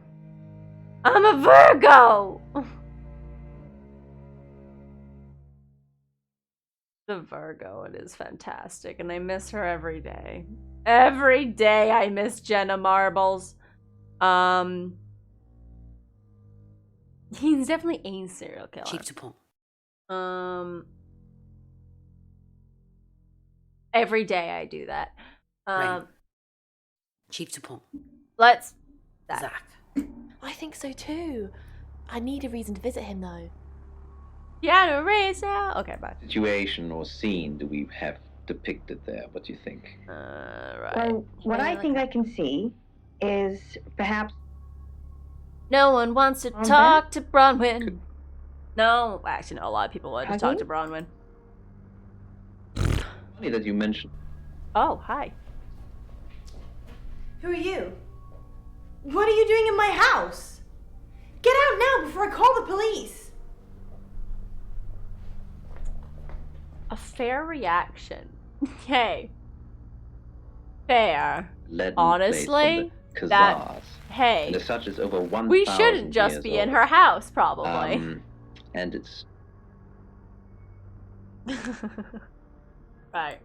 I'm a Virgo! The Virgo, it is fantastic, and I miss her every day. Every day I miss Jenna Marbles. He's definitely a serial killer. Chief Dupont. Every day I do that. Rain. Chief Dupont. Let's... Zach. I think so too. I need a reason to visit him though. Keanu Reeves now. Okay, bye. Situation or scene do we have depicted there? What do you think? Right. Well, what I think I can see is perhaps. No one wants to talk to Bronwyn. No, actually, no. A lot of people want to talk to Bronwyn. Funny that you mentioned. Oh, hi. Who are you? What are you doing in my house? Get out now before I call the police! A fair reaction. Okay. fair. leaden Honestly, plate from the that Khazars. hey, And as such is over 1,000 we shouldn't just years be in old. her house, probably. And it's right.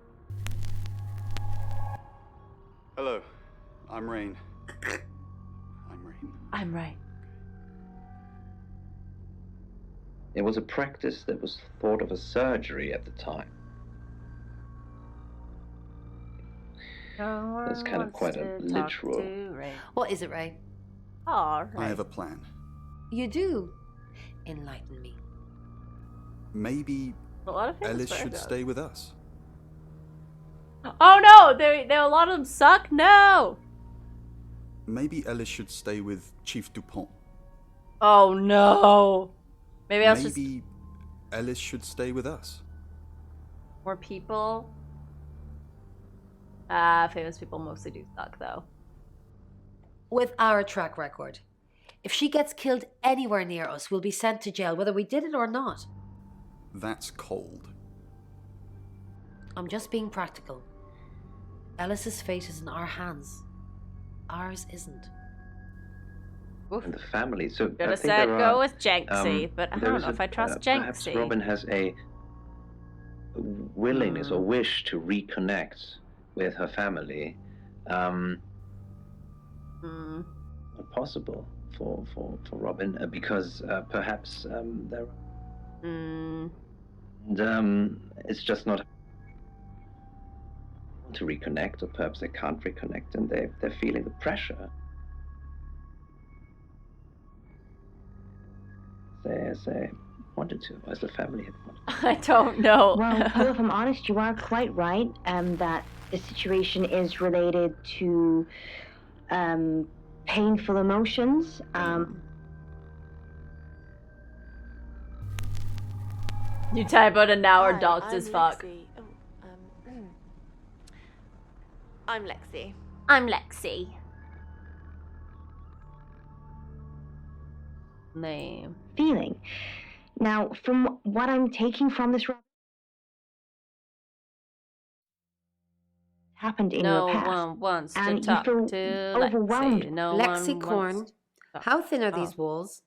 Hello, I'm Rain. I'm right. It was a practice that was thought of as surgery at the time. That's kind of quite a literal. What is it, Ray? Oh, I have a plan. You do? Enlighten me. Maybe A lot of Ellis should stay with us. Oh no! They a lot of them suck. No. Maybe Ellis should stay with Chief Dupont. Oh no. Maybe I'll just Maybe Ellis should stay with us. more people. Famous people mostly do suck though. With our track record, if she gets killed anywhere near us, we'll be sent to jail, whether we did it or not. That's cold. I'm just being practical. Ellis's fate is in our hands. Ours isn't. And the family. So Should I have think said there go are, with Jenksy, but I there don't is know if I trust perhaps Jenksy. Robin has a willingness or wish to reconnect with her family. Not possible for Robin because perhaps there. And it's just not to reconnect, or perhaps they can't reconnect, and they're feeling the pressure. They wanted to, as the family had wanted. I don't know. Well, Paul, if I'm honest, you are quite right that the situation is related to painful emotions. You type out and now are Hi, doxed I'm as fuck. Lexi. I'm Lexi. I'm Lexi. Name. Feeling. Now, from what I'm taking from this, happened in No your past. one wants and to talk you feel to overwhelmed. Lexi. No Lexi one Corn, wants to talk. how thin are Oh. these walls?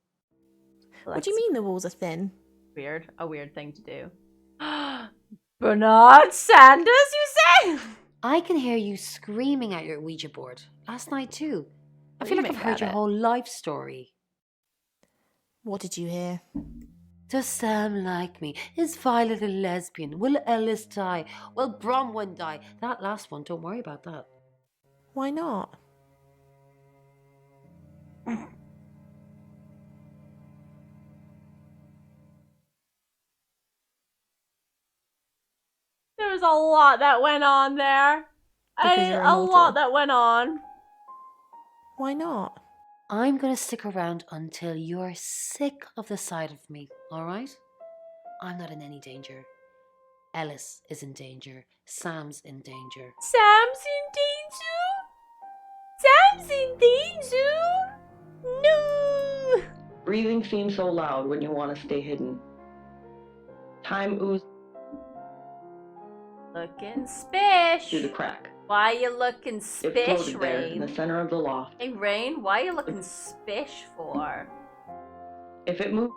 What do you mean the walls are thin? Weird. A weird thing to do. Bernard Sanders, you say? I can hear you screaming at your Ouija board. Last night too. I What feel do you like I've make heard at your it? whole life story. What did you hear? Does Sam like me? Is Violet a lesbian? Will Ellis die? Will Bronwyn die? That last one, don't worry about that. Why not? There was a lot that went on there. Because you're A immortal. lot that went on. Why not? I'm gonna stick around until you're sick of the sight of me, alright? I'm not in any danger. Ellis is in danger. Sam's in danger. Sam's in danger? Sam's in danger? No! Breathing seems so loud when you want to stay hidden. Time oozes Looking spish. through the crack. Why you looking It spish, floated there in the Rain? center of the loft. Hey, Rain, why you looking spish for? If it moved,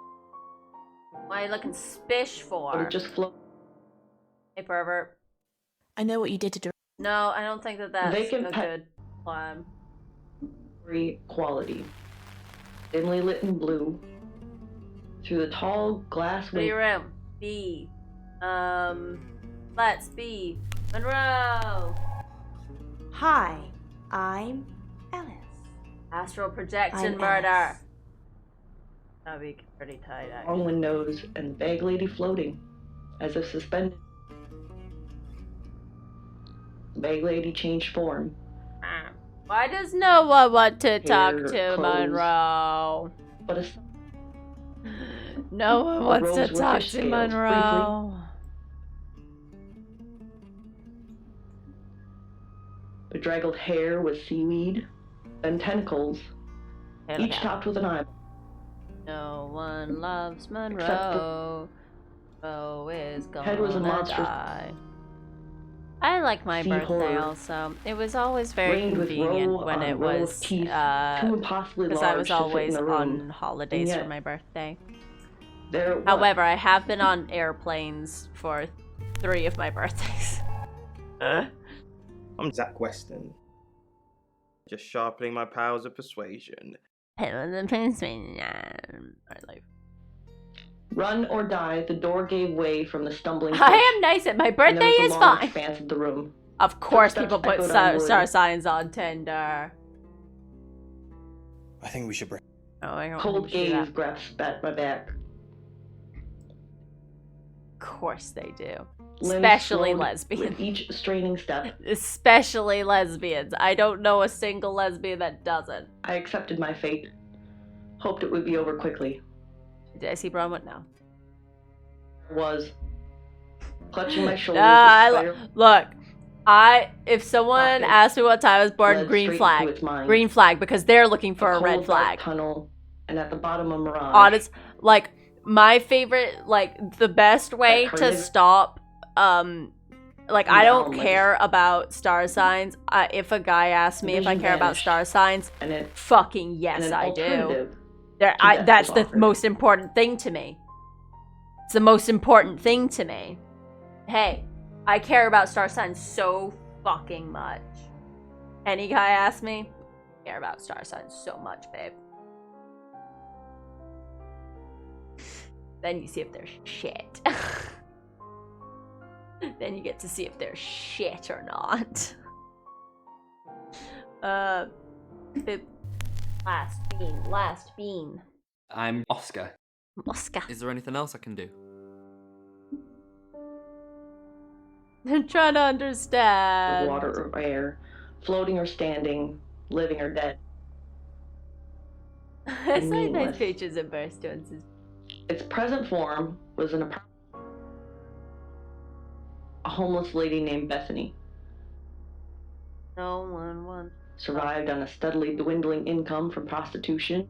Why you looking spish it for? would just float. Hey, pervert. I know what you did to direct. No, I don't think that that's Vacant a pet- good plan. Quality. Dimly lit in blue. Through the tall glass What do you window. room? B. Let's be Monroe. Hi, I'm Ellis. Astral projection I'm murder. Ellis. That'd be pretty tight, Long actually. windows and bag lady floating, as if suspended. The bag lady changed form. Why does no one want to talk Hair, to clothes. Monroe? But a No one The wants to roles were talk fish to scales, Monroe. bedraggled hair with seaweed, then tentacles, Hell each yeah. topped with an eye. No one loves Except Monroe. Monroe is gonna Head was a monstrous- die. I like my See birthday horror. also. It was always very Ringed with convenient row when on it row was, of teeth, too impossibly because I was large to fit in always the room. on holidays And for yet, my birthday. there it was. However, I have been on airplanes for 3 of my birthdays. I'm Zach Weston. Just sharpening my powers of persuasion. Run or die, the door gave way from the stumbling I push, am nice at my and birthday there was is a long fine. expanse of the room. Of course Footsteps people put echoed on star wood. signs on Tinder. I think we should break. Oh, I don't Cold think we should do gaze that. grasped at my back. Of course they do. Limbs Especially slowed lesbians. with each straining step. Especially lesbians. I don't know a single lesbian that doesn't. I accepted my fate. Hoped it would be over quickly. Did I see Bronwyn? No. Was clutching my shoulders. Look, if someone asked me what time I was born, green flag, because they're looking for a red flag. Tunnel, and at the bottom of mirage. Honest, like my favorite, like the best way to stop, like I don't care about star signs. If a guy asks me if I care about star signs, fucking yes, I do. That's the most important thing to me. It's the most important thing to me. Hey, I care about star signs so fucking much. Any guy asks me, I care about star signs so much, babe. Then you see if they're shit. Then you get to see if they're shit or not. Last bean. I'm Oscar. Oscar. Is there anything else I can do? I'm trying to understand. Water or air, floating or standing, living or dead. It's like nice pictures of birthstones. Its present form was a homeless lady named Bethany. No one wants. Survived on a steadily dwindling income from prostitution.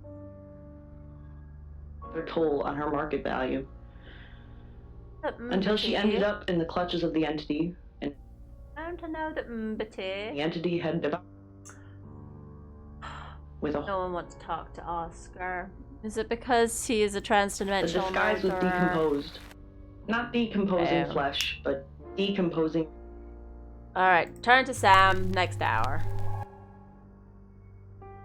Their toll on her market value. Until she ended up in the clutches of the entity, and I don't know that the entity had devoured with a. No one wants to talk to Oscar. Is it because he is a transdimensional The disguise was decomposed. Not decomposing flesh, but decomposing. Alright, turn to Sam next hour.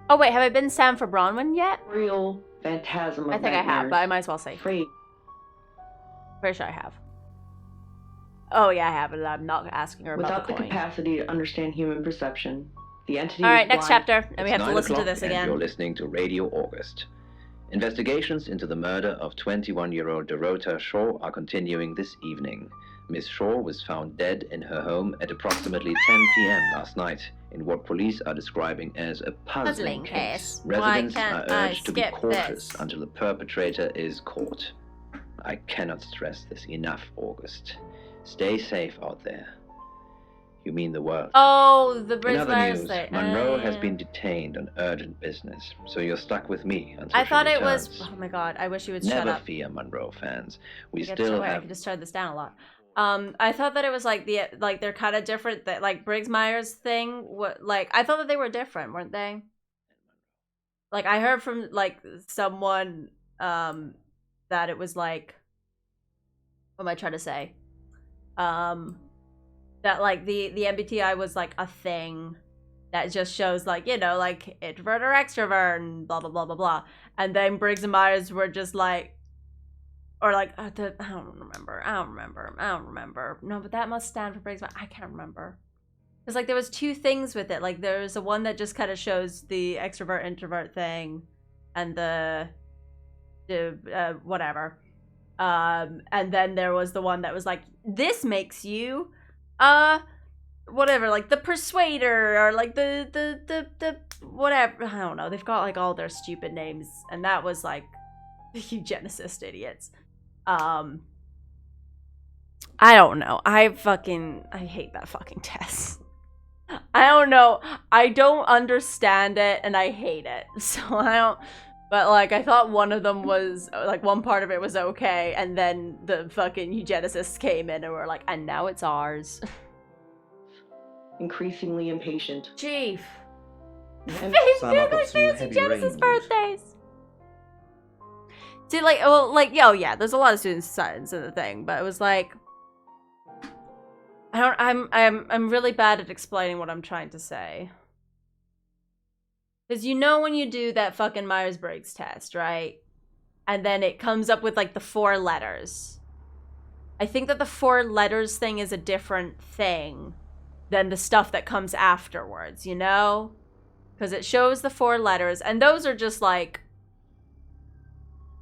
Oh wait, have I been Sam for Bronwyn yet? Real phantasm of I think I have, but I might as well say. Pretty sure I have. Oh yeah, I have, and I'm not asking her without about the coin. Capacity to understand human perception. The entity. Alright, next chapter, and we have to listen to this and again. You're listening to Radio August. Investigations into the murder of 21-year-old Dorota Shaw are continuing this evening. Miss Shaw was found dead in her home at approximately 10 p.m. last night in what police are describing as a puzzling case. Residents are urged to be cautious until the perpetrator is caught. I cannot stress this enough, August. Stay safe out there. You mean the world. Oh, the In Briggs other Myers news, thing. Monroe has been detained on urgent business, so you're stuck with me until I thought she it was. returns. Oh my god, I wish you would shut Never up. fear, Monroe fans. We I still I have. could just turn this down a lot. I thought that it was like they're kind of different. That like Briggs Myers thing. Like I thought that they were different, weren't they? Like I heard from like someone that it was like. What am I trying to say? That like the MBTI was like a thing that just shows like, you know, like introvert or extrovert and blah blah blah blah blah. And then Briggs and Myers were just like, or like I don't remember. No, but that must stand for Briggs. I can't remember. Because like there was two things with it. Like there's a one that just kind of shows the extrovert introvert thing, and the whatever. And then there was the one that was like, this makes you whatever, like the persuader or like the whatever. I don't know. They've got like all their stupid names, and that was like the eugenicist idiots. I don't know. I hate that fucking test. I don't know. I don't understand it, and I hate it. So I don't. But, like, I thought one of them was, like, one part of it was okay, and then the fucking eugenicists came in and were like, and now it's ours. increasingly impatient. Chief. Sam, Face I've got Googling some fancy heavy Genesis rain birthdays. See, like, well, like, oh yeah, there's a lot of student science in the thing, but it was like, I'm really bad at explaining what I'm trying to say. Because you know when you do that fucking Myers-Briggs test, right? And then it comes up with like the 4 letters. I think that the 4 letters thing is a different thing than the stuff that comes afterwards, you know? Because it shows the 4 letters, and those are just like,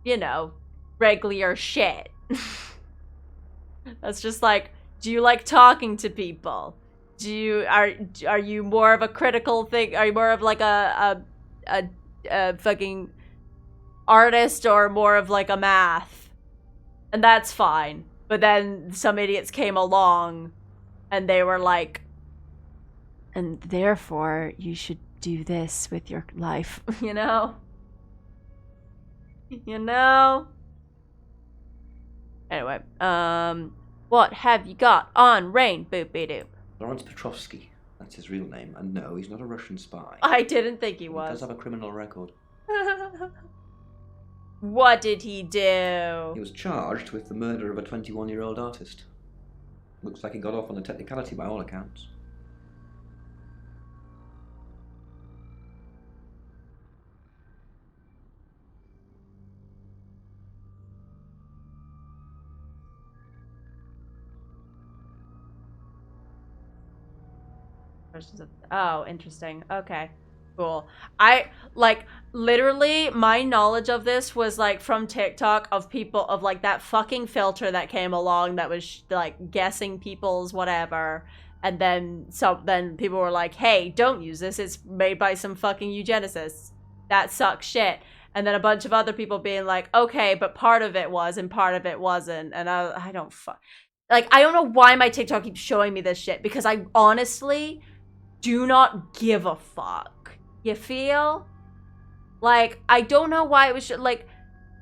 you know, regular shit. That's just like, do you like talking to people? Are you more of a critical thing? Are you more of like a fucking artist, or more of like a math? And that's fine. But then some idiots came along and they were like, and therefore you should do this with your life, you know? You know? Anyway, what have you got on Rain, boopy-doop? Lawrence Petrovsky, that's his real name, and no, he's not a Russian spy. I didn't think he He was. does have a criminal record. What did he do? He was charged with the murder of a 21-year-old artist. Looks like he got off on a technicality by all accounts. Oh, interesting. Okay, cool. I, like, literally, my knowledge of this was, like, from TikTok of people, of, like, that fucking filter that came along that was, like, guessing people's whatever. And then, then people were like, hey, don't use this. It's made by some fucking eugenicists. That sucks shit. And then a bunch of other people being like, okay, but part of it was and part of it wasn't. And I don't like, I don't know why my TikTok keeps showing me this shit, because I honestly do not give a fuck. You feel? Like, I don't know why it was like,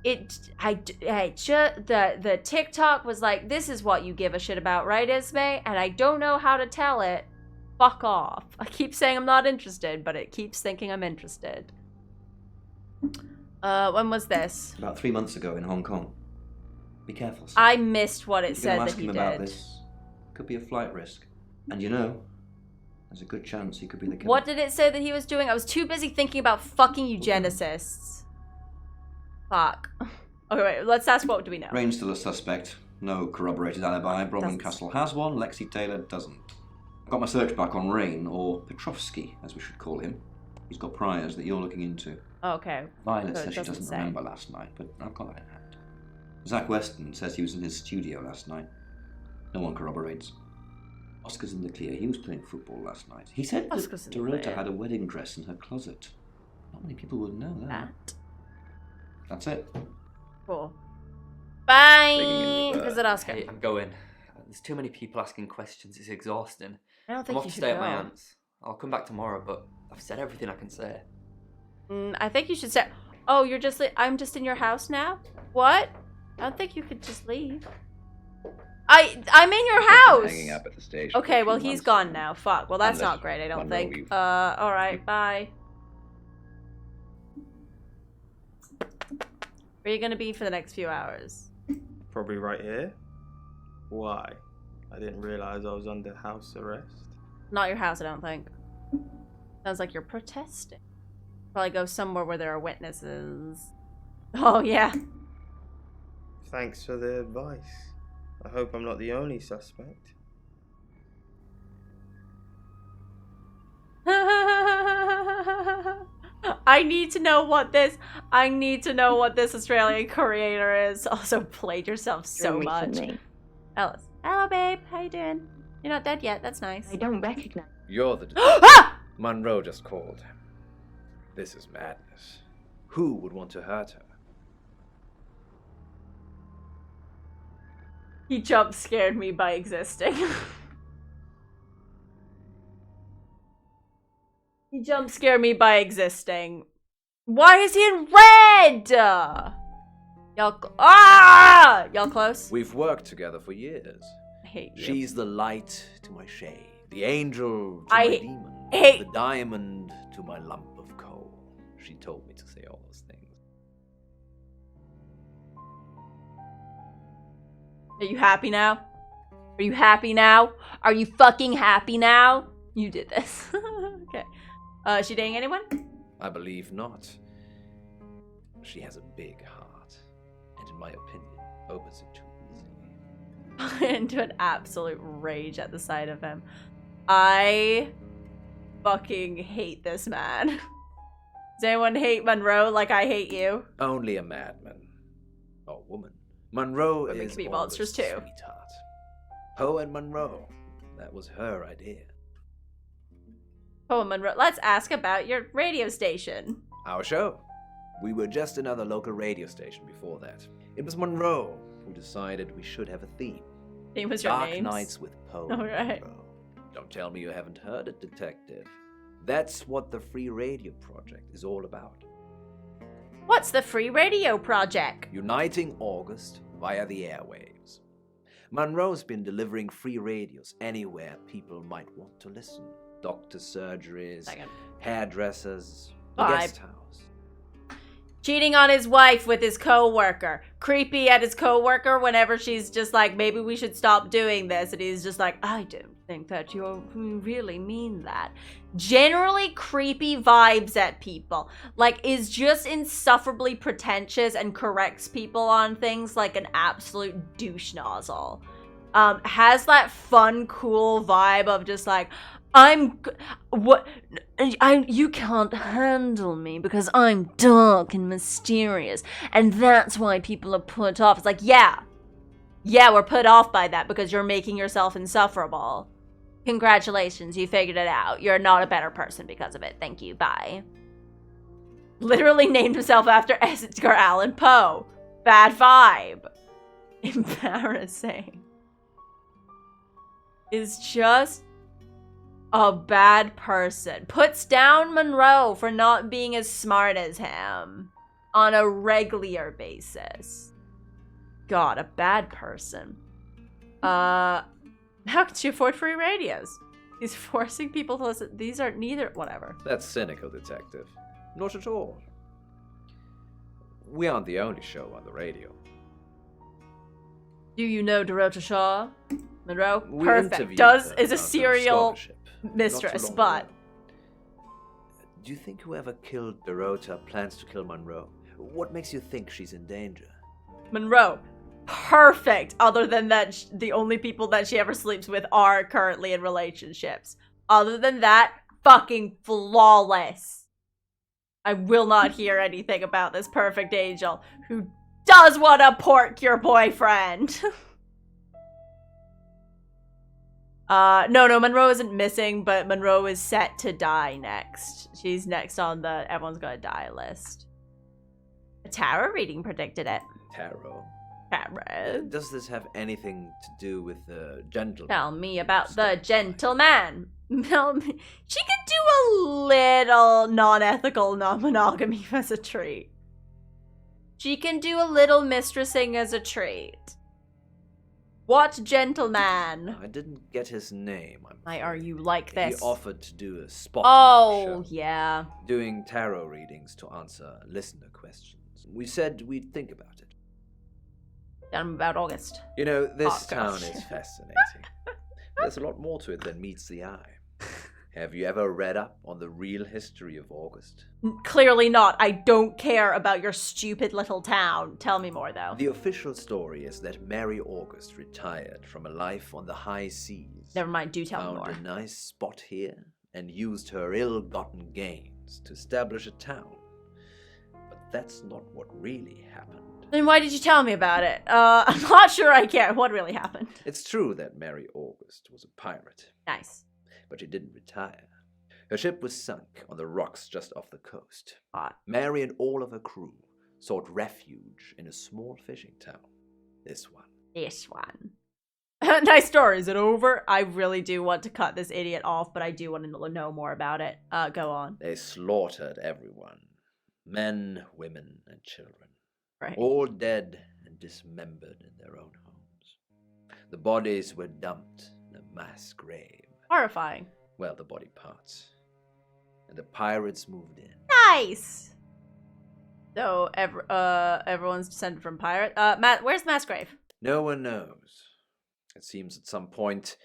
the TikTok was like, this is what you give a shit about, right, Isme? And I don't know how to tell it. Fuck off. I keep saying I'm not interested, but it keeps thinking I'm interested. When was this? About 3 months ago in Hong Kong. Be careful, Sam. I missed what it said that he did. About this. Could be a flight risk. And you know, there's a good chance he could be the killer. What did it say that he was doing? I was too busy thinking about fucking eugenicists. Fuck. Okay, wait, let's ask what do we know. Rain's still a suspect. No corroborated alibi. Bronwyn Castle has one. Lexi Taylor doesn't. I got my search back on Rain, or Petrovsky, as we should call him. He's got priors that you're looking into. Okay. Violet says she doesn't remember last night, but I've got that in hand. Zach Weston says he was in his studio last night. No one corroborates. Oscar's in the clear. He was playing football last night. He said that Dorota had a wedding dress in her closet. Not many people would know that. That's it. Cool. Bye! Visit Oscar. Hey, I'm going. There's too many people asking questions. It's exhausting. I don't think I'm off you to should stay at my go. aunt's. I'll come back tomorrow, but I've said everything I can say. I think you should say, oh, you're just, I'm just in your house now? What? I don't think you could just leave. I'm in your house! Hanging up at the station. Okay, well, he's gone now. Fuck. Well, that's not great, I don't think. Alright, bye. Where are you gonna be for the next few hours? Probably right here. Why? I didn't realize I was under house arrest. Not your house, I don't think. Sounds like you're protesting. Probably go somewhere where there are witnesses. Oh, yeah. Thanks for the advice. I hope I'm not the only suspect. I need to know what this Australian creator is. Also played yourself so much. Alice. Hello, babe. How you doing? You're not dead yet. That's nice. I don't recognize. You're the Monroe just called. This is madness. Who would want to hurt her? He jump scared me by existing. He jump scared me by existing. Why is he in red? Y'all close? We've worked together for years. I hate you. She's the light to my shade. The angel to my demon. hate... The diamond to my lump of coal. She told me to say all those things. Are you happy now? Are you happy now? Are you fucking happy now? You did this. Okay. Is she dating anyone? I believe not. She has a big heart. And in my opinion, opens it too easily. Into an absolute rage at the sight of him. I fucking hate this man. Does anyone hate Monroe like I hate you? Only a madman. Or woman. Monroe Women is can be always monsters too. Sweetheart. Poe and Monroe. That was her idea. Oh, Monroe, let's ask about your radio station. Our show. We were just another local radio station before that. It was Monroe who decided we should have a theme. Theme was your Dark names? Nights with Poe All and right. Monroe. Don't tell me you haven't heard it, Detective. That's what the Free Radio Project is all about. What's the Free Radio Project? Uniting August via the airwaves. Monroe's been delivering free radios anywhere people might want to listen. Doctor surgeries, hairdressers, the guest house. Cheating on his wife with his co-worker. Creepy at his co-worker whenever she's just like, maybe we should stop doing this. And he's just like, I don't think that you really mean that. Generally creepy vibes at people. Like, is just insufferably pretentious and corrects people on things like an absolute douche nozzle. Has that fun, cool vibe of just like, you can't handle me because I'm dark and mysterious, and that's why people are put off. It's like, yeah, we're put off by that because you're making yourself insufferable. Congratulations, you figured it out. You're not a better person because of it. Thank you, bye. Literally named himself after Edgar Allan Poe. Bad vibe. Embarrassing. Is just a bad person. Puts down Monroe for not being as smart as him on a regular basis. God, a bad person. How can she afford free radios? He's forcing people to listen. These are neither, whatever. That's cynical, Detective. Not at all. We aren't the only show on the radio. Do you know Dorota Shaw? Monroe? We Perfect. interviewed her Is a about her serial scholarship mistress, not too long but... ago. Do you think whoever killed Dorota plans to kill Monroe? What makes you think she's in danger? Monroe. Perfect. Other than that, the only people that she ever sleeps with are currently in relationships. Other than that, fucking flawless. I will not hear anything about this perfect angel who does want to pork your boyfriend. No, Monroe isn't missing, but Monroe is set to die next. She's next on the everyone's gonna die list. A tarot reading predicted it. Tarot? Tarot. Does this have anything to do with the gentleman? Tell me about the gentleman. Tell me. She could do a little non-ethical non-monogamy as a treat. She can do a little mistressing as a treat. What gentleman? I didn't get his name. Why are you like this? He offered to do a spot. Oh, yeah. Doing tarot readings to answer listener questions. We said we'd think about it. Done about August. You know, this Oh, town gosh. is fascinating. There's a lot more to it than meets the eye. Have you ever read up on the real history of August? Clearly not. I don't care about your stupid little town. Tell me more, though. The official story is that Mary August retired from a life on the high seas. Never mind, do tell me more. Found a nice spot here and used her ill-gotten gains to establish a town. But that's not what really happened. Then why did you tell me about it? I'm not sure I care. What really happened? It's true that Mary August was a pirate. Nice. But she didn't retire. Her ship was sunk on the rocks just off the coast. Hot. Mary and all of her crew sought refuge in a small fishing town. This one. This one. Nice story. Is it over? I really do want to cut this idiot off, but I do want to know more about it. Go on. They slaughtered everyone. Men, women, and children. Right. All dead and dismembered in their own homes. The bodies were dumped in a mass grave. Horrifying. Well, the body parts. And the pirates moved in. Nice! So, everyone's descended from pirate. Where's Massgrave? No one knows. It seems at some point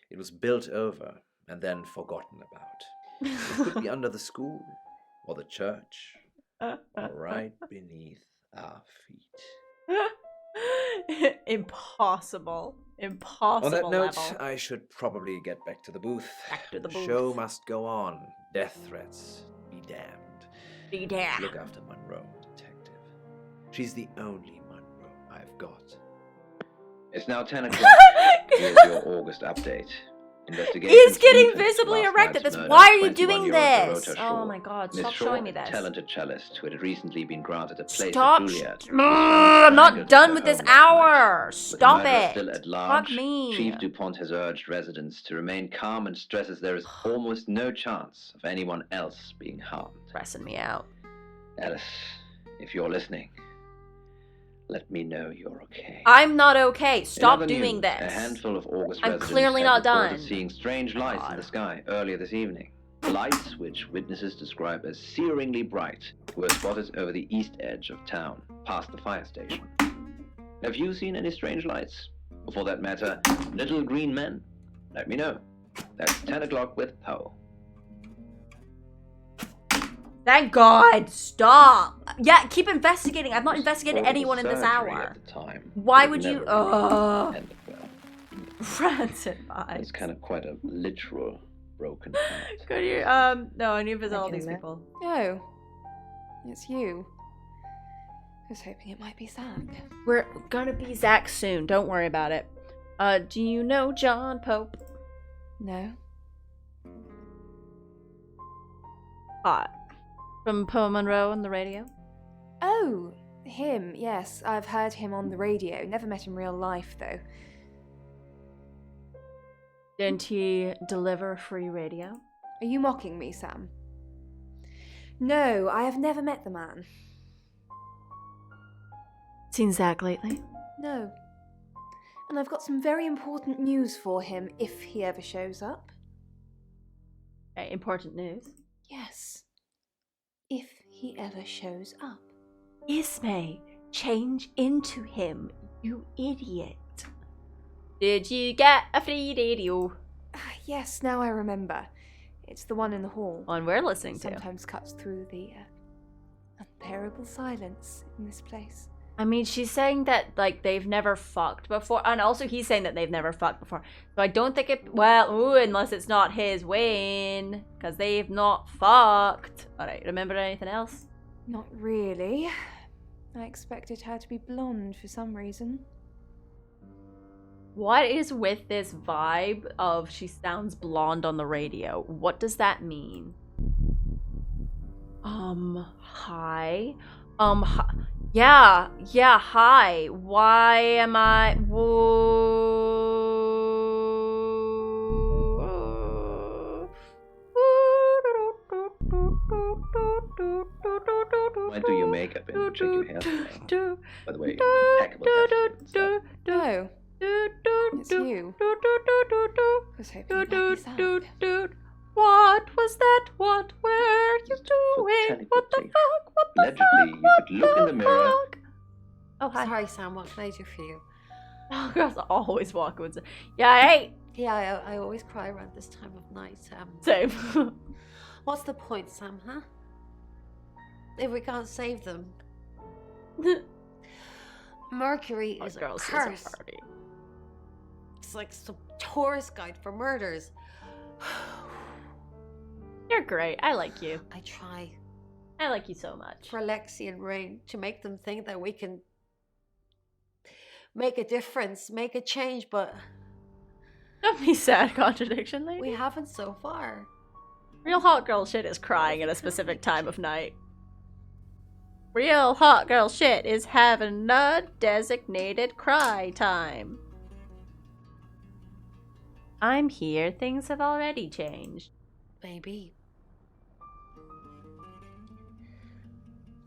it was built over and then forgotten about. It could be under the school or the church or right beneath our feet. Impossible. Impossible. On that note, level. I should probably get back to the booth. Back to the The booth. show must go on. Death threats. Be damned. Be damned. Look after Monroe, detective. She's the only Monroe I've got. It's now 10 o'clock. Here's your August update. Investigation He's getting into visibly last erected. night's This. murder Why of are you doing 21-year-old this? Dorota Oh Shaw. my God! Miss Stop Shaw, showing me a this. talented cellist who had recently been granted a place Stop! at Juilliard. I'm not done with this hour. Stop With the murderer it. still at large, Fuck me. Chief DuPont has urged residents to remain calm and stresses there is almost no chance of anyone else being harmed. Pressing me out. Alice, if you're listening, let me know you're okay. I'm not okay. In Stop other doing news, this. A handful of August I'm residents clearly have not reported done. seeing strange lights in the sky earlier this evening. Lights which witnesses describe as searingly bright were spotted over the east edge of town, past the fire station. Have you seen any strange lights? Or for that matter, little green men? Let me know. That's 10 o'clock with Poe. Thank God. Stop. Yeah, keep investigating. I've not investigated Orbital anyone in this surgery hour. at the time, Why but would it you? never really ended well. Rancid It's vibes. kind of quite a literal broken heart. Could you? No, I need to visit all these people. Oh, it's you. I was hoping it might be Zach. We're gonna be Zach soon. Don't worry about it. Do you know John Pope? No. Hot. From Poe Monroe on the radio? Oh, him, yes. I've heard him on the radio. Never met in real life, though. Didn't he deliver free radio? Are you mocking me, Sam? No, I have never met the man. Seen Zach lately? No. And I've got some very important news for him if he ever shows up. Okay, important news. Yes. If he ever shows up. Ismay, change into him, you idiot. Did you get a free radio? Yes, now I remember. It's the one in the hall. One we're listening to. Sometimes cuts through the unbearable silence in this place. I mean, she's saying that, like, they've never fucked before. And also he's saying that they've never fucked before. So I don't think it... Well, ooh, unless it's not his win. Because they've not fucked. Alright, remember anything else? Not really. I expected her to be blonde for some reason. What is with this vibe of she sounds blonde on the radio? What does that mean? Hi? Yeah, hi. Why am I... Might do your makeup and check your hairstyle. By the way, impeccable hairstyle and stuff. No. It's you. I was hoping it might be Zach. What was that? What were you doing? What the fuck? What the Allegedly, you could look in the mirror. Oh, hi. Sorry, Sam, what can I do for you? Oh, girls always walk with... Yeah, hey! Yeah, I always cry around this time of night. Same. What's the point, Sam, huh? If we can't save them. Mercury is a curse. It's like some tourist guide for murders. You're great. I like you. I try. I like you so much. For Lexi and Rain, to make them think that we can make a difference, make a change, but... Don't be sad, contradiction lady. We haven't so far. Real hot girl shit is crying at a specific time of night. Real hot girl shit is having a designated cry time. I'm here. Things have already changed. Maybe.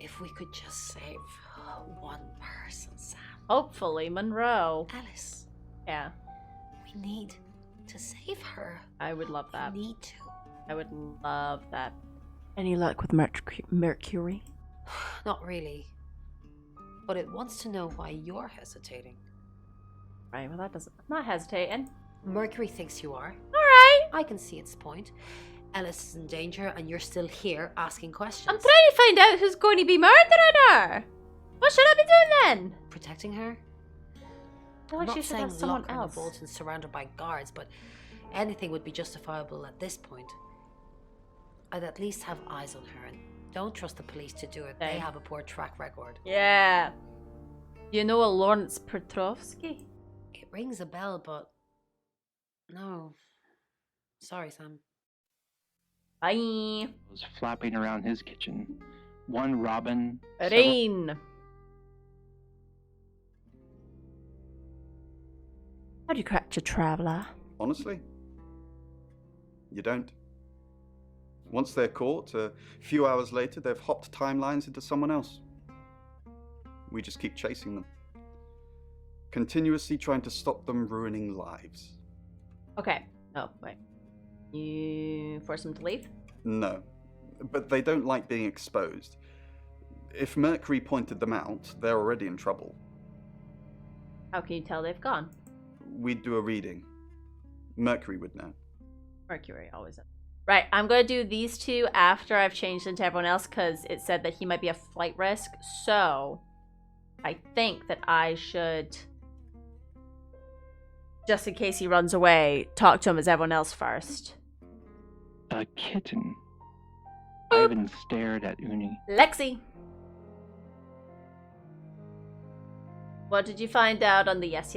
If we could just save one person, Sam. Hopefully, Monroe. Alice. Yeah. We need to save her. I would love that. You need to. I would love that. Any luck with Mercury? Not really. But it wants to know why you're hesitating. Right, well that doesn't... I'm not hesitating. Mercury thinks you are. Alright! I can see its point. Ellis is in danger and you're still here asking questions. I'm trying to find out who's going to be murdering her! What should I be doing then? Protecting her? I'm not she said saying that's someone lock her in else. the vault and surround her by guards, but anything would be justifiable at this point. I'd at least have eyes on her, and don't trust the police to do it. Okay. They have a poor track record. Yeah. You know a Lawrence Petrovsky? It rings a bell, but no. Sorry, Sam. Bye. Was flapping around his kitchen. One robin. Rain. How do you catch a traveller? Honestly, you don't. Once they're caught, a few hours later, they've hopped timelines into someone else. We just keep chasing them. Continuously trying to stop them ruining lives. Okay. Oh, wait. You force them to leave? No, but they don't like being exposed. If Mercury pointed them out, they're already in trouble. How can you tell they've gone? We'd do a reading. Mercury would know. Mercury always does. Right, I'm going to do these two after I've changed into everyone else because it said that he might be a flight risk. So, I think that I should, just in case he runs away, talk to him as everyone else first. A kitten. Ivan stared at Uni. Lexi! What did you find out on the yes?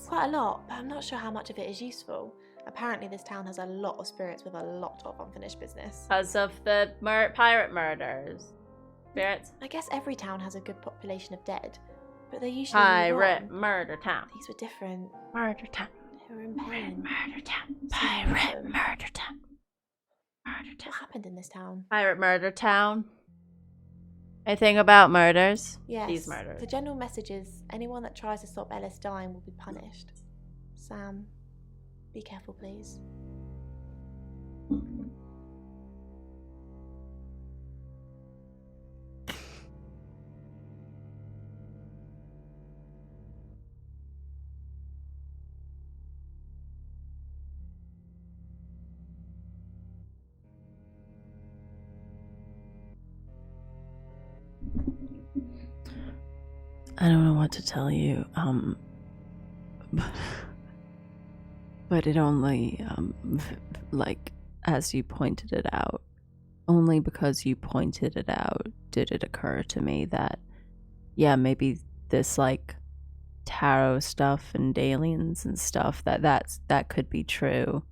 Quite a lot, but I'm not sure how much of it is useful. Apparently this town has a lot of spirits with a lot of unfinished business. Because of the pirate murders. Spirits? I guess every town has a good population of dead, but they're usually Pirate murder town. These were different. Murder town. Who were in pain. Murder town. Pirate murder town. Murder town. What happened in this town? Pirate murder town. Anything about murders? Yes. These murders. The general message is anyone that tries to stop Ellis dying will be punished. Sam, be careful, please. I don't know what to tell you, but it only, like, as you pointed it out, only because you pointed it out did it occur to me that, yeah, maybe this, like, tarot stuff and aliens and stuff, that could be true,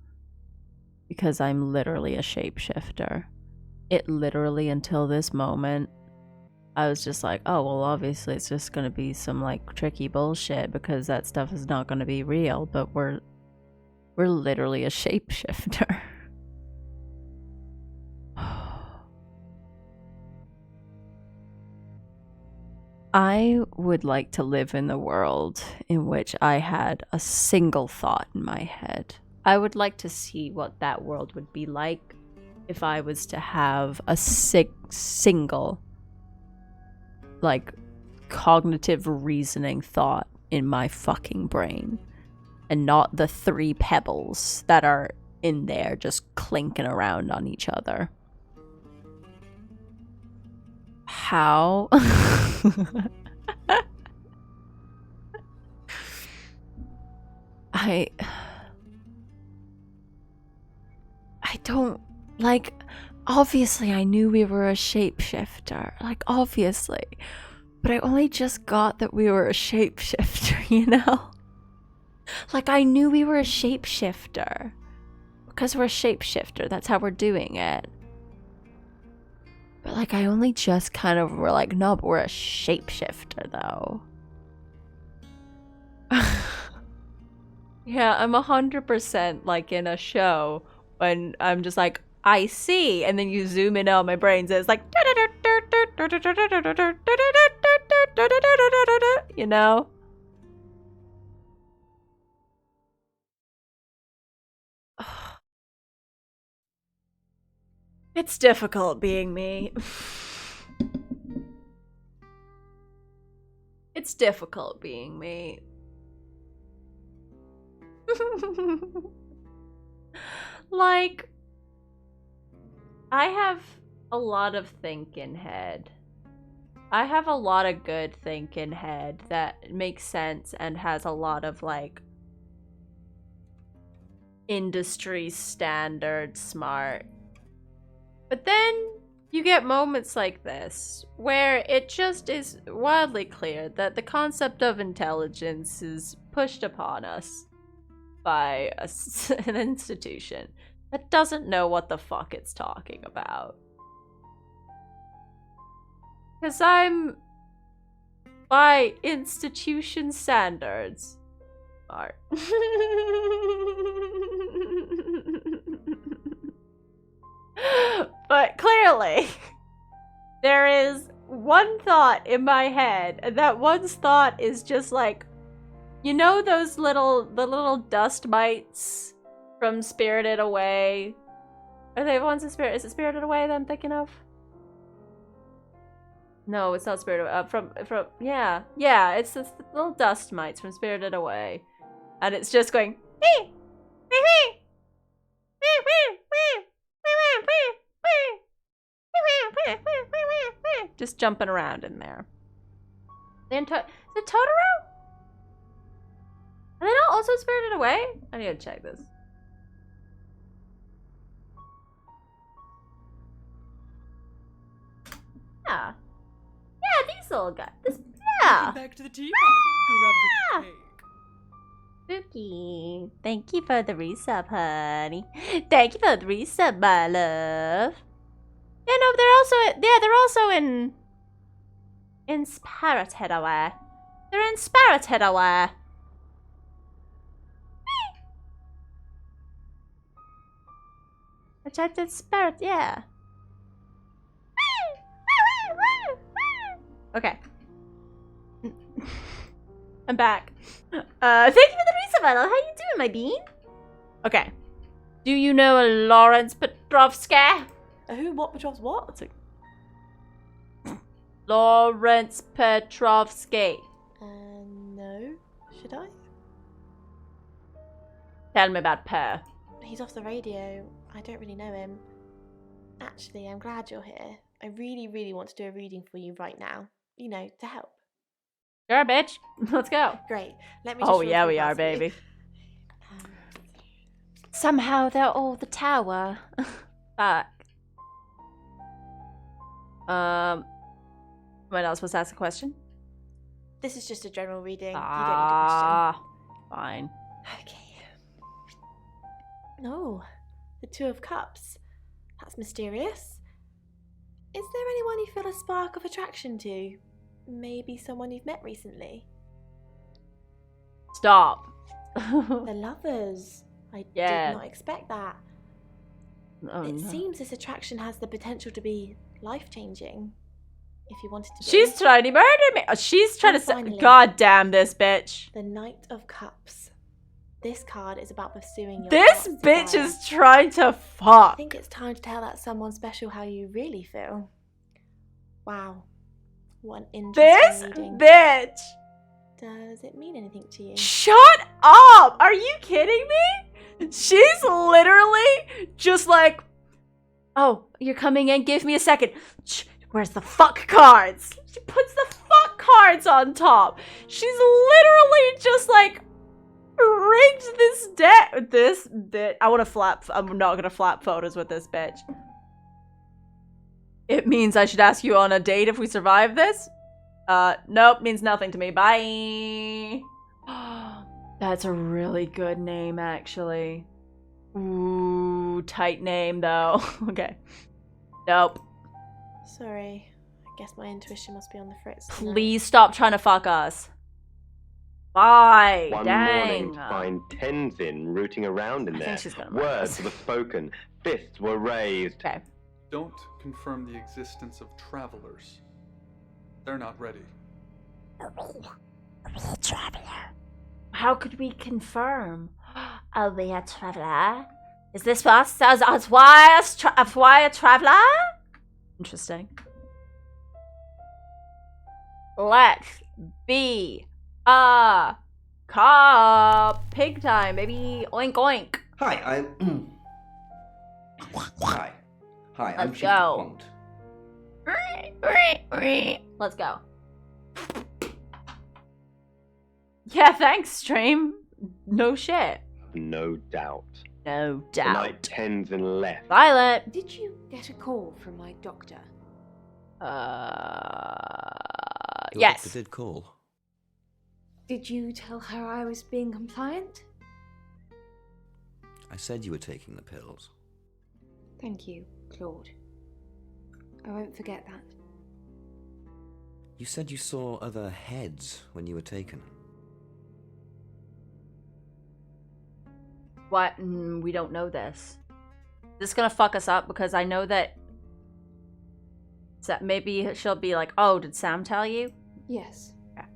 because I'm literally a shapeshifter. It literally, until this moment, I was just like, oh, well, obviously it's just going to be some, like, tricky bullshit because that stuff is not going to be real, but we're literally a shapeshifter. I would like to live in a world in which I had a single thought in my head. I would like to see what that world would be like if I was to have a single, like, cognitive reasoning thought in my fucking brain, and not the 3 pebbles that are in there just clinking around on each other. How? I don't, like, obviously I knew we were a shapeshifter, like, obviously, but I only just got that we were a shapeshifter, you know? Like, I knew we were a shapeshifter, because we're a shapeshifter, that's how we're doing it. But, like, I only just kind of were like, no, but we're a shapeshifter, though. Yeah, I'm 100% like in a show when I'm just like, I see, and then you zoom in on my brains, and it's like, you know? It's difficult being me. It's difficult being me. Like, I have a lot of thinking head. I have a lot of good thinking head that makes sense and has a lot of, like, industry standard smart. But then you get moments like this where it just is wildly clear that the concept of intelligence is pushed upon us by an institution that doesn't know what the fuck it's talking about. Because I'm, by institution standards, smart. But clearly, there is one thought in my head, and that one thought is just like, you know those the little dust mites from Spirited Away? Are they ones in Spirit? Is it Spirited Away that I'm thinking of? No, it's not Spirited Away. Yeah, it's this little dust mites from Spirited Away, and it's just going, just jumping around in there. Is it Totoro? Are they not also Spirited Away? I need to check this. Yeah. Yeah, these little guys. Yeah. Back to the tea party. Grab a bit of cake. Spooky. Thank you for the resub, honey. Thank you for the resub, my love. Yeah, no, they're also in Spirited Away. They're in Spirited Away. Protected spirit, yeah. Okay. I'm back. Thank you for the resub, my love. How you doing, my bean? Okay. Do you know a Lawrence Petrovsky? Who? What? Petrovsky? What? What's it? Lawrence Petrovsky. No. Should I? Tell me about Per. He's off the radio. I don't really know him. Actually, I'm glad you're here. I really, really want to do a reading for you right now. You know, to help. Sure, bitch. Let's go. Great. Let me just Oh, yeah, we are, baby. Somehow they're all the tower. Fuck. Am I not supposed to ask a question? This is just a general reading. You don't need a Ah, fine. question. Okay. Oh, the Two of Cups. That's mysterious. Is there anyone you feel a spark of attraction to? Maybe someone you've met recently? Stop. The Lovers. I Yeah. did not expect that. Oh, It no. seems this attraction has the potential to be life-changing. If you wanted to be. She's trying to murder me. She's trying And to say, finally, God damn this bitch. The Knight of Cups. This card is about pursuing your This heart's bitch desire. is trying to I fuck. think it's time to tell that someone special how you really feel. Wow. What an interesting This reading. bitch. Does it mean anything to you? Shut up. Are you kidding me? She's literally just like, oh, you're coming in. Give me a second. Where's the fuck cards? She puts the fuck cards on top. She's literally just like rigged this deck. This bitch. I want to flap. I'm not gonna flap photos with this bitch. It means I should ask you on a date if we survive this. Nope, means nothing to me. Bye. That's a really good name, actually. Ooh, tight name though. Okay. Nope. Sorry. I guess my intuition must be on the fritz. tonight. Please stop trying to fuck us. Bye. One Dang. morning to find Tenzin rooting around in I there. think she's gonna murder Words us. were spoken, fists were raised. Okay. Don't confirm the existence of travelers. They're not ready. How could we confirm? Are we a traveler? Is this us as wire traveler? Interesting. Let's be a cop. Pig time, baby. Oink oink. Hi, I'm Let's Chief go. DuPont. Let's go. Yeah, thanks, stream. No shit. No doubt. No The doubt. night tens and left. Violet. Did you get a call from my doctor? Your Yes. doctor did call. Did you tell her I was being compliant? I said you were taking the pills. Thank you, Claude. I won't forget that. You said you saw other heads when you were taken. What? We don't know this. This is gonna fuck us up because I know that maybe she'll be like, oh, did Sam tell you? Yes. Yeah.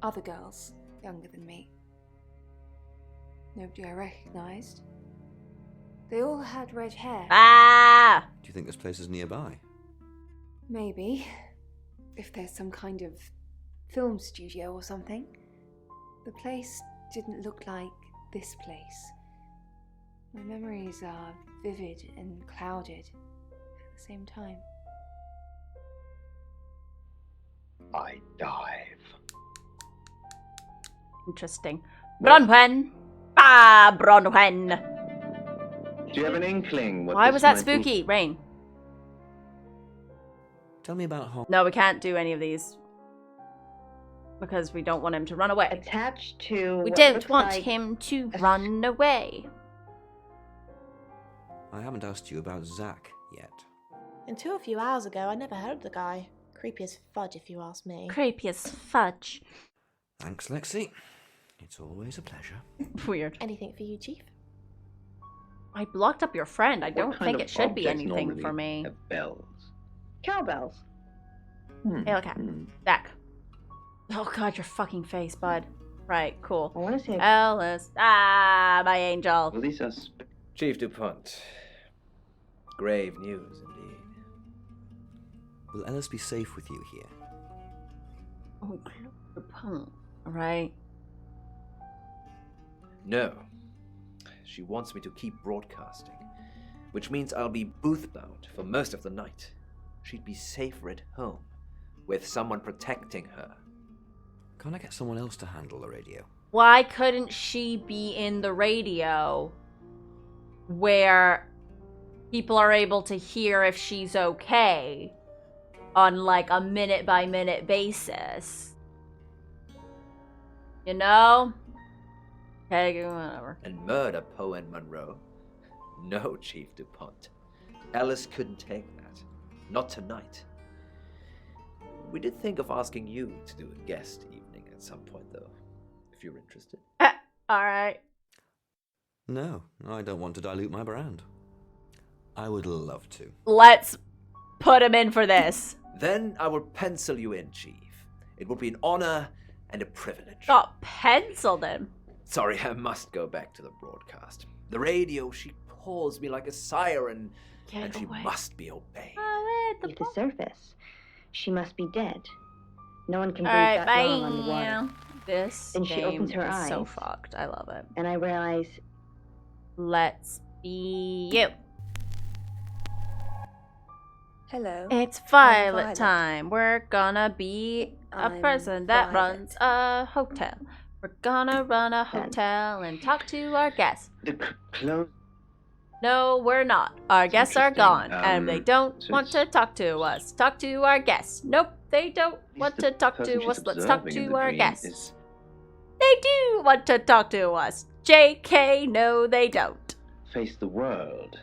Other girls, younger than me. Nobody I recognized. They all had red hair. Ah! Do you think this place is nearby? Maybe. If there's some kind of film studio or something. The place didn't look like this place. My memories are vivid and clouded at the same time. I dive. Interesting. Bronwen. Ah, Bronwen. Do you have an inkling? Why was that this might be? spooky? Rain. Tell me about how... No, we can't do any of these. Because we don't want him to run away. Attached to. We what don't looks want like him to run away. I haven't asked you about Zach yet. Until a few hours ago, I never heard of the guy. Creepy as fudge, if you ask me. Creepy as fudge. Thanks, Lexi. It's always a pleasure. Weird. Anything for you, Chief? I blocked up your friend. I don't What think kind it of should be objects anything normally for me. have bells? Cowbells. Hey, look at Zach. Oh god, your fucking face, bud. Right, cool. I want to see. Ellis. Ah, my angel. Well, these are Chief DuPont. Grave news indeed. Will Ellis be safe with you here? Oh, punk. Right. No. She wants me to keep broadcasting, which means I'll be booth-bound for most of the night. She'd be safer at home, with someone protecting her. Can't I get someone else to handle the radio? Why couldn't she be in the radio where people are able to hear if she's okay on like a minute by minute basis? You know? Okay, whatever. And murder Poe and Monroe? No, Chief DuPont. Ellis couldn't take that. Not tonight. We did think of asking you to do a guest evening at some point, though, if you're interested. Alright. No, I don't want to dilute my brand. I would love to. Let's put him in for this. Then I will pencil you in, Chief. It will be an honor and a privilege. Got penciled him. Sorry, I must go back to the broadcast. The radio, she calls me like a siren, and she must be obeyed. Leave the surface. She must be dead. No one can breathe Alright, that long underwater. bye. This Then she game opens her is eyes. so fucked. I love it. And I realize. Let's be you. Hello. It's I'm Violet Violet. time. We're gonna be a I'm person that Violet. runs a hotel. We're gonna run a hotel and talk to our guests. The clothes. No, we're not. Our guests are gone, and they don't so want it's- to talk to us. Talk to our guests. Nope, they don't want to talk person to she's us. Let's talk observing in to the our dream guests. is They do want to talk to us. JK, no, they don't. face the world,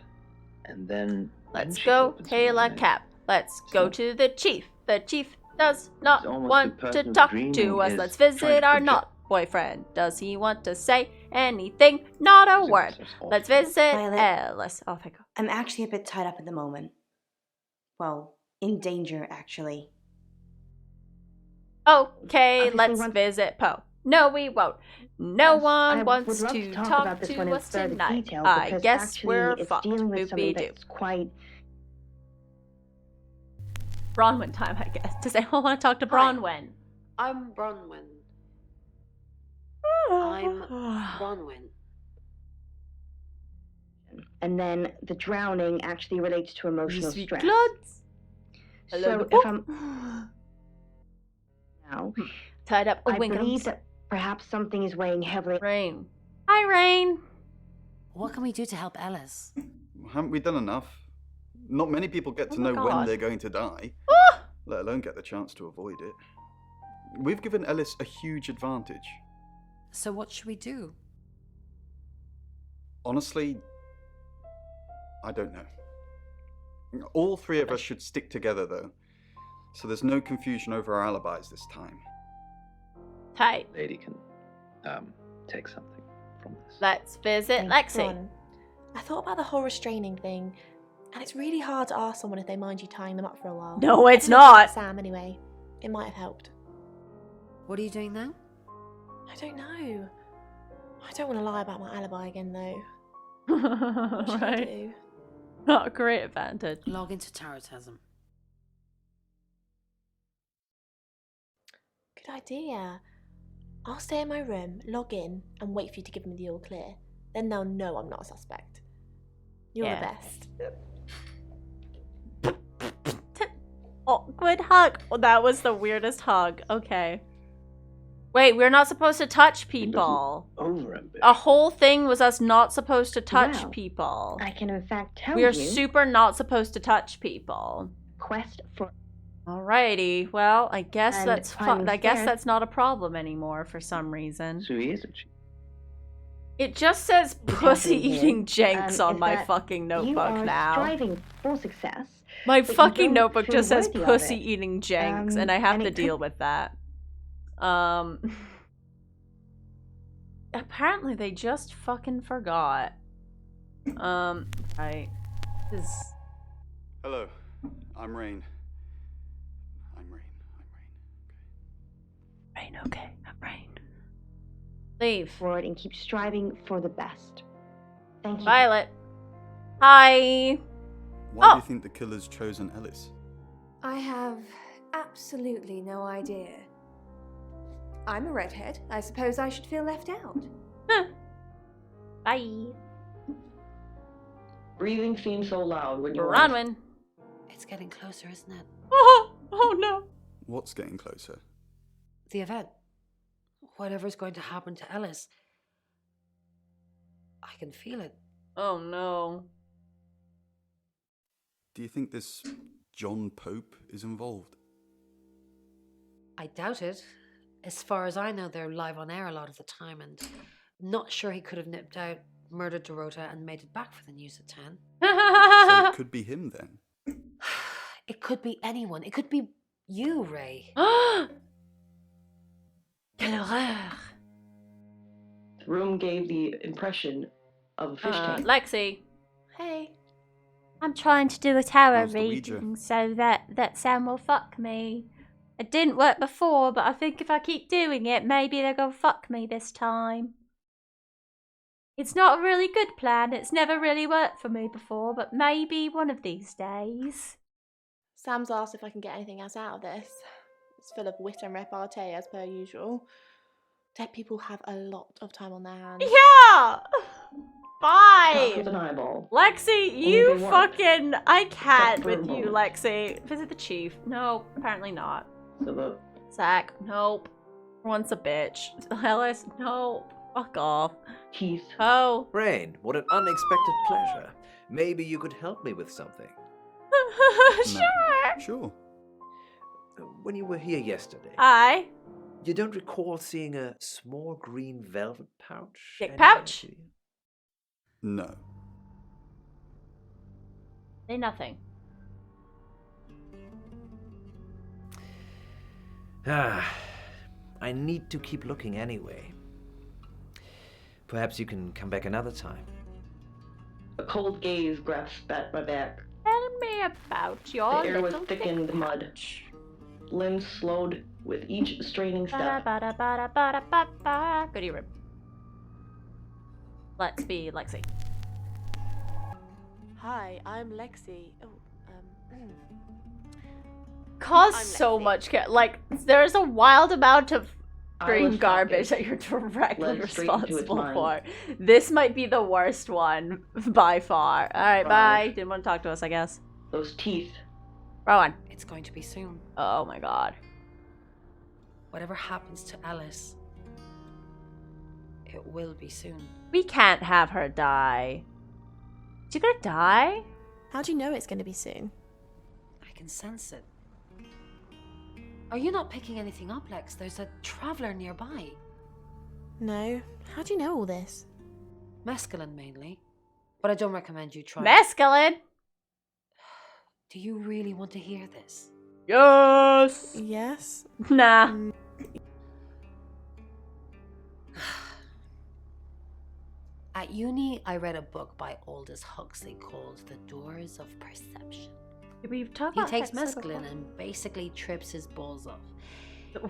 and then. Let's she go, opens her Kayla eyes. Cap. Let's go to the chief. The chief does not almost want the to person talk dreaming to us. is Let's trying visit to our project- not boyfriend. Does he want to say anything? Not a word. Let's visit Violet. Ellis. Oh, thank God. I'm actually a bit tied up at the moment. Well, in danger, actually. Okay, Obviously let's want- visit Poe. No, we won't. No Yes, one I wants would love to talk talk about this one to in us further tonight. detail, I because guess actually we're it's fucked. dealing with something Boopy-doo. that's quite... Bronwyn time, I guess. Does anyone want to talk to Bronwyn? I'm Bronwyn. I'm Bronwyn. And then the drowning actually relates to emotional Sweet stress. clothes. So if I'm now tied up, I believe that perhaps something is weighing heavily. Rain. Hi, Rain. What can we do to help Ellis? Haven't we done enough? Not many people get to my know when God. they're going to die, let alone get the chance to avoid it. We've given Ellis a huge advantage. So what should we do? Honestly, I don't know. All three of us should stick together, though, so there's no confusion over our alibis this time. Tight. Lady can take something from this. Let's visit Thanks, Lexi. Ron. I thought about the whole restraining thing, and it's really hard to ask someone if they mind you tying them up for a while. No, it's I didn't ask not. Sam, anyway. It might have helped. What are you doing now? I don't know. I don't want to lie about my alibi again, though. What should I Right. do? Not a great advantage. Log into Tarotism. Good idea. I'll stay in my room, log in, and wait for you to give me the all clear. Then they'll know I'm not a suspect. You're Yeah. the best. Awkward hug. Oh, that was the weirdest hug. Okay. Wait, we're not supposed to touch people. A whole thing was us not supposed to touch Well, people. I can in fact tell We are you. super not supposed to touch people. Quest for... Alrighty. Well, I guess And that's finding I guess Sarah. that's not a problem anymore for some reason. So he isn't she? It just says pussy happening here, eating janks on is my that fucking you notebook are now. striving for success. My but you fucking don't notebook feel just says worthy of pussy it. eating janks, and I have and to it deal could- with that. Apparently they just fucking forgot. Right. This is... Hello, I'm Rain. Rain, okay. I'm Rain. Leave. Forward and keep striving for the best. Thank you. Violet. Hi. Why Oh. do you think the killer's chosen Ellis? I have absolutely no idea. I'm a redhead. I suppose I should feel left out. Bye. Breathing seems so loud when you're Bronwyn. It's getting closer, isn't it? Oh no. What's getting closer? The event. Whatever's going to happen to Ellis. I can feel it. Oh no. Do you think this John Pope is involved? I doubt it. As far as I know, they're live on air a lot of the time, and not sure he could have nipped out, murdered Dorota, and made it back for the news at 10. So it could be him then. It could be anyone. It could be you, Ray. Quelle horreur. The room gave the impression of a fish tank. Lexi. Hey. I'm trying to do a tarot How's the Ouija? reading so that Sam will fuck me. It didn't work before, but I think if I keep doing it, maybe they're gonna fuck me this time. It's not a really good plan. It's never really worked for me before, but maybe one of these days. Sam's asked if I can get anything else out of this. It's full of wit and repartee as per usual. Dead people have a lot of time on their hands. Yeah! Bye! Top with an eyeball. Lexi, Only you they weren't. fucking... I can't Except for a with you, moment. Lexi. Visit the chief. No, apparently not. So the Zach, nope. Once a bitch. Ellis, nope. Fuck off. Keith. Oh. Rain, what an unexpected pleasure. Maybe you could help me with something. Sure. Sure. When you were here yesterday, Aye. you don't recall seeing a small green velvet pouch? Dick anywhere pouch? near you? No. Say nothing. I need to keep looking anyway. Perhaps you can come back another time. A cold gaze grasps at my back. Tell me about your The air was little thick in dick mud. pouch. limbs slowed with each straining step. Goody rib. Let's be Lexi. Hi, I'm Lexi. Cause I'm so Lexi. much like there's a wild amount of stream Eyeless garbage socket that you're directly led straight into its responsible mind. for. This might be the worst one by far. Alright, bye. Didn't want to talk to us, I guess. Those teeth. Rowan. It's going to be soon. Oh my god. Whatever happens to Alice, it will be soon. We can't have her die. Is she gonna die? How do you know it's going to be soon? I can sense it. Are you not picking anything up, Lex? There's a traveler nearby. No. How do you know all this? Mescaline mainly. But I don't recommend you try. Mescaline? Do you really want to hear this? Yes. Yes. Nah. At uni, I read a book by Aldous Huxley called The Doors of Perception. We've talked He about takes Huxley before. mescaline and basically trips his balls off.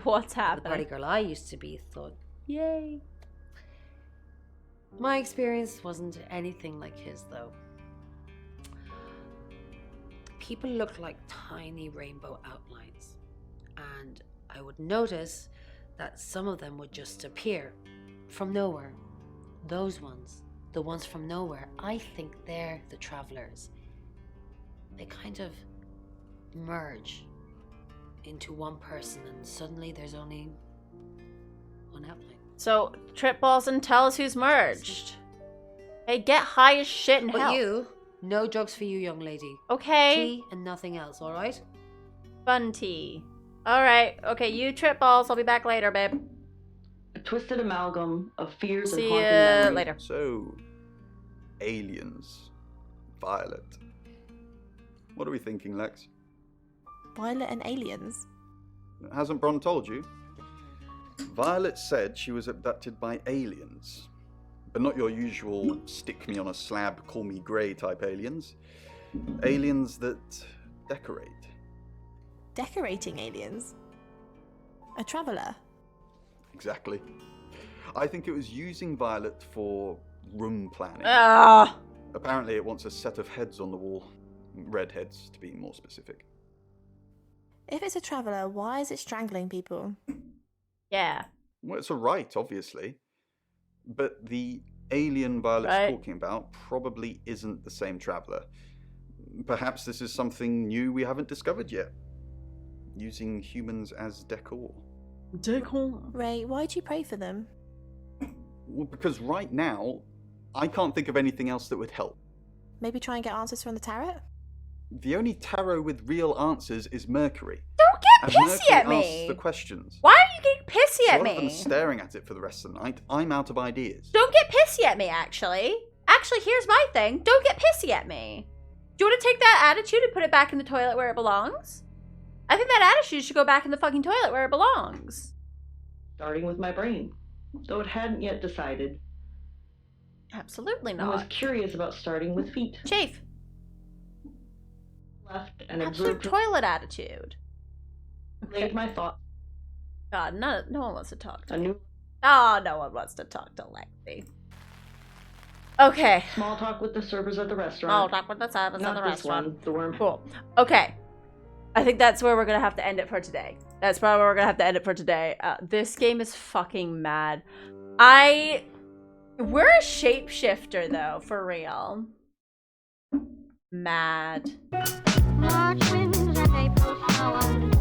What's The happening? party girl I used to be thought, Yay. my experience wasn't anything like his, though. People looked like tiny rainbow outlines, and I would notice that some of them would just appear from nowhere. Those ones, the ones from nowhere, I think they're the travelers. They kind of merge into one person, and suddenly there's only one outline. So, trip balls and tell us who's merged. Hey, get high as shit and But help. you, no drugs for you, young lady. Okay. Tea and nothing else, alright? Fun tea. Alright, okay, you trip balls. I'll be back later, babe. A twisted amalgam of fears and See haunting ya memories. later. So, aliens. Violet. What are we thinking, Lex? Violet and aliens? Hasn't Bron told you? Violet said she was abducted by aliens. But not your usual stick me on a slab, call me grey type aliens. Aliens that decorate. Decorating aliens? A traveller? Exactly. I think it was using Violet for room planning. Ah! Apparently it wants a set of heads on the wall. Red heads, to be more specific. If it's a traveller, why is it strangling people? Yeah. Well, it's a right, obviously. But the alien Violet's talking about probably isn't the same traveller. Perhaps this is something new we haven't discovered yet. Using humans as decor. Decor? Ray, why do you pray for them? Well, because right now, I can't think of anything else that would help. Maybe try and get answers from the tarot? The only tarot with real answers is Mercury. Don't get And pissy Mercury at asks me! the questions. Why are you getting pissy So at rather than me? staring at it for the rest of the night, I'm out of ideas. Don't get pissy at me, actually. Actually, here's my thing. Don't get pissy at me. Do you want to take that attitude and put it back in the toilet where it belongs? I think that attitude should go back in the fucking toilet where it belongs. Starting with my brain, though it hadn't yet decided. Absolutely I was not. curious about starting with feet. Chafe. Left and Absolute observed. toilet attitude. Laid my thoughts. God, no one wants to talk to A me. new Oh, no one wants to talk to Lexi. Okay. small talk with the servers at the Oh, restaurant. talk with the servers at Not the this restaurant. one, the worm. Cool. Okay. I think that's where we're gonna have to end it for today. That's probably where we're gonna have to end it for today. This game is fucking mad. We're a shapeshifter though, for real. Mad. March winds and April showers.